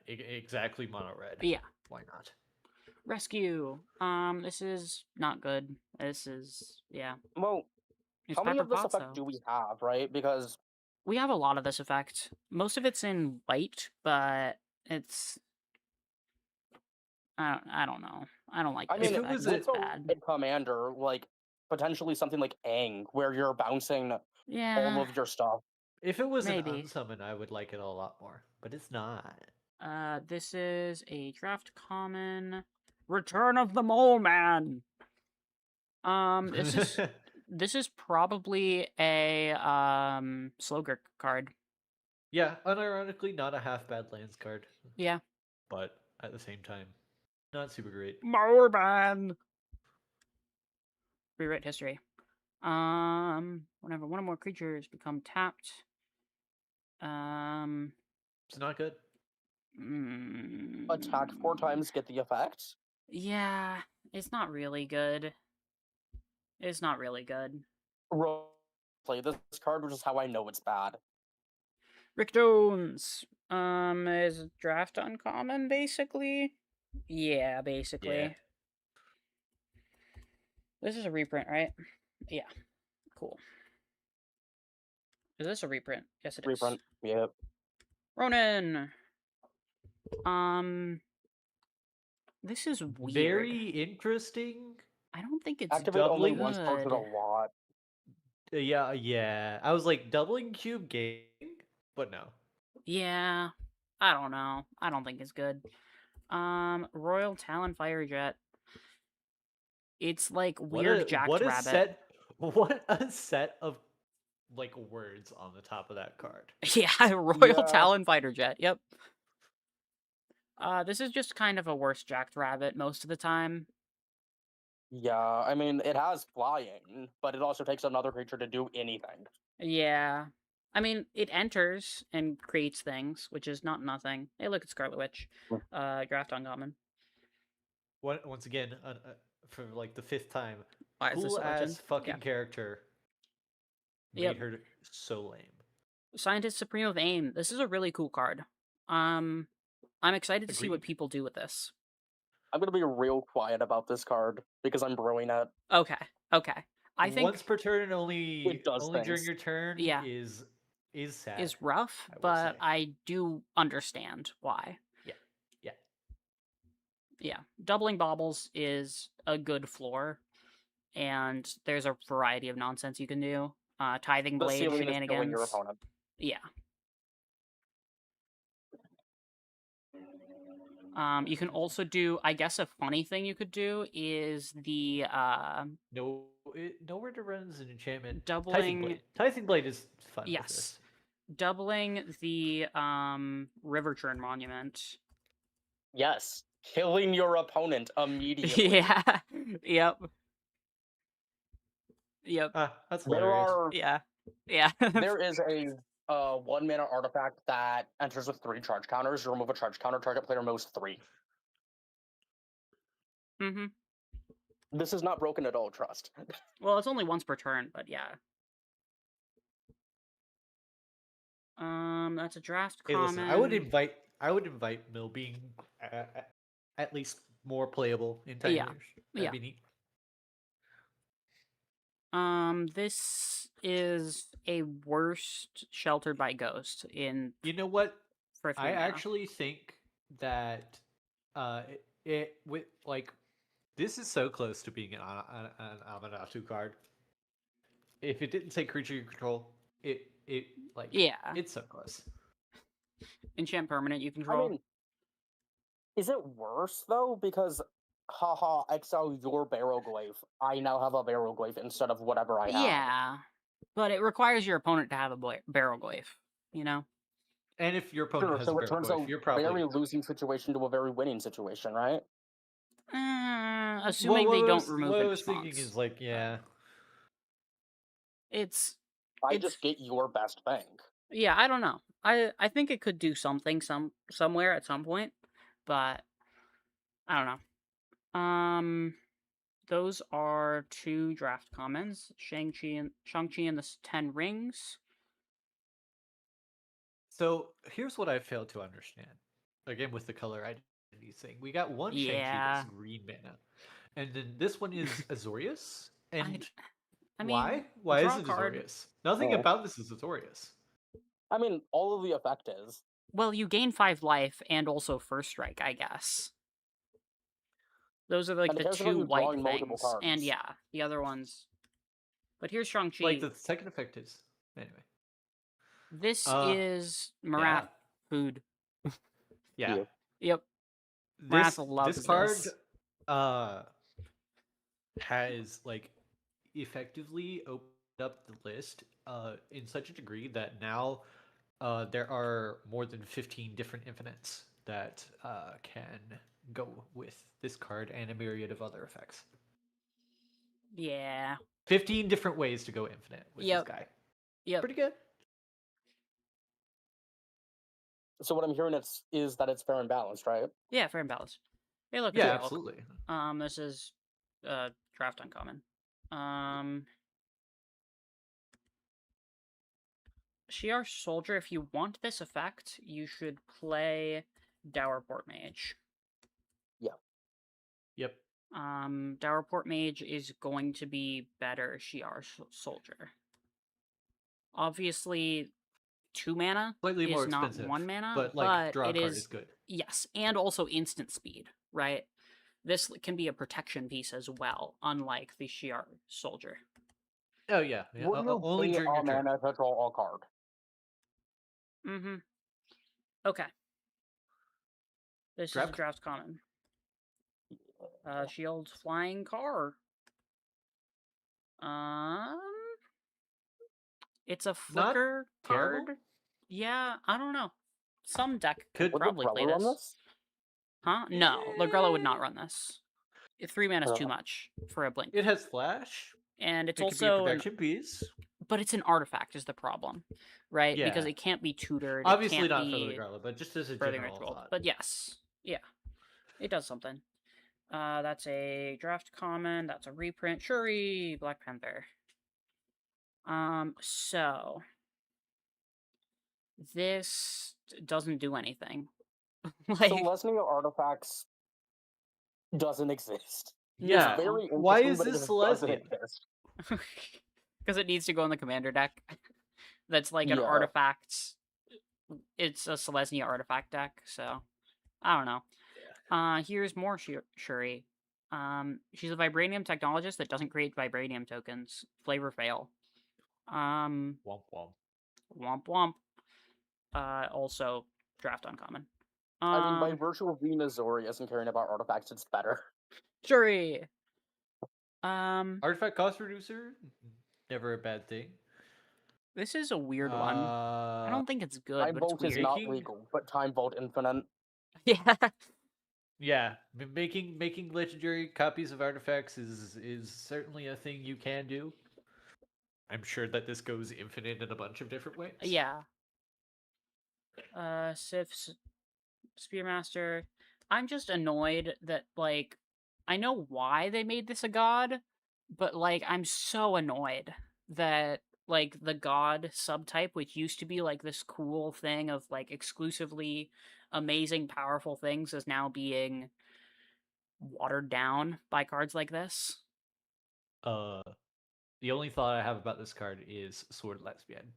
exactly mono red. Yeah. Why not? Rescue. This is not good. This is yeah. Well, It's how many Pepper of this Potts effect though. do we have, right? Because We have a lot of this effect. Most of it's in white, but it's I don't know. I don't like I this mean, If it effect. was It's a with a bad. red commander, like potentially something like Aang, where you're bouncing all Yeah, of your stuff. if it was an maybe. unsummon, I would like it a lot more, but it's not. This is a draft common. Return of the Mole Man. This is probably a Slogger card. Yeah, unironically, not a half bad lands card, Yeah. but at the same time, not super great. Mole Man. Rewrite history. Whenever one or more creatures become tapped. Um. It's not good. Attack 4 mm, times, get the effect. Yeah, it's not really good. It's not really good. Play this card, which is how I know it's bad. Rick Jones. Is draft uncommon basically? Yeah, Yeah. basically. This is a reprint, right? Yeah. Cool. Is this a reprint? Yes, it is. Reprint. Yep. Ronan. Um, this is weird. Very interesting. I don't think it's Activate only doubling once charged good. a lot. Yeah. I was like doubling cube game, but no. Yeah, I don't know. I don't think it's good. Royal Talon Firejet. It's like weird jacked what a rabbit. what a set of like words on the top of that card. Yeah, Royal Yeah. Talon Fighter Jet. Yep. This is just kind of a worse jacked rabbit most of the time. Yeah, I mean, it has flying, but it also takes another creature to do anything. Yeah. I mean, it enters and creates things, which is not nothing. Hey, look, it's Scarlet Witch. Draft uncommon. Once again, for like the fifth time, Why is this cool a legend? ass fucking Yeah. character Yep. made her so lame. Scientist Supreme of AIM. This is a really cool card. I'm excited to see what Agreed. people do with this. I'm gonna be real quiet about this card because I'm brewing it. Okay. Okay. I think Once per turn and It does only during things. your turn Yeah. is sad. is rough, I will but say. I do understand why. Yeah. Yeah. Doubling baubles is a good floor, and there's a variety of nonsense you can do. Tithing The blade ceiling is killing shenanigans. your opponent. Yeah. You can also do, I guess, a funny thing you could do is the Nowhere to run is an enchantment. doubling. Tithing blade is fun with Yes, this. doubling the River Churn monument. Yes, killing your opponent immediately. Yeah. Yep. Yep. That's There hilarious. are Yeah. Yeah. there is a 1 mana artifact that enters with 3 charge counters. You remove a charge counter, target player moves 3. Mm-hmm. This is not broken at all, trust. Well, it's only once per turn, but yeah. That's a draft Hey, common. listen, I would invite Mill being at least more playable in 10 Yeah. years. That'd Yeah. be neat. This is a worst Sheltered by Ghost in You know what? for 3 I mana. actually think that it with like this is so close to being an Amanatu card. If it didn't say creature you control, it like Yeah. it's so close. Enchant permanent you I control. mean, is it worse though? Because haha, exile your Barrowglaive. I now have a Barrowglaive instead of whatever I had. Yeah. But it requires your opponent to have a Barrowglaive, you know? And if your opponent Sure, has so a it turns Barrowglaive, a you're probably very losing situation to a very winning situation, right? Assuming they don't remove what in I was thinking response. is like, yeah. It's I It's- just get your best thing. yeah, I don't know. I think it could do something somewhere at some point, but I don't know. Those are 2 draft commons. Shang-Chi and the 10 Rings. So here's what I failed to understand. Again, with the color anything. We got one Shang-Chi Yeah. that's green mana. And then this one is Azorius. And I why? mean, Why is draw a it card. Azorius? Nothing Oh. about this is Azorius. I mean, all of the effect is. Well, you gain 5 life and also first strike, I guess. Those are like And it the cares about 2 you white drawing multiple things. And cards. yeah, the other ones. But here's Shang-Chi. Like the second effect is anyway. This Uh, is Marat yeah. food. Yeah. Here. Yep. This Marat loves this card this. has like effectively opened up the list in such a degree that now there are more than 15 different infinites that can go with this card and a myriad of other effects. Yeah. 15 different ways to go infinite with this guy. Yep. Pretty good. So what I'm hearing is that it's fair and balanced, right? Yeah, fair and balanced. Hey, look. Yeah, it's Hulk. absolutely. This is draft uncommon. Shi'ar Soldier, if you want this effect, you should play Dowerport Mage. Yep. Dowerport Mage is going to be better Shi'ar Soldier. Obviously, 2 mana Slightly more is not expensive, 1 mana, but like draw it card is is good. yes, and also instant speed, right? This can be a protection piece as well, unlike the Shi'ar Soldier. Oh yeah, yeah. Would you Only pay during a your turn. mana to draw a card? Mm-hmm. Okay. This is a Draft. draft common. Shield flying car. It's a Not flicker terrible. card. Yeah, I don't know. Some deck could Could Would the probably play Greller run this. this? Huh? No, Lagrella would not run this. 3 mana is too Ugh. much for a blink. It has flash. And it's It could be a also protection piece. but it's an artifact is the problem, right? Because Yeah. it can't be tutored. Obviously it can't not for the be Garla, but just as a further general ritual. thought. But yes, yeah, it does something. That's a draft common. That's a reprint. Shuri, Black Panther. So this doesn't do anything. So Lesnia Artifacts doesn't exist. Yeah. It's very Why interesting, is but it this just doesn't Celestian? exist. because it needs to go in the commander deck. That's like an Yeah. artifact. It's a Selesnya artifact deck, so I don't know. Here's more Shuri. She's a vibranium technologist that doesn't create vibranium tokens. Flavor fail. Womp womp. Womp womp. Also draft uncommon. I mean, by virtue of being Azorius and caring about artifacts, it's better. Shuri. Artifact cost reducer, never a bad thing. This is a weird one. I don't think it's good, Time but it's Vault is weird. not Making- legal, but Time Vault Infinite. Yeah. Yeah, making legendary copies of artifacts is certainly a thing you can do. I'm sure that this goes infinite in a bunch of different ways. Yeah. Sif's Spearmaster. I'm just annoyed that, like, I know why they made this a god, but, like, I'm so annoyed that, like, the god subtype, which used to be, like, this cool thing of, like, exclusively amazing, powerful things, is now being watered down by cards like this. The only thought I have about this card is Sword Lesbian.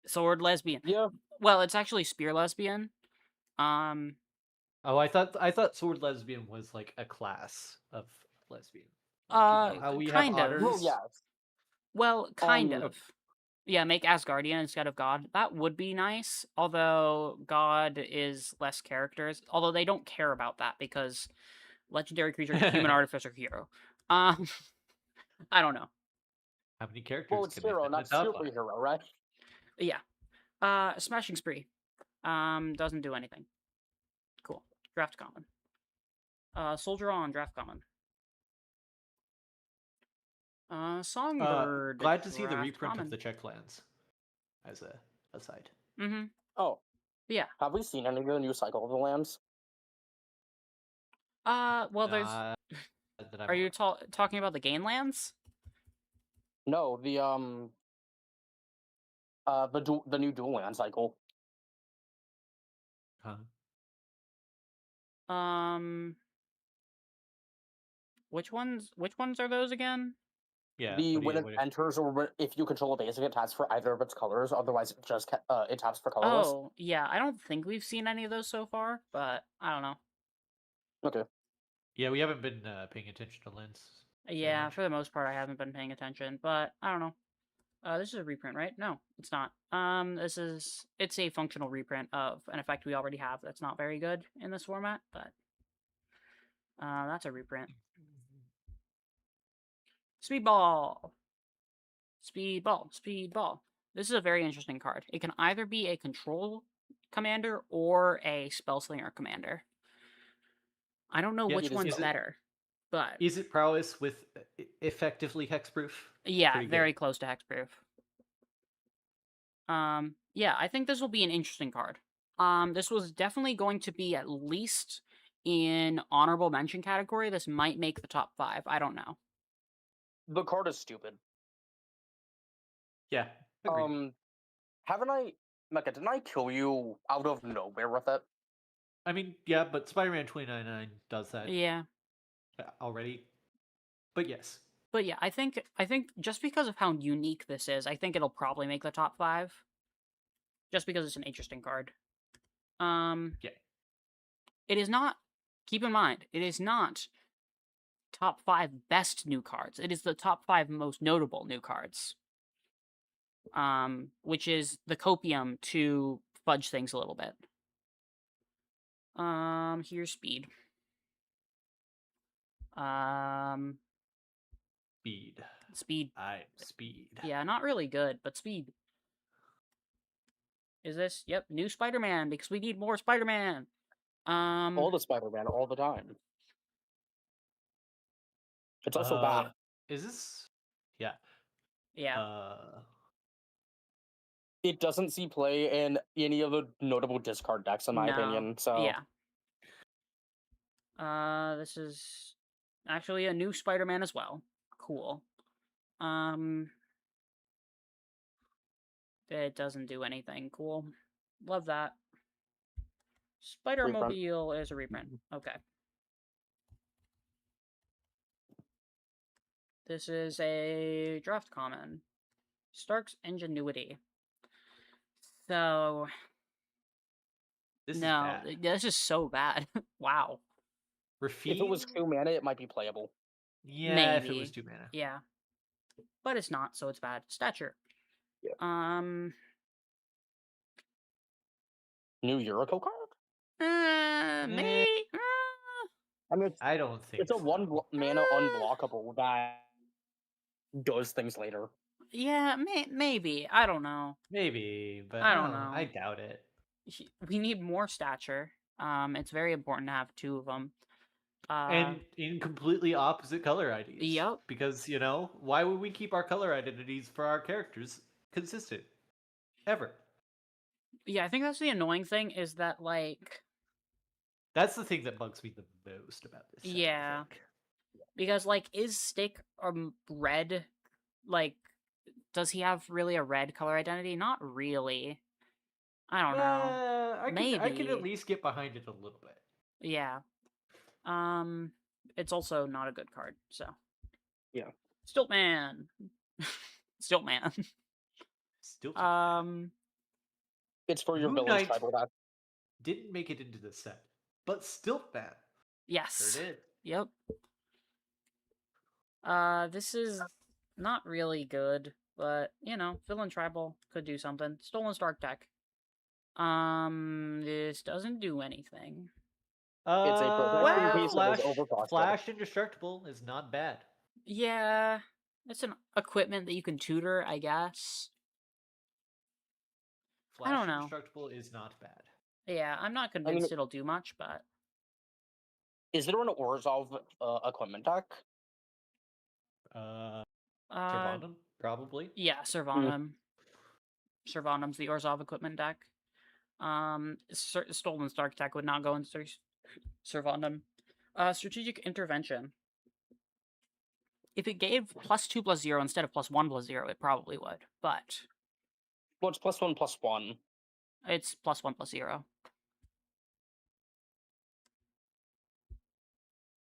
Sword Lesbian. Yeah. Well, it's actually Spear Lesbian. Oh, I thought Sword Lesbian was like a class of lesbian. Like, how we kind have of. otters. Well, yes. Well, kind Um, of. Yeah, make Asgardian instead of God. That would be nice. Although God is less characters. Although they don't care about that because legendary creature, human artificer, hero. I don't know. How many characters? well, it's can they hero, fit in not the top line? superhero, right? Yeah. Smashing Spree. Doesn't do anything. Cool. Draft common. Soldier on draft common. Songbird. Glad to see the draft reprint common. of the Czech lands. As a aside. Mm-hmm. Oh. Yeah. Have we seen any of the new Cycle of the Lambs? Well, there's. That I'm Are you aware. talking about the Gainlands? No, the the new Dual Land cycle. Huh? Um, which ones are those again? Yeah. The What do when you? it enters if you control a basic, it taps for either of its colors. Otherwise, it taps for colorless. Oh, yeah. I don't think we've seen any of those so far, but I don't know. Okay. Yeah, we haven't been paying attention to Lens very Yeah, much. for the most part, I haven't been paying attention, but I don't know. This is a reprint, right? No, it's not. It's a functional reprint of an effect we already have that's not very good in this format, but that's a reprint. Speedball! Speedball! Speedball! This is a very interesting card. It can either be a control commander or a spellslinger commander. I don't know Yeah, which one's is it better, but is it prowess with effectively hexproof? yeah, Pretty very good. close to hexproof. Yeah, I think this will be an interesting card. This was definitely going to be at least in honorable mention category. This might make the top 5. I don't know. The card is stupid. Yeah, agreed. Haven't I, Mecha? Didn't I kill you out of nowhere with it? I mean, yeah, but Spider-Man 2099 does that Yeah, already. But yes. but yeah, I think just because of how unique this is, I think it'll probably make the top 5. Just because it's an interesting card. Yeah. It is not. Keep in mind, it is not top 5 best new cards. It is the top 5 most notable new cards. Which is the copium to fudge things a little bit. Here's speed. Um, Speed. speed. I'm speed. Yeah, not really good, but speed. Is this? Yep, new Spider-Man because we need more Spider-Man. All the Spider-Man, all the time. It's also bad. Is this? Yeah. Yeah. It doesn't see play in any of the notable discard decks, in my No. opinion. So Yeah. This is actually a new Spider-Man as well. Cool. It doesn't do anything. Cool. Love that. reprint. Spider-Mobile is a reprint. Okay. This is a draft common. Stark's Ingenuity. So, This is no, bad. this is so bad. Wow. If it was Rafine? 2 mana, it might be playable. Yeah, if it was Maybe. 2 mana. Yeah. But it's not, so it's bad. Stature. Yeah. Um, New Yuriko card? Maybe. I mean, I don't think it's a so. mana unblockable that does things later. Yeah, maybe. I don't know. Maybe, but I don't know. I doubt it. We need more stature. It's very important to have 2 of them. And in completely opposite color IDs. Yep. Because, why would we keep our color identities for our characters consistent? Ever. Yeah, I think that's the annoying thing is that, like... That's the thing that bugs me the most about this set, Yeah. I think. Because, like, is Stick red? Like, does he have really a red color identity? Not really. I don't know. I can at Maybe. least get behind it a little bit. Yeah. It's also not a good card, so. Yeah. Stiltman. Stiltman. Still It's for your Moon villain's Knight tribal deck. didn't make it into the set, but Stiltman Yes. sure did. Yep. This is not really good, but, villain tribal could do something. Stolen Stark deck. This doesn't do anything. It's a protection Well, piece that is overcosted. Flash Indestructible is not bad. Yeah, it's an equipment that you can tutor, I guess. Flash I don't know. Indestructible is not bad. Yeah, I'm not convinced it'll do much, but... Is there an Orzhov equipment deck? Servandum, probably. Yeah, Servandum. Servandum's the Orzhov equipment deck. Stolen Stark deck would not go into Servandum. Strategic Intervention. If it gave +2/+0 instead of +1/0, it probably would, but... Well, it's +1/+1. It's +1/+0.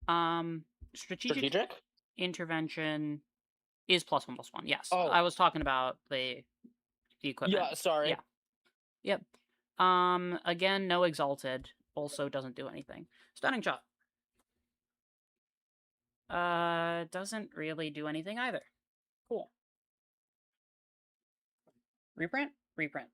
Strategic Strategic? intervention is +1/+1. Yes, Oh, I was talking about the equipment. yeah, sorry. Yeah. Yep. Again, no exalted. Also doesn't do anything. Stunning shot. Doesn't really do anything either. Cool. Reprint? Reprint.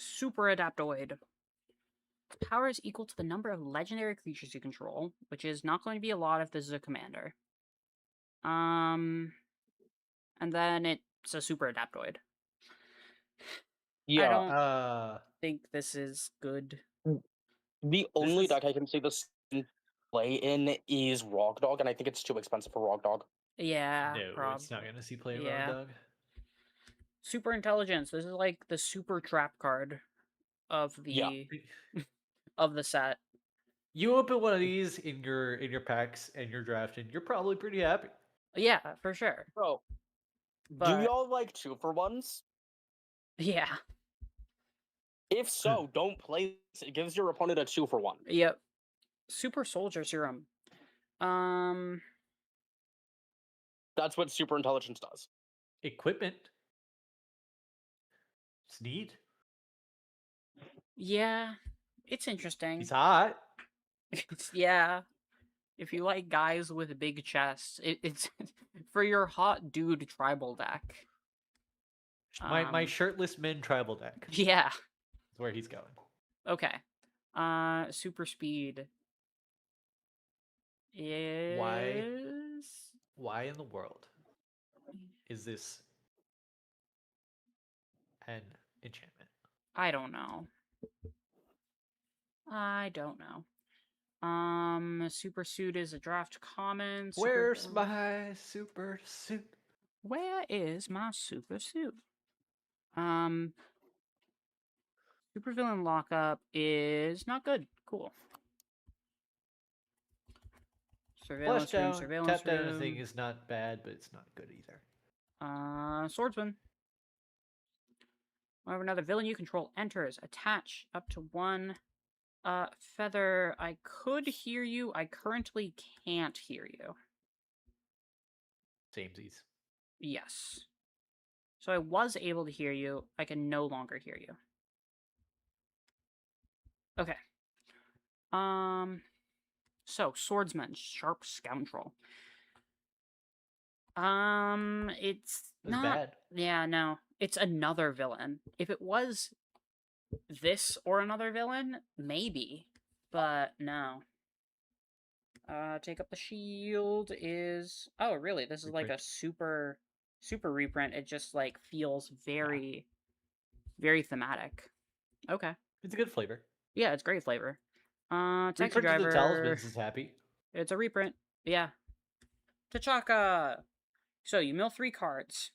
Super Adaptoid. Power is equal to the number of legendary creatures you control, which is not going to be a lot if this is a commander. And then it's a Super Adaptoid. I Yeah. don't think this is good. The This only is deck I can see this play in is Rock Dog, and I think it's too expensive for Rock Dog. Yeah, no, it's not gonna see play in Rogue Yeah. Dog. Super Intelligence. This is like the super trap card of Yeah. the of the set. You open one of these in your packs and you're drafting, you're probably pretty happy. Yeah, for sure. Bro, do But y'all like 2-for-1s? yeah. If so, don't play this. It gives your opponent a 2-for-1. Yep. Super Soldier Serum. That's what Super Intelligence does. Equipment. It's neat. Yeah. It's interesting. He's hot. Yeah. If you like guys with big chests, it's for your hot dude tribal deck. My shirtless men tribal deck Yeah. is where he's going. Okay. Super speed is Why in the world is this an enchantment? I don't know. Super suit is a draft common. Where's my super suit? Where is my super suit? Super villain lockup is not good. Cool. Surveillance room, Flushdown. surveillance Tap down thing room. is not bad, but it's not good either. Swordsman. Whenever another villain you control enters, attach up to 1 feather. I could hear you. I currently can't hear you. Samesies. Yes. So I was able to hear you. I can no longer hear you. Okay. So Swordsman, Sharp Scoundrel. It's It's not bad. Yeah, no. It's another villain. If it was this or another villain, maybe. But no. Take up the shield is oh really? This is like a Reprint. super reprint. It just like feels very thematic. Okay. It's a good flavor. Yeah, it's great flavor. Taxi Reprint to the driver. talismans is happy. It's a reprint. Yeah. T'Chaka. So you mill 3 cards.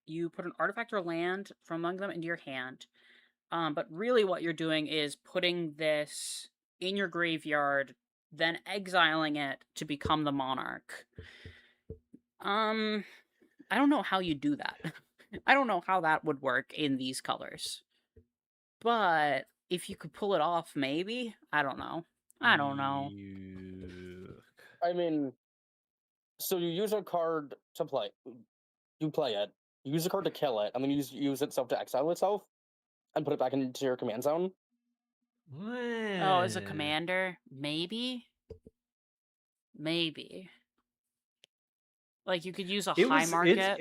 You put an artifact or land from among them into your hand. But really what you're doing is putting this in your graveyard, then exiling it to become the monarch. I don't know how you do that. I don't know how that would work in these colors. But if you could pull it off, maybe? I don't know. I don't know. I mean, so you use a card to play. You play it. You use a card to kill it, and then you use itself to exile itself, and put it back into your command zone. Oh, as a commander? Maybe? Maybe. Like, you could use a high market.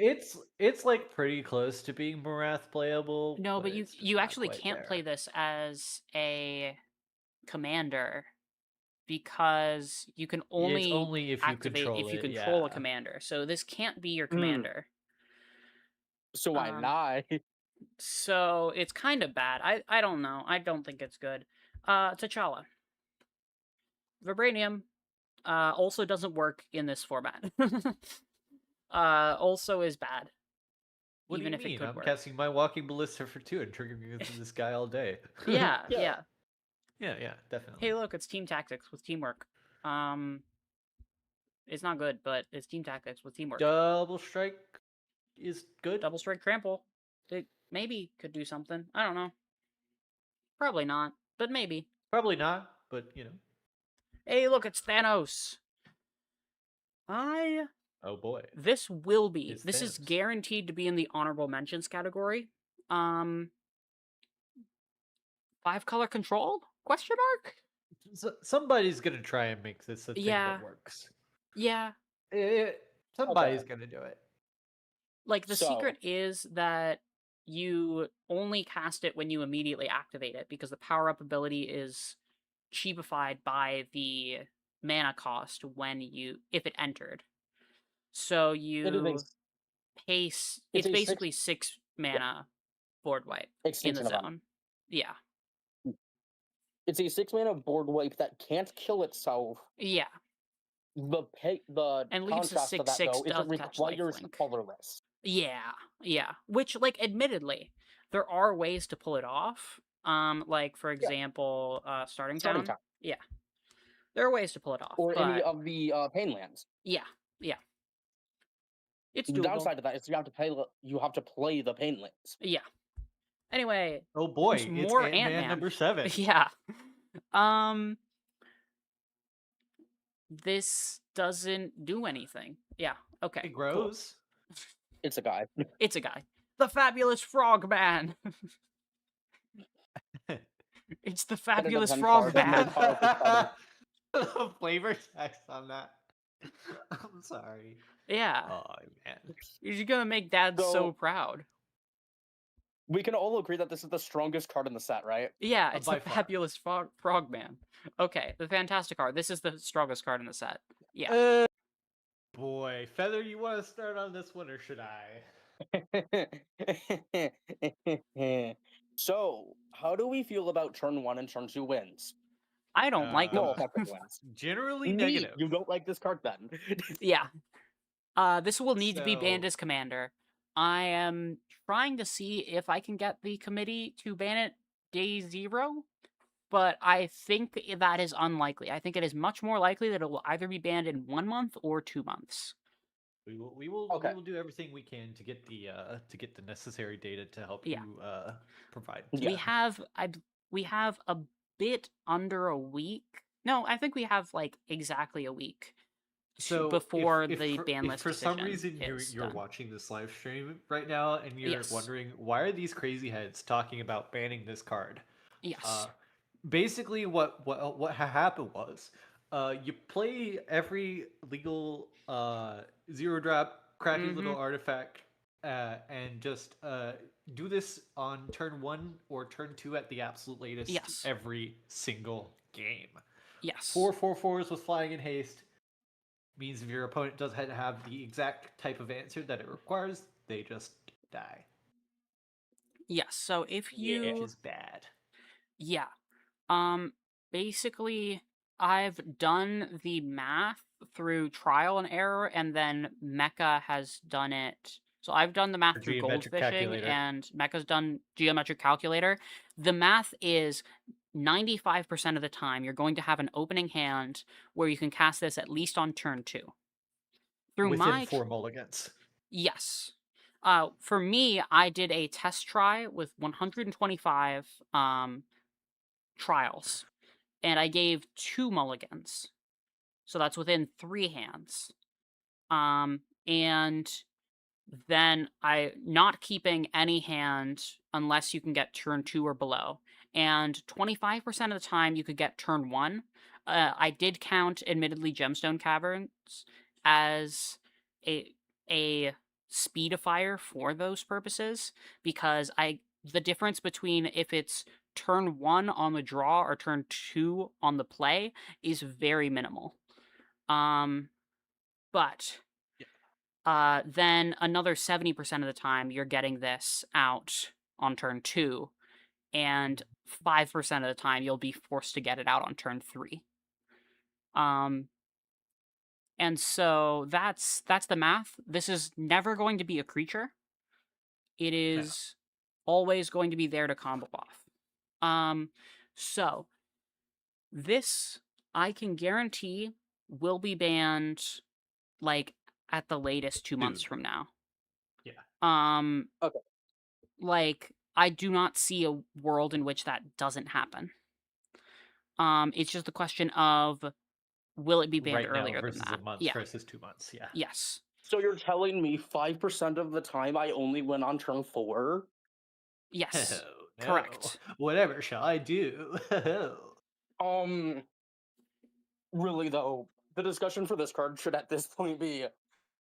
It's like pretty close to being Morath playable. No, but it's just you not actually quite can't there. play this as a commander because you can It's only only if you activate control if you it, control a yeah. commander. So this can't be your commander. So why not? So it's kind of bad. I don't know. I don't think it's good. T'Challa. Vibranium also doesn't work in this format. Also is bad. What even do you if mean? it could I'm work. casting my walking ballista for 2 and triggering this guy all day. Yeah, Yeah. yeah, definitely. Hey, look, it's team tactics with teamwork. It's not good, but it's team tactics with teamwork. Double strike. is good. Double strike trample. It maybe could do something. I don't know. Probably not, but maybe. Probably not, but Hey, look, it's Thanos. Oh boy, This will be. it's This is Thanos. guaranteed to be in the honorable mentions category. 5-color control? Question mark? Somebody's gonna try and make this a thing Yeah. that works. Yeah. Somebody's gonna do it. Like, the So- secret is that you only cast it when you immediately activate it, because the power-up ability is cheapified by the mana cost if it entered. So It is you pay. It's a basically 6 mana board wipe in the Extinction event. zone. Yeah. It's a 6-mana board wipe that can't kill itself. Yeah. The And leaves a contrast to that 6/6 though is it death touch requires lifelink. colorless. Yeah, yeah. Which, like, admittedly, there are ways to pull it off. Like, for example, Starting Starting Town. Town. Yeah. There are ways to pull it off. Or any but of the Painlands. yeah, yeah. It's The doable. downside to that is you have to play the Painlands. Yeah. Anyway, Oh boy, there's it's more Ant-Man Ant-Man. number 7. Yeah. This doesn't do anything. Yeah. Okay. It cool. grows. It's a guy. It's a guy. The Fabulous Frog Man. It's the Fabulous depends Frog hard on Man. the The flavor text on that. I'm sorry. Yeah. Oh man. You're gonna make Dad so So- proud. We can all agree that this is the strongest card in the set, right? Yeah, it's by the far. Fabulous Frog Man. Okay, the Fantastic card. This is the strongest card in the set. Yeah. Boy, Feather, you want to start on this one or should I? So, how do we feel about turn 1 and turn 2 wins? I don't like them. No, not turn wins. Generally Neat, negative. you don't like this card then. Yeah. This will need to be banned So- as commander. I am trying to see if I can get the committee to ban it day 0, but I think that is unlikely. I think it is much more likely that it will either be banned in 1 month or 2 months. We will Okay. do everything we can to get the necessary data to help Yeah. you provide. Yeah. We have a bit under a week. No, I think we have like exactly a week So before if the ban if list for some decision reason is you're done. watching this live stream right now and you're Yes. wondering why are these crazy heads talking about banning this card? Yes. Basically what happened was you play every legal 0-drop crappy little Mhm. artifact and just do this on turn 1 or turn 2 at the absolute latest Yes. every single game. Yes. 4/4/4s with flying and haste means if your opponent doesn't have the exact type of answer that it requires, they just die, Yes. So if which you is bad. Yeah. Basically, I've done the math through trial and error, and then Mecha has done it. So I've done the math For through geometric goldfishing, calculator. and Mecha's done geometric calculator. The math is 95% of the time you're going to have an opening hand where you can cast this at least on turn 2. Through Within my 4 mulligans. Yes. For me, I did a test try with 125 trials, and I gave 2 mulligans. So that's within 3 hands. And then I not keeping any hand unless you can get turn 2 or below. And 25% of the time you could get turn 1. I did count, admittedly, Gemstone Caverns as a speedifier for those purposes, because the difference between if it's turn 1 on the draw or turn 2 on the play is very minimal. But then another 70% of the time you're getting this out on turn 2, and 5% of the time you'll be forced to get it out on turn 3. And so that's the math. This is never going to be a creature. It is always going to be there to combo off. So this I can guarantee will be banned like at the latest 2 months Soon. from now. Okay. Like, I do not see a world in which that doesn't happen. It's just a question of will it be banned Right now earlier than versus a that? month Yeah. versus 2 months. Yeah. Yes. So you're telling me 5% of the time I only win on turn 4? Yes. Oh no. Correct. Whatever shall I do? Um, really though, the discussion for this card should at this point be,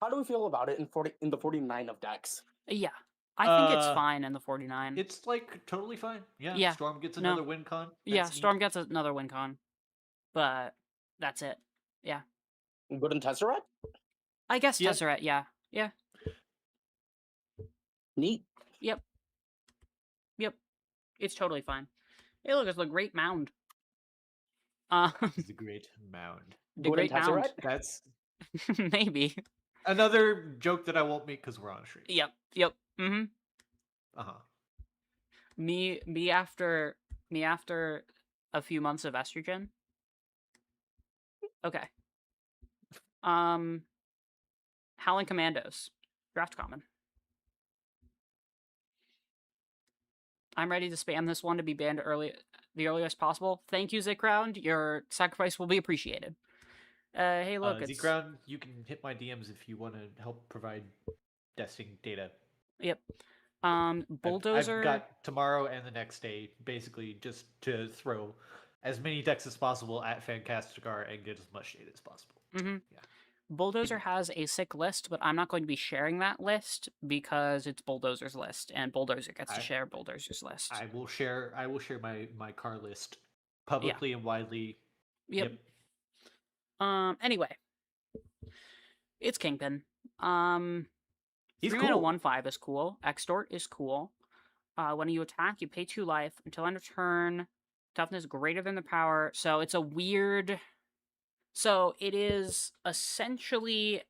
how do we feel about it in the 49 of decks? Yeah. I think it's fine in the 49. It's like totally fine. Yeah. Yeah. Storm gets No. another win con. Yeah, That's neat. Storm gets another win con. But that's it. Yeah. Good in Tezzeret? I guess Yeah. Tezzeret, yeah. Yeah. Neat. Yep. Yep. It's totally fine. Hey, look, it's the Great Mound. It's the great mound. The Good in Great Mound. Tezzeret? That's Maybe. another joke that I won't make because we're on a stream. Yep. Yep. Mm-hmm. Uh-huh. Me after a few months of estrogen. Okay. Howling Commandos. Draft common. I'm ready to spam this one to be banned the earliest possible. Thank you, Zikround. Your sacrifice will be appreciated. Hey, look, it's Z-Crown, you can hit my DMs if you want to help provide testing data. Yep. I've Bulldozer. got tomorrow and the next day basically just to throw as many decks as possible at Fantastic and get as much data as possible. Mm-hmm. Yeah. Bulldozer has a sick list, but I'm not going to be sharing that list because it's Bulldozer's list, and Bulldozer gets to share Bulldozer's list. I will share my car list publicly and widely. Yep. Anyway. It's Kingpin. He's 3 mana cool. 1/5 is cool. Extort is cool. When you attack, you pay 2 life until end of turn. Toughness greater than the power. So it's a weird. So it is essentially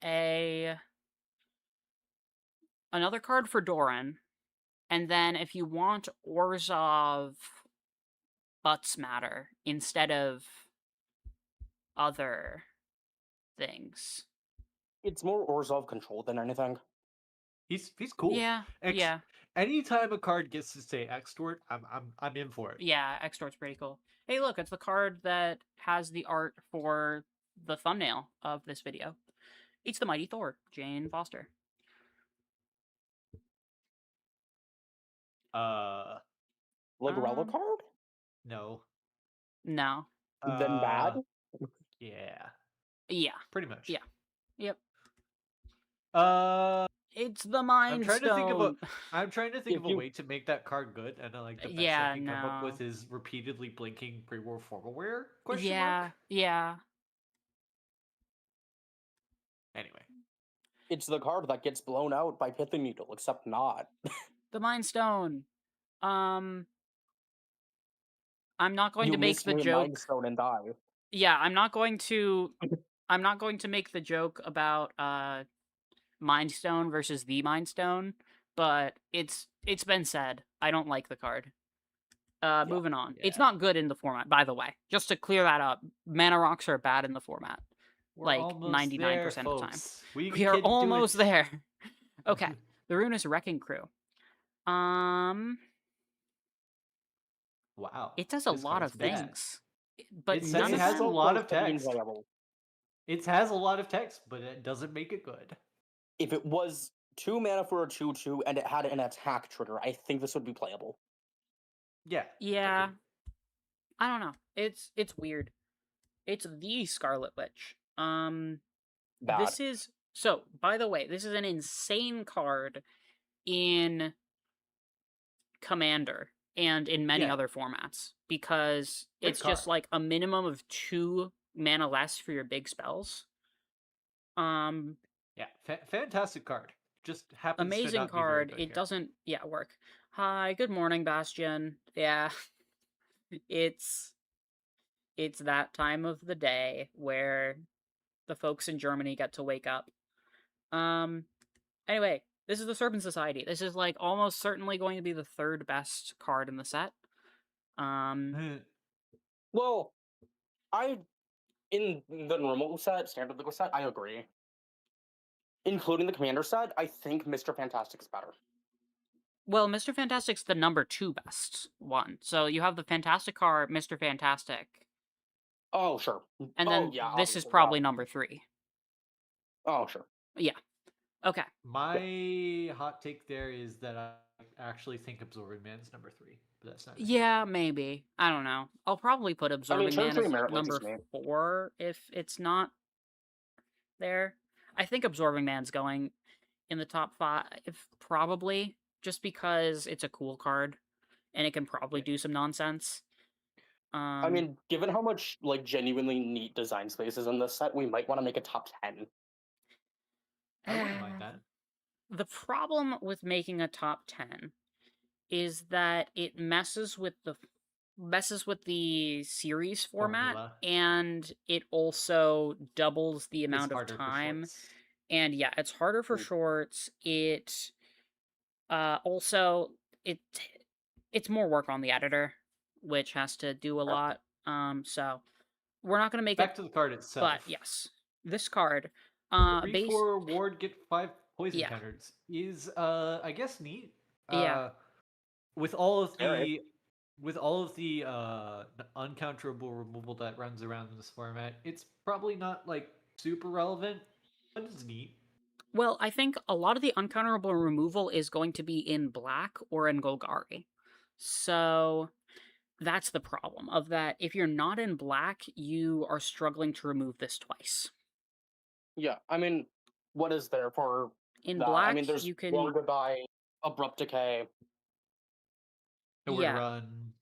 another card for Doran, and then if you want Orzhov Butts Matter instead of other things. It's more Orzhov control than anything. He's cool. Yeah. Yeah. Anytime a card gets to say extort, I'm in for it. Yeah, extort's pretty cool. Hey, look, it's the card that has the art for the thumbnail of this video. It's the Mighty Thor, Jane Foster. Lagrella card? No. No. Then bad? Yeah. Yeah. Pretty much. Yeah. Yep. It's the I'm Mind trying to think Stone. of a way to make that card good, and like the best I can come up with is repeatedly blinking pre-war formalware? Yeah. Anyway. It's the card that gets blown out by Pithing Needle, except not. The Mind Stone. I'm not going to make the joke. Mind Stone and die. Yeah, I'm not going to make the joke about Mind Stone versus the Mind Stone, but it's been said. I don't like the card. Moving on. Yeah. It's not good in the format, by the way. Just to clear that up, mana rocks are bad in the format. We're like 99% of the time. We are almost there. Okay. The rune is Wrecking Crew. Wow. It does a lot of things. But it has a lot of text. It has a lot of text, but it doesn't make it good. If it was 2 mana for a 2/2 and it had an attack trigger, I think this would be playable. Yeah. Yeah. I don't know. It's weird. It's the Scarlet Witch. Bad. This is by the way, this is an insane card in Commander and in many other formats because it's just like a minimum of 2 mana less for your big spells. Yeah, fantastic card. Just happens amazing to not card. Be very good it here. Doesn't work. Hi, good morning, Bastion. Yeah. It's that time of the day where the folks in Germany get to wake up. Anyway, this is the Serpent Society. This is like almost certainly going to be the 3rd best card in the set. Well, in the normal set, standard legal set, I agree. including the commander set, I think Mr. Fantastic is better. Well, Mr. Fantastic's the number 2 best one. So you have the Fantastic car, Mr. Fantastic, Oh, sure. and Oh, then yeah, this is obviously. probably number 3. Oh, sure. Yeah. Okay. My hot take there is that I actually think Absorbing Man's number 3, but that's not. Yeah, maybe. I don't know. I'll probably put Absorbing Man Territory as Merit number loses me. 4 if it's not there. I think Absorbing Man's going in the top 5, probably, just because it's a cool card and it can probably do some nonsense. I mean, given how much like genuinely neat design space is in this set, we might want to make a top 10. I wouldn't mind that. The problem with making a top 10 is that it messes with the series format, Formula. and it also doubles the It's amount of harder for time. shorts. And yeah, it's harder for Mm. shorts. It also it's more work on the editor, which has to do a lot. So we're not gonna make Back it, to the card itself. but yes, this card, 3/4 ward, get 5 poison Yeah. counters is I guess neat. Yeah. With all of Alright. the uncounterable removal that runs around in this format, it's probably not like super relevant, but it's neat. Well, I think a lot of the uncounterable removal is going to be in black or in Golgari. So that's the problem of that. If you're not in black, you are struggling to remove this twice. Yeah, I mean, what is there for In that? black, I mean, there's you can War Goodbye, Abrupt Decay. Nowhere to yeah. run.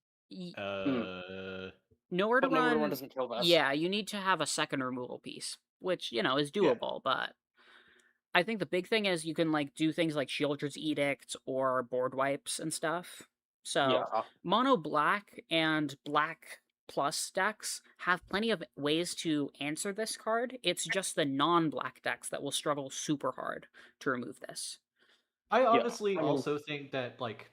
Nowhere to But Nowhere to Run run. doesn't kill this. Yeah, you need to have a second removal piece, which, is doable, but I think the big thing is you can like do things like Shieldred's Edict or board wipes and stuff. So Yeah. mono black and black plus decks have plenty of ways to answer this card. It's just the non-black decks that will struggle super hard to remove this. I honestly I mean- also think that like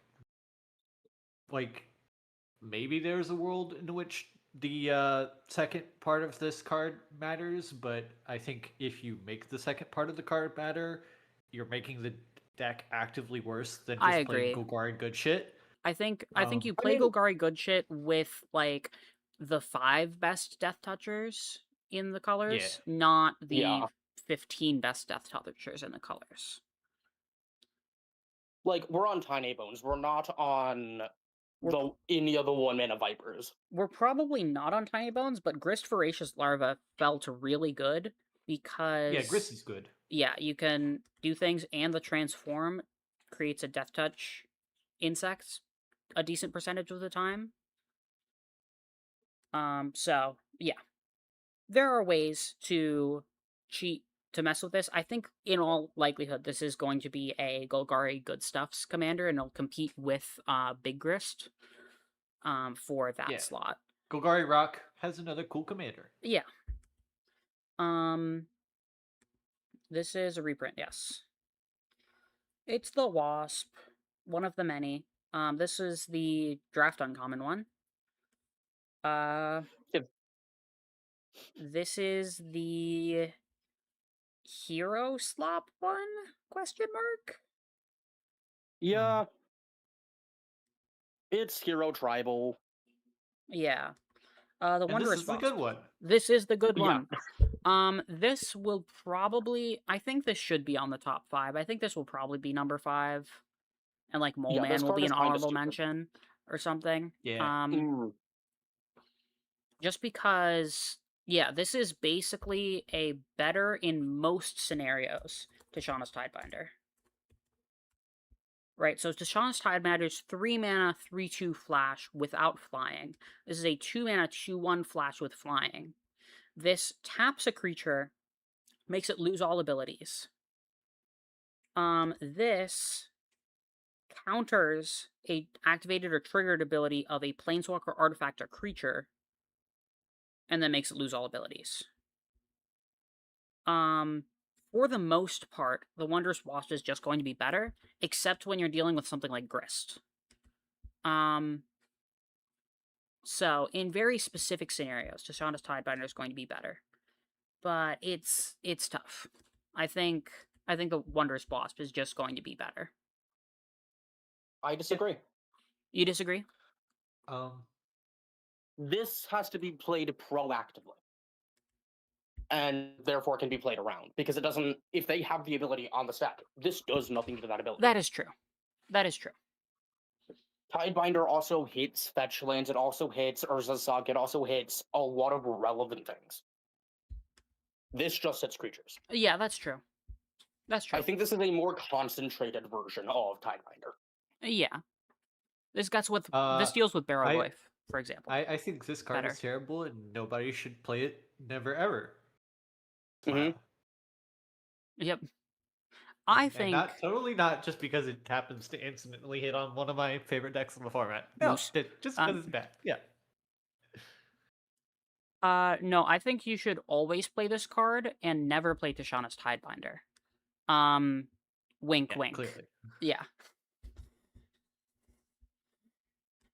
maybe there's a world in which the second part of this card matters, but I think if you make the second part of the card matter, you're making the deck actively worse than I just playing agree. Golgari good shit. I think you I play mean- Golgari good shit with like the 5 best Death Touchers in the colors, not the Yeah. 15 best Death Touchers in the colors. Like, we're on Tiny Bones. We're not on We're- any of the 1-mana Vipers. We're probably not on Tiny Bones, but Grist Voracious Larva felt really good because Yeah, Gristy's good. Yeah, you can do things, and the transform creates a Death Touch insects a decent percentage of the time. So yeah, there are ways to cheat to mess with this. I think in all likelihood, this is going to be a Golgari Good Stuffs commander, and it'll compete with Big Grist for that slot. Golgari Rock has another cool commander. Yeah. This is a reprint, yes. It's the Wasp, one of the many. This is the draft uncommon one. This is the hero slop one? Question mark? Yeah. It's Hero Tribal. Yeah. The Wondrous This is the Wasp. good one. This is the good Yeah. one. This will probably, I think this should be on the top 5. I think this will probably be number 5. And like Mole Yeah, Man this will card be is an kinda honorable stupid. mention or something. Yeah. Just because, yeah, this is basically a better in most scenarios Tishana's Tidebinder. Right, so Tishana's Tidebinder's 3 mana, 3/2 flash without flying. This is a 2 mana, 2/1 flash with flying. This taps a creature, makes it lose all abilities. This counters a activated or triggered ability of a planeswalker, artifact, or creature, and then makes it lose all abilities. For the most part, the Wondrous Wasp is just going to be better, except when you're dealing with something like Grist. So in very specific scenarios, Tishana's Tidebinder is going to be better. But it's tough. I think I think the Wondrous Wasp is just going to be better. I disagree. You disagree? This has to be played proactively, and therefore can be played around because it doesn't. If they have the ability on the stack, this does nothing to that ability. That is true. That is true. Tidebinder also hits fetch lands. It also hits Urza's Sock. It also hits a lot of relevant things. This just hits creatures. Yeah, that's true. That's true. I think this is a more concentrated version of Tidebinder. Yeah. This deals with I Barrowlife, for example. I think this card Better. is terrible and nobody should play it. Never ever. Mhm. Yep. I think And totally not just because it happens to instantly hit on one of my favorite decks in the format. No, Moose. just because it's bad. Yeah. No, I think you should always play this card and never play Tishana's Tidebinder. Wink, Yeah, wink. clearly. Yeah.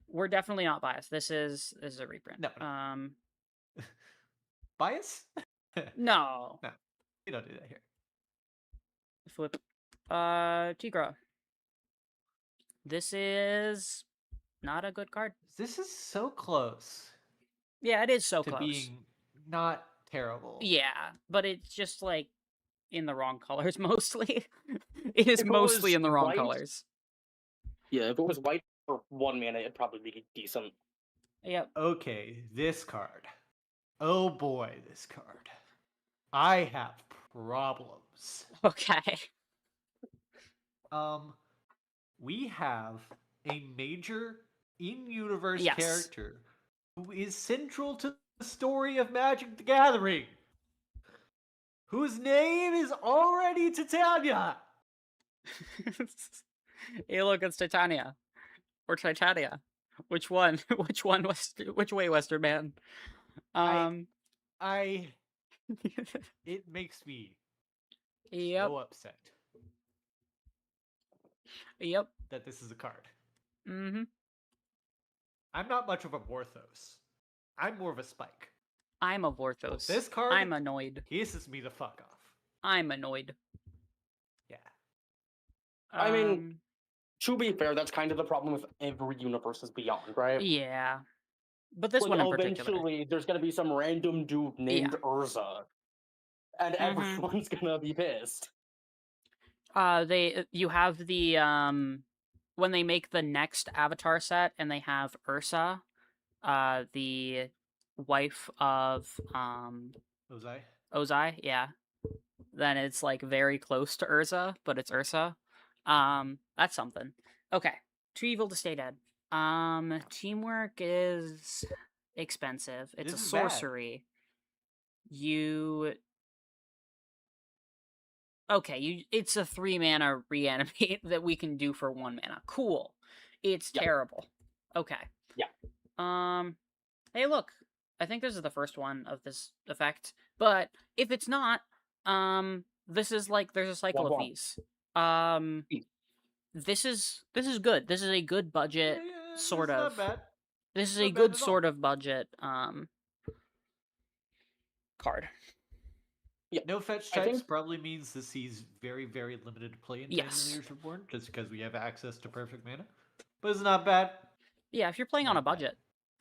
We're definitely not biased. This is a reprint. No. Bias? No. No. You don't do that here. Flip. Tigra. This is not a good card. This is so close Yeah, it is so to close. being not terrible. Yeah, but it's just like in the wrong colors mostly. It is If it mostly was in the wrong white- colors. Yeah, if it was white for 1 mana, it'd probably be decent. Yep. Okay, this card. Oh boy, this card. I have problems. Okay. We have a major in-universe Yes. character who is central to the story of Magic the Gathering, whose name is already Titania. Hey, look, it's Titania. Or Titania. Which one? Which way, Western Man? It makes me Yep. so upset Yep. that this is a card. Mm-hmm. I'm not much of a Vorthos. I'm more of a Spike. I'm a Vorthos. This card I'm annoyed. pisses me the fuck off. I'm annoyed. Yeah. I mean, to be fair, that's kind of the problem with every Universes Beyond, right? Yeah. But this Like, one in particular. eventually, there's gonna be some random dude named Urza, and everyone's gonna be pissed. You have the when they make the next Avatar set and they have Ursa, the wife of Ozai, yeah. Then it's like very close to Urza, but it's Ursa. That's something. Okay. Too evil to stay dead. Teamwork is expensive. It's a This is bad. sorcery. It's a 3-mana reanimate that we can do for 1 mana. Cool. It's terrible. Okay. Yeah. Hey, look. I think this is the first one of this effect. But if it's not, this is like there's a cycle of these. This is good. This is a good budget sort of. Not bad. This is Not a bad good at all. sort of budget card. Yeah. No fetch I types think- probably means this sees very, very limited play in Yes. Family Leaders Reborn, just because we have access to perfect mana. But it's not bad. Yeah, if you're playing on a Not bad. budget,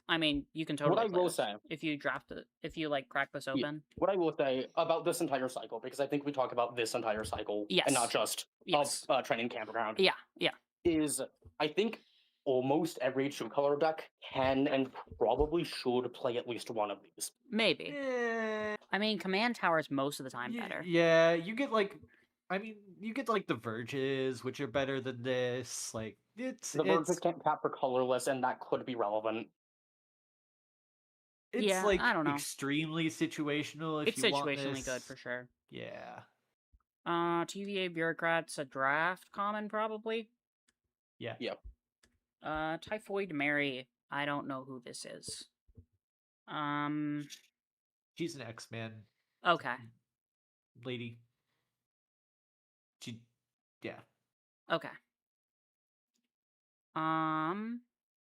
I mean, you can totally. What I play will this. say, If you draft it, if you like crack this open. what I will say about this entire cycle, because I think we talk about this entire cycle, Yes. and not just Yes. training campground. Yeah. Yeah. Is I think almost every true color deck can and probably should play at least one of these. Maybe. Eh, I mean, command towers most of the time y- better. Yeah, you get like the Verges, which are better than this. Like The Verges can't tap for colorless, and that could be relevant. it's Yeah, like I don't know. extremely situational if It's you want situationally good this. for sure. Yeah. TVA Bureaucrat's a draft common probably. Yeah. Yep. Typhoid Mary. I don't know who this is. She's an X-Man Okay. lady. Yeah. Okay.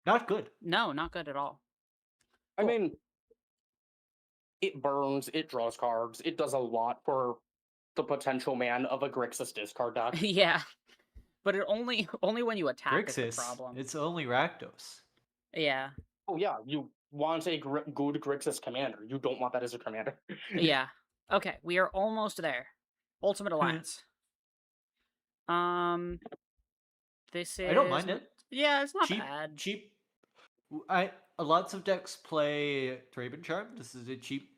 Not good. No, not good at all. I mean, it burns, it draws cards, it does a lot for the potential man of a Grixis discard deck. Yeah, but it only when you attack is the Grixis. problem. It's only Rakdos. Yeah, Oh yeah, you want a good Grixis commander. You don't want that as a commander. yeah. Okay, we are almost there. Ultimate Alliance. This is I don't mind it. Yeah, it's not Cheap, bad. cheap. Lots of decks play Thraben Charm. This is a cheap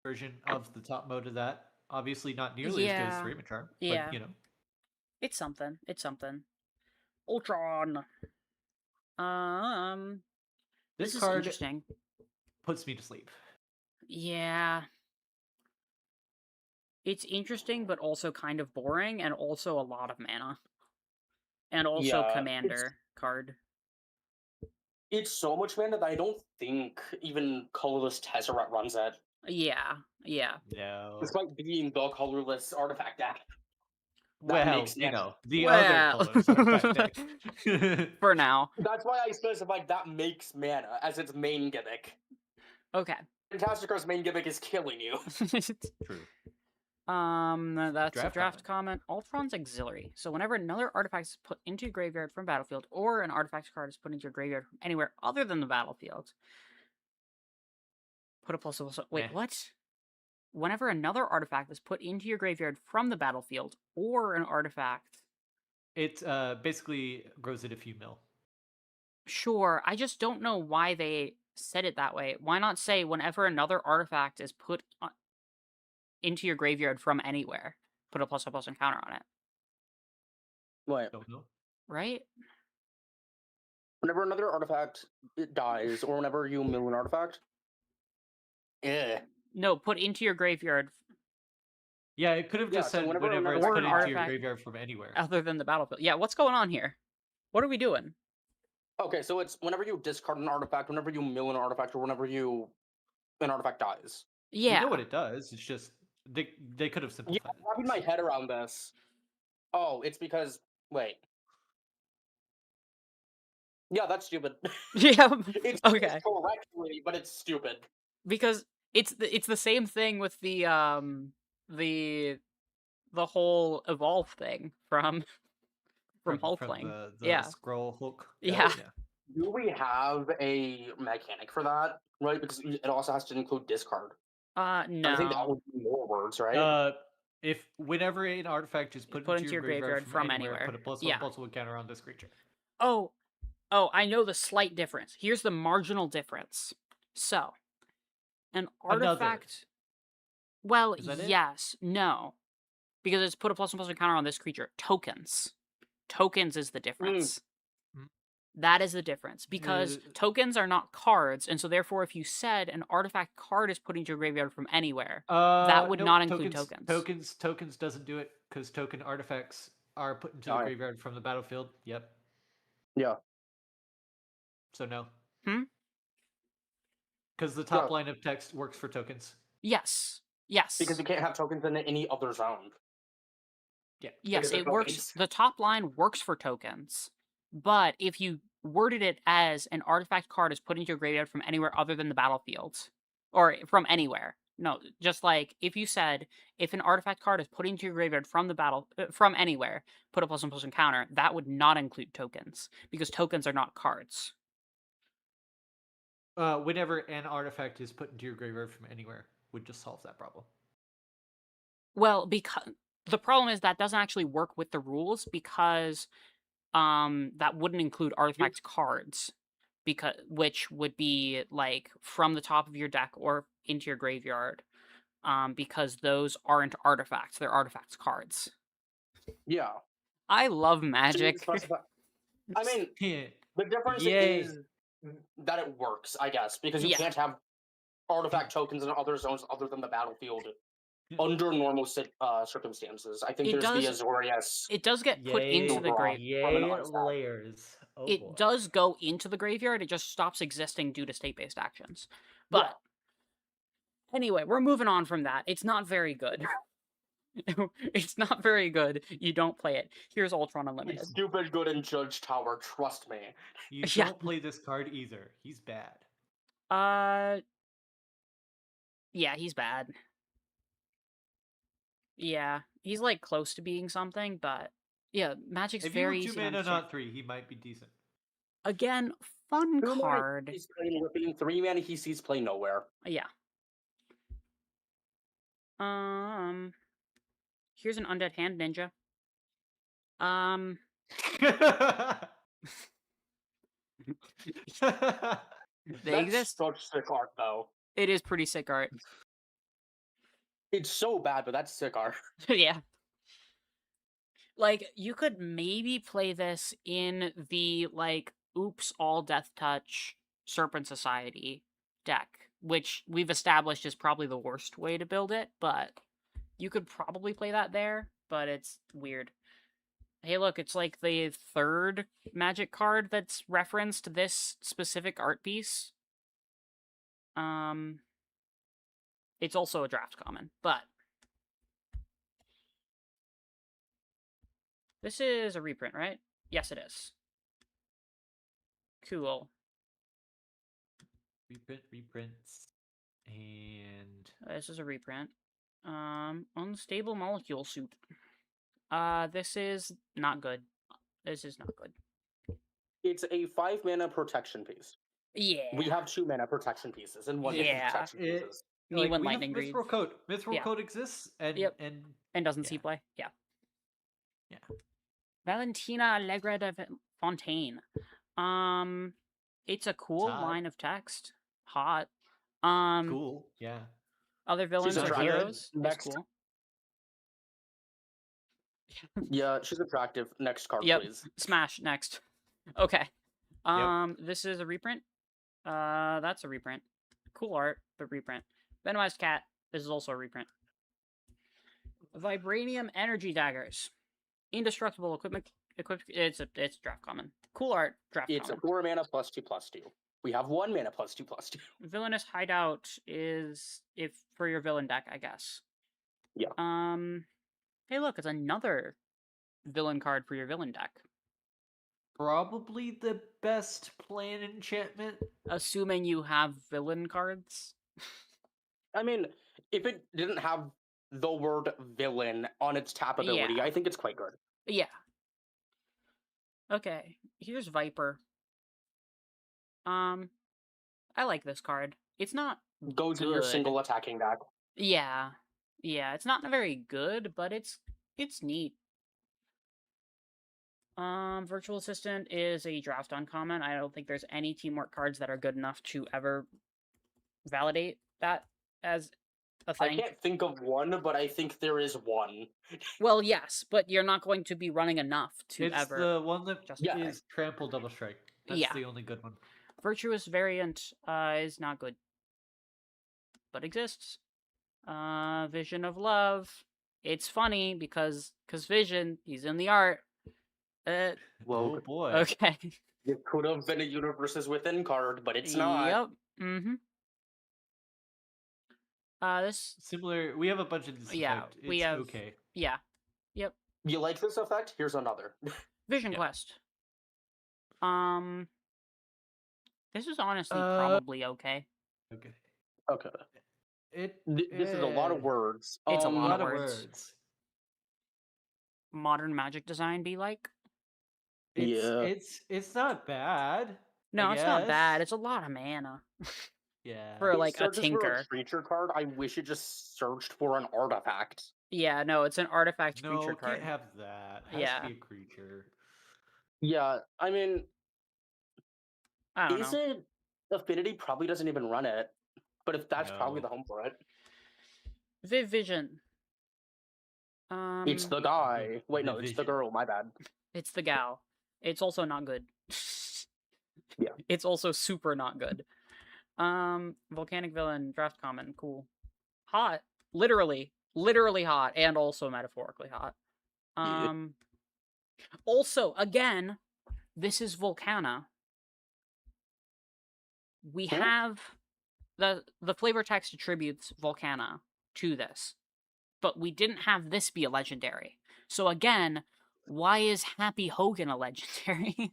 version of the top mode of that. Obviously, not nearly as good as Yeah, Thraben Charm, yeah. but you know. It's something. It's something. Ultron. This This is card interesting. puts me to sleep. Yeah. It's interesting, but also kind of boring, and also a lot of mana. And also Yeah, commander card. It's so much mana that I don't think even colorless Tezzeret runs it. Yeah, yeah. No. Despite being the colorless artifact deck. Well, makes you sense. know, the other Well, colors artifact deck. for now. That's why I specified that makes mana as its main gimmick. Okay. Fantasticar's main gimmick is killing you. True. That's a Draft draft comment. Ultron's Auxiliary. So whenever another artifact is put into your graveyard from battlefield, or an artifact card is put into your graveyard from anywhere other than the battlefield, put a plus. Wait, Eh. what? Whenever another artifact is put into your graveyard from the battlefield, or an artifact. It basically grows at a few mil. Sure, I just don't know why they said it that way. Why not say whenever another artifact is put into your graveyard from anywhere, put a plus encounter on it, Right. Don't know. right? Whenever another artifact dies, or whenever you mill an artifact. No, put into your graveyard Yeah, it could have Yeah, just so said whenever whenever another it's Or put an into your artifact- graveyard from anywhere. other than the battlefield. Yeah, what's going on here? What are we doing? Okay, so it's whenever you discard an artifact, whenever you mill an artifact, or whenever an artifact dies. Yeah. We know what it does. It's just they could have Yeah, simplified I'm wrapping my head around this. Oh, it's because wait. Yeah, that's stupid. Yeah. It's Okay. correctly, but it's stupid. Because it's the same thing with the whole evolve thing from Hulkling. the Yeah. scroll hook. Yeah. Do we have a mechanic for that? Right, because it also has to include discard. I think that No. would be more words, right? If whenever an artifact is put into your graveyard from anywhere, put a plus Yeah. one counter on this creature. Oh, I know the slight difference. Here's the marginal difference. So, an artifact. Well, Is that it? yes, no, because it's put a plus one counter on this creature. Tokens. Tokens is the difference. Mm. That is the difference, because tokens are not cards, and so therefore, if you said an artifact card is put into your graveyard from anywhere, that would nope, not include tokens. Tokens doesn't do it because token artifacts are put into the graveyard from the battlefield. Yep. Yeah. So no. Because the top line of text works for tokens. Yes. Yes. Because you can't have tokens in any other zone. Yeah. Yes, it works. The top line works for tokens, but if you worded it as an artifact card is put into your graveyard from anywhere other than the battlefield, or from anywhere. No, just like if you said if an artifact card is put into your graveyard from from anywhere, put a plus one counter, that would not include tokens because tokens are not cards. Whenever an artifact is put into your graveyard from anywhere, would just solve that problem. Well, because the problem is that doesn't actually work with the rules because that wouldn't include artifact cards, which would be like from the top of your deck or into your graveyard, because those aren't artifacts; they're artifacts cards. Yeah. I love Magic. I mean, the difference is that it works, I guess, because you can't have artifact tokens in other zones other than the battlefield under normal circumstances. I think there's the Azorius. It does get put into the graveyard. Layers. Oh, it does go into the graveyard. It just stops existing due to state-based actions. But anyway, we're moving on from that. It's not very good. It's not very good. You don't play it. Here's Ultron Unlimited. He's stupid good in Judge Tower, trust me. You don't play this card either. He's bad. Yeah, he's bad. Yeah, he's like close to being something, but yeah, Magic's If you were very 2 easy to mana, understand. not 3, he might be decent. Again, fun 2 mana, card. he's playing Whipping. 3 mana, he sees play nowhere. Yeah. Here's an Undead Hand Ninja. They That's exist. such sick art, though. It is pretty sick art. It's so bad, but that's sick art. Yeah. Like, you could maybe play this in the, like, Oops, All Death Touch Serpent Society deck, which we've established is probably the worst way to build it, but you could probably play that there, but it's weird. Hey, look, it's like the third Magic card that's referenced this specific art piece. It's also a draft common, but this is a reprint, right? Yes, it is. Cool. Reprints. And This is a reprint. Unstable Molecule Suit. This is not good. This is not good. It's a 5 mana protection piece. Yeah. We have 2 mana protection pieces and 1 mana Yeah. protection pieces. Me like, when we lightning have greeds. Mithril Coat. Mithril Yeah. Coat exists, and Yep. and And doesn't yeah. see play. Yeah. Yeah. Valentina Allegra de Fontaine. It's a cool hot. line of text. Hot. Cool. Yeah. Other villains She's are attractive. heroes. Next. It's cool. Yeah, she's attractive. Next card, Yep. please. Smash next. Okay. This is a reprint. That's a reprint. Cool art, but reprint. Venomized Cat. This is also a reprint. Vibranium Energy Daggers. Indestructible equipment. It's draft common. Cool art. Draft It's common. 4 mana +2/+2. We have 1 mana +2/+2. Villainous Hideout is if for your villain deck, I guess. Yeah. Hey, look, it's another villain card for your villain deck. Probably the best plan enchantment. Assuming you have villain cards. I mean, if it didn't have the word villain on its tap ability, Yeah. I think it's quite good. Yeah. Okay, here's Viper. I like this card. It's not Goes in your good. single attacking deck. Yeah. Yeah, it's not very good, but it's neat. Virtual Assistant is a draft uncommon. I don't think there's any teamwork cards that are good enough to ever validate that as a I thing. can't think of one, but I think there is one. Well, yes, but you're not going to be running enough to It's ever. the one that justify Yeah. is Trample Double Strike. That's Yeah. the only good one. Virtuous variant is not good, but exists. Vision of Love. It's funny because Vision, he's in the art. Well, Oh boy. Okay. it could have been a Universes Within card, but it's not. Yep. Mm-hmm. This. Similar. We have a bunch of this Yeah, effect. It's we have. okay. Yeah. Yep. You like this effect? Here's another. Vision Yeah. Quest. This is honestly probably okay. Okay. Okay. This is a lot of eh, words. It's a A lot lot of of words. words. Modern Magic design be like? It's not bad. No, it's not bad. guess. It's a lot of mana. Yeah. For It like a searches for tinker. a creature card. I wish it just searched for an artifact. Yeah, no, it's an artifact No, creature card. can't have that. Has Yeah. to be a creature. Yeah, I mean, I don't is know. it Affinity probably doesn't even run it, but if that's probably No. the home for it. Viv Vision. It's the guy. Wait, no, it's the Division. girl. My bad. It's the gal. It's also not good. Yeah. It's also super not good. Volcanic Villain, draft common, cool. Hot. Literally hot, and also metaphorically hot. Also, again, this is Volcana. We Cool. have the flavor text attributes Volcana to this, but we didn't have this be a legendary. So again, why is Happy Hogan a legendary?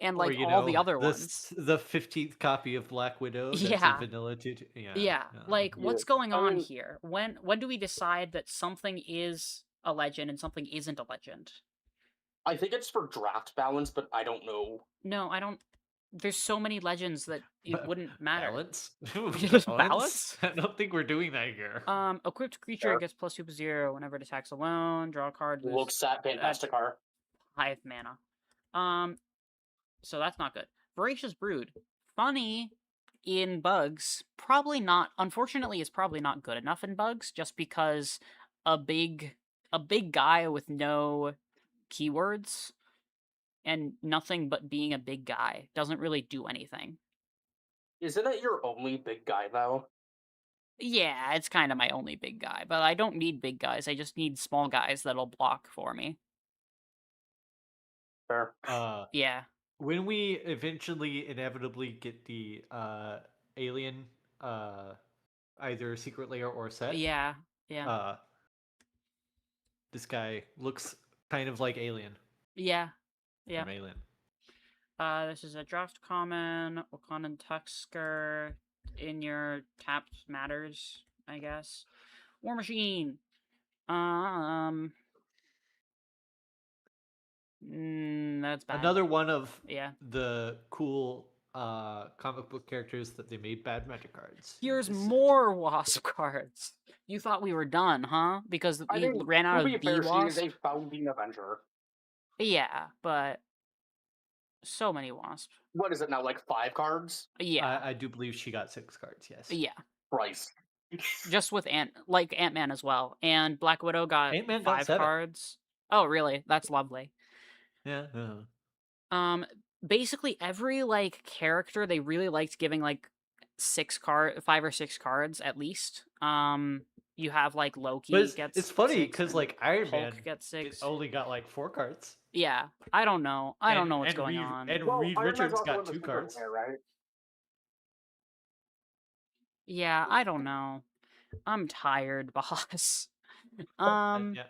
And, Or like, all the other ones. the 15th copy of Black Widow that's a Yeah. vanilla tutu. Yeah. Yeah, like, Yeah. what's going I on mean, here? When do we decide that something is a legend and something isn't a legend? I think it's for draft balance, but I don't know. No, I don't. There's so many legends that it wouldn't matter. Balance? Balance? Balance? I don't think we're doing that here. Equipped creature Sure. gets +2/+0 whenever it attacks alone. Draw a card. Lose Looks at that's Fantasticar. 5 mana. So that's not good. Voracious Brood. Funny in bugs. Probably not. Unfortunately, is probably not good enough in bugs just because a big guy with no keywords and nothing but being a big guy doesn't really do anything. Isn't it your only big guy though? Yeah, it's kind of my only big guy, but I don't need big guys. I just need small guys that'll block for me. Fair. Yeah. When we eventually inevitably get the alien either secret layer or set, Yeah. Yeah. this guy looks kind of like Alien Yeah. Yeah. from Alien. This is a draft common, Wakandan Tusker, in your tapped matters, I guess. War Machine. That's bad. Another one of Yeah. the cool comic book characters that they made bad magic cards. in Here's this set. more Wasp cards. You thought we were done, huh? Because I we mean, ran out to be of fair, the she is Wasp. a founding Avenger. Yeah, but so many Wasp. What is it now? Like 5 cards? Yeah. I do believe she got 6 cards. Yes. Yeah. Christ. Just with Ant-Man as well. And Black Widow got Ant-Man got 5 7. cards. Oh, really? That's lovely. Yeah. Basically every like character they really liked giving like 5 or 6 cards at least. You have like Loki But gets it's funny 6 because and like Iron Hulk Man gets 6. only got like 4 cards. Yeah, I don't know. I don't know what's and going Reed, on. And Well, Reed Iron Man's Richards also got in the 2 secret cards. layer, right? Yeah, I don't know. I'm tired, boss. Yeah.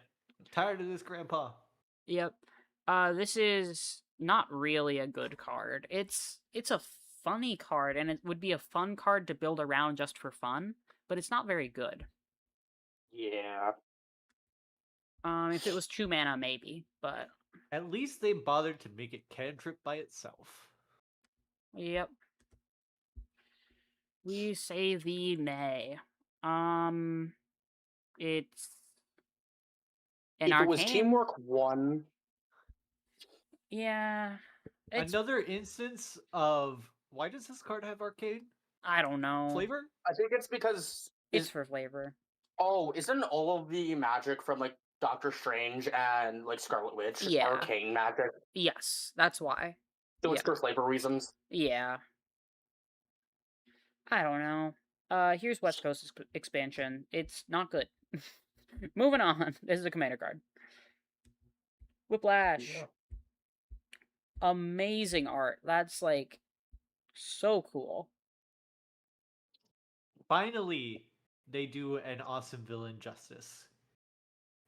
Tired of this, Grandpa. Yep. This is not really a good card. It's a funny card, and it would be a fun card to build around just for fun, but it's not very good. Yeah. If it was 2 mana, maybe, but At least they bothered to make it cantrip by itself. yep. We say the nay. It's an If it was arcane. Teamwork 1, Yeah. It's Another instance of why does this card have arcade I don't know. flavor? I think it's because It's for flavor. isn't all of the magic from like Doctor Strange and like Scarlet Witch Yeah. arcane magic? Yes, that's why. So it's for flavor reasons. Yeah. I don't know. Here's West Coast expansion. It's not good. Moving on. This is a commander card. Whiplash. Yeah. Amazing art. That's like so cool. Finally, they do an awesome villain justice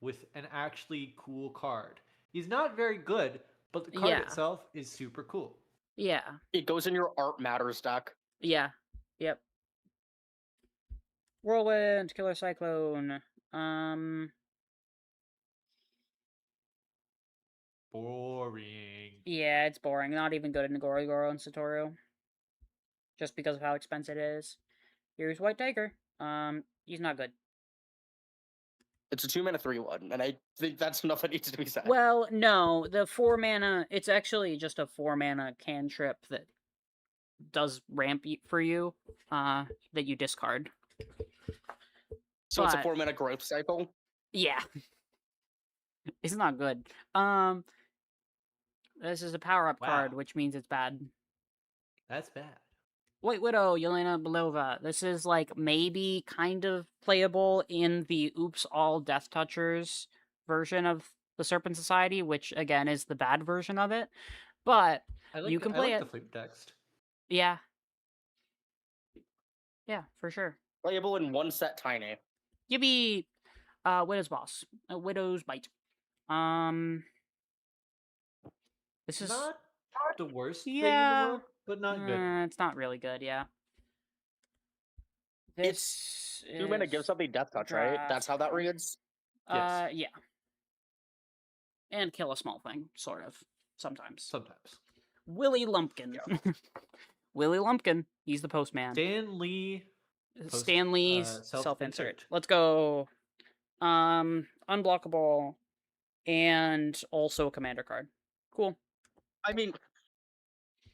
with an actually cool card. He's not very good, but the card Yeah. itself is super cool. Yeah. It goes in your Art Matters deck. Yeah. Yep. Whirlwind, Killer Cyclone. Boring. Yeah, it's boring. Not even good in Gorigoro and Satoru. Just because of how expensive it is. Here's White Tiger. He's not good. It's a 2-mana 3/1, and I think that's enough that needs to be said. Well, no, the 4 mana. It's actually just a 4 mana cantrip that does ramp for you. That you discard. So it's a but- 4-mana growth cycle. Yeah. It's not good. This is a power up card, Wow. which means it's bad. That's bad. White Widow, Yelena Belova. This is like maybe kind of playable in the Oops All Death Touchers version of the Serpent Society, which again is the bad version of it. But you can play I like it. the flavor text. Yeah. Yeah, for sure. Playable in 1 set tiny. Yippee! Widow's Boss. Widow's Bite. This is Not the worst thing in the yeah. world, but not good. It's not really good. Yeah. It's This 2 mana is give something death touch, right? That's how that reads. Yes. Yeah. And kill a small thing, sort of. Sometimes. Sometimes. Willie Lumpkin. Willie Lumpkin. He's the postman. Stan Lee. Stanley's self-insert. self-insert. Let's go. Unblockable, and also a commander card. Cool. I mean,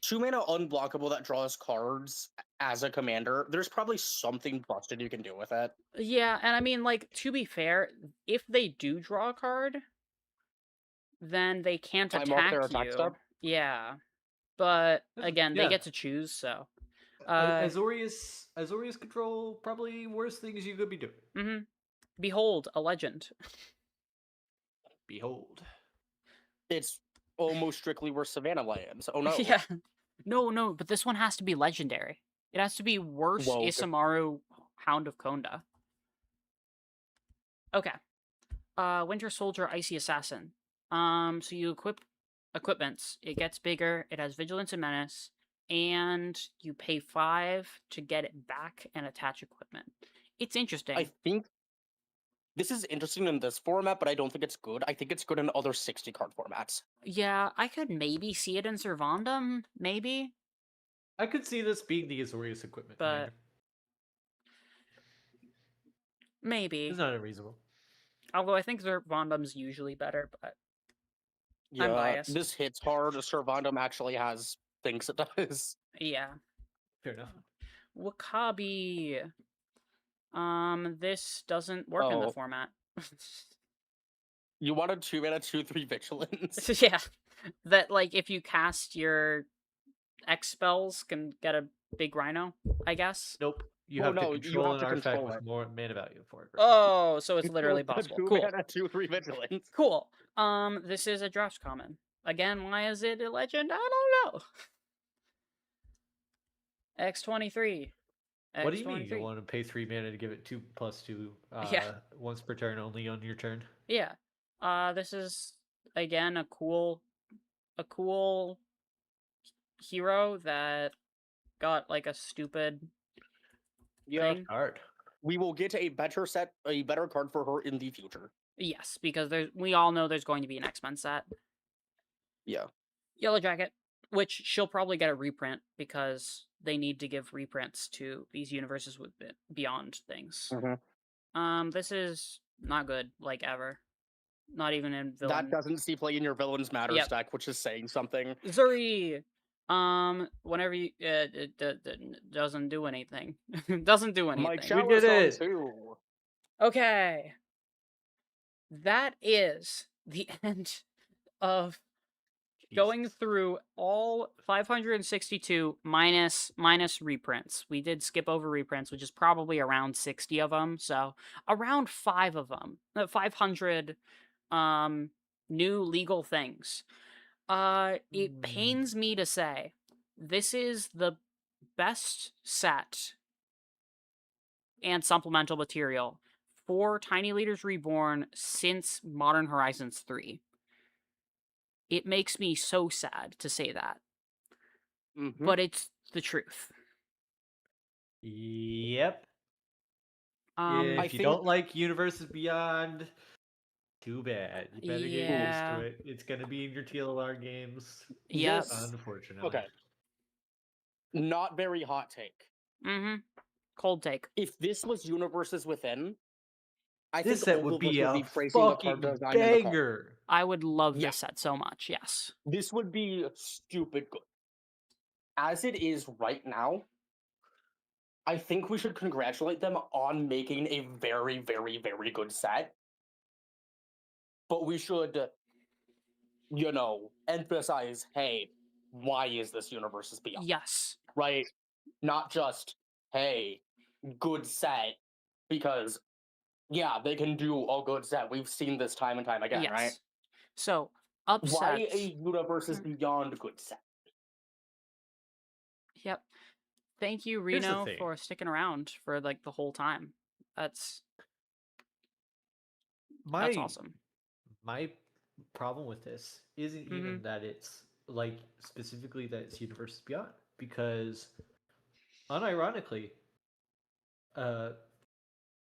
2 mana unblockable that draws cards as a commander. There's probably something busted you can do with it. Yeah, and I mean, like, to be fair, if they do draw a card, then they can't Time off their attack attack you. step? Yeah, but again, they Yeah. get to choose. So, Azorius control probably worst things you could be doing. Behold, a legend. Behold. It's almost strictly where Savannah lands. Oh no. Yeah. No, but this one has to be legendary. It has to be worse Whoa. Isamaru Hound of Konda. Okay. Winter Soldier, Icy Assassin. So you equip equipments. It gets bigger. It has Vigilance and Menace, and you pay 5 to get it back and attach equipment. It's interesting. I think this is interesting in this format, but I don't think it's good. I think it's good in other 60 card formats. Yeah, I could maybe see it in Servandom, maybe. I could see this being the Azorius equipment. But commander. maybe. It's not unreasonable. Although I think Servandom's usually better, but Yeah, I'm biased. this hits hard. Servandom actually has things it does. Yeah. Fair enough. Wakabi. This doesn't work in the format. You wanted 2 mana, 2/3 vigilance. Yeah. That, like, if you cast your X spells, can get a big rhino, I guess. Nope. You Oh, have no, to you control have an to artifact control with it. more mana value for it. Oh, so it's literally possible. 2 Cool. mana, 2/3 vigilance. Cool. This is a draft common. Again, why is it a legend? I don't know. X23. What do you mean you want to pay 3 mana to give it 2/2 once per turn only on your turn? Yeah. This is again a cool hero that got like a stupid thing. Card. We will get a better card for her in the future. Yes, because we all know there's going to be an X-Men set. Yeah. Yellow Jacket, which she'll probably get a reprint because they need to give reprints to these universes with beyond things. This is not good, like, ever. Not even in villain. That doesn't see play in your Villains Matter stack, which is saying something. Zuri! Whenever you, it doesn't do anything. Doesn't do anything. Mike Shower's on too. Okay. That is the end of going through all 562 minus reprints. We did skip over reprints, which is probably around 60 of them. So around 5 of them, 500 new legal things. It pains me to say this is the best set and supplemental material for Tiny Leaders Reborn since Modern Horizons 3. It makes me so sad to say that. But it's the truth. Yep. If you don't like Universes Beyond, too bad. You better get used to it. It's going to be in your TLR games. Yes. Unfortunately. Okay. Not very hot take. Cold take. If this was Universes Within, I this think set would be a fucking banger. I would love this set so much, yes. This would be stupid good. As it is right now, I think we should congratulate them on making a very, very, very good set. But we should, emphasize, hey, why is this Universes Beyond? Yes. Right? Not just, hey, good set, because, yeah, they can do a good set. We've seen this time and time again, right? So, upsets. Why a Universes Beyond good set? Yep. Thank you, Reno, for sticking around for, like, the whole time. That's awesome. My problem with this isn't even that it's like specifically that it's Universes Beyond, because unironically, uh,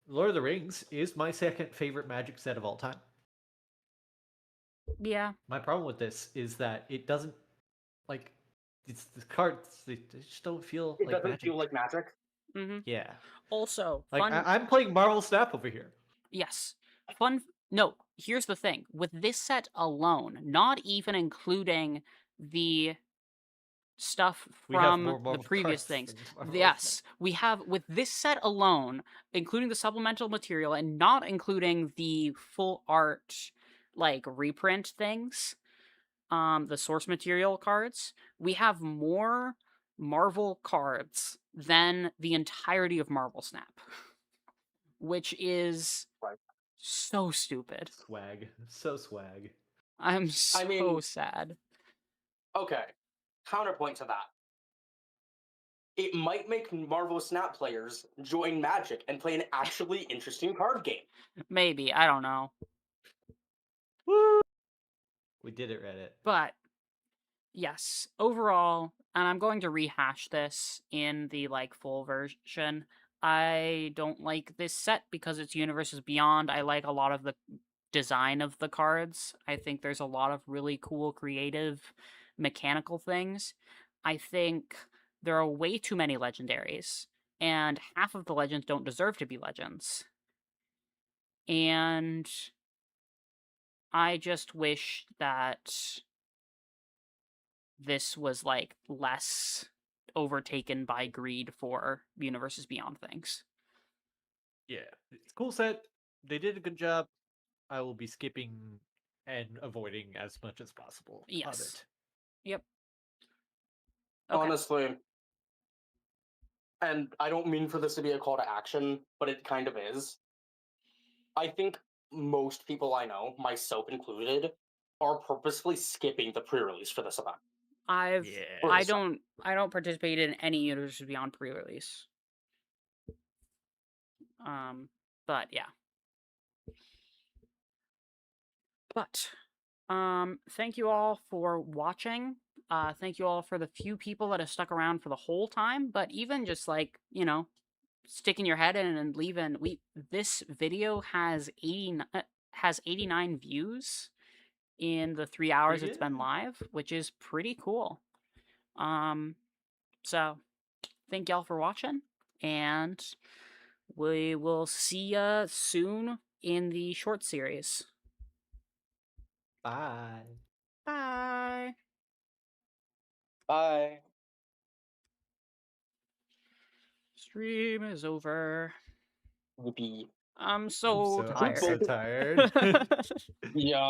Lord of the Rings is my second favorite Magic set of all time. Yeah. My problem with this is that it doesn't like it's the cards. They just don't feel It like doesn't Magic. feel like Magic. Mm-hmm. Yeah. Also, Like fun. I'm playing Marvel Snap over here. Yes. Fun. No, here's the thing. With this set alone, not even including the stuff We have from more the Marvel previous cards things. than Marvel Snap. Yes, we have with this set alone, including the supplemental material and not including the full art like reprint things, the source material cards, we have more Marvel cards than the entirety of Marvel Snap, which is Right. so stupid. Swag. So swag. I'm so I mean- sad. Okay. Counterpoint to that. It might make Marvel Snap players join Magic and play an actually interesting card game. Maybe, I don't know. Woo! We did it, Reddit. But yes, overall, and I'm going to rehash this in the like full version. I don't like this set because it's Universes Beyond. I like a lot of the design of the cards. I think there's a lot of really cool creative mechanical things. I think there are way too many legendaries, and half of the legends don't deserve to be legends. And I just wish that this was like less overtaken by greed for Universes Beyond things. Yeah, it's a cool set. They did a good job. I will be skipping and avoiding as much as possible of Yes. it. Yep. Okay. Honestly. And I don't mean for this to be a call to action, but it kind of is. I think most people I know, myself included, are purposefully skipping the pre-release for this event. Yeah. I don't participate in any Universes Beyond pre-release. But yeah. But thank you all for watching. Thank you all for the few people that have stuck around for the whole time, but even just like, sticking your head in and leaving. This video has 89 views in the 3 hours Pretty it's been good. live, which is pretty cool. So thank y'all for watching, and we will see ya soon in the short series. Bye. Bye. Bye. Stream is over. Yippee. I'm so tired. I'm so tired. Yeah.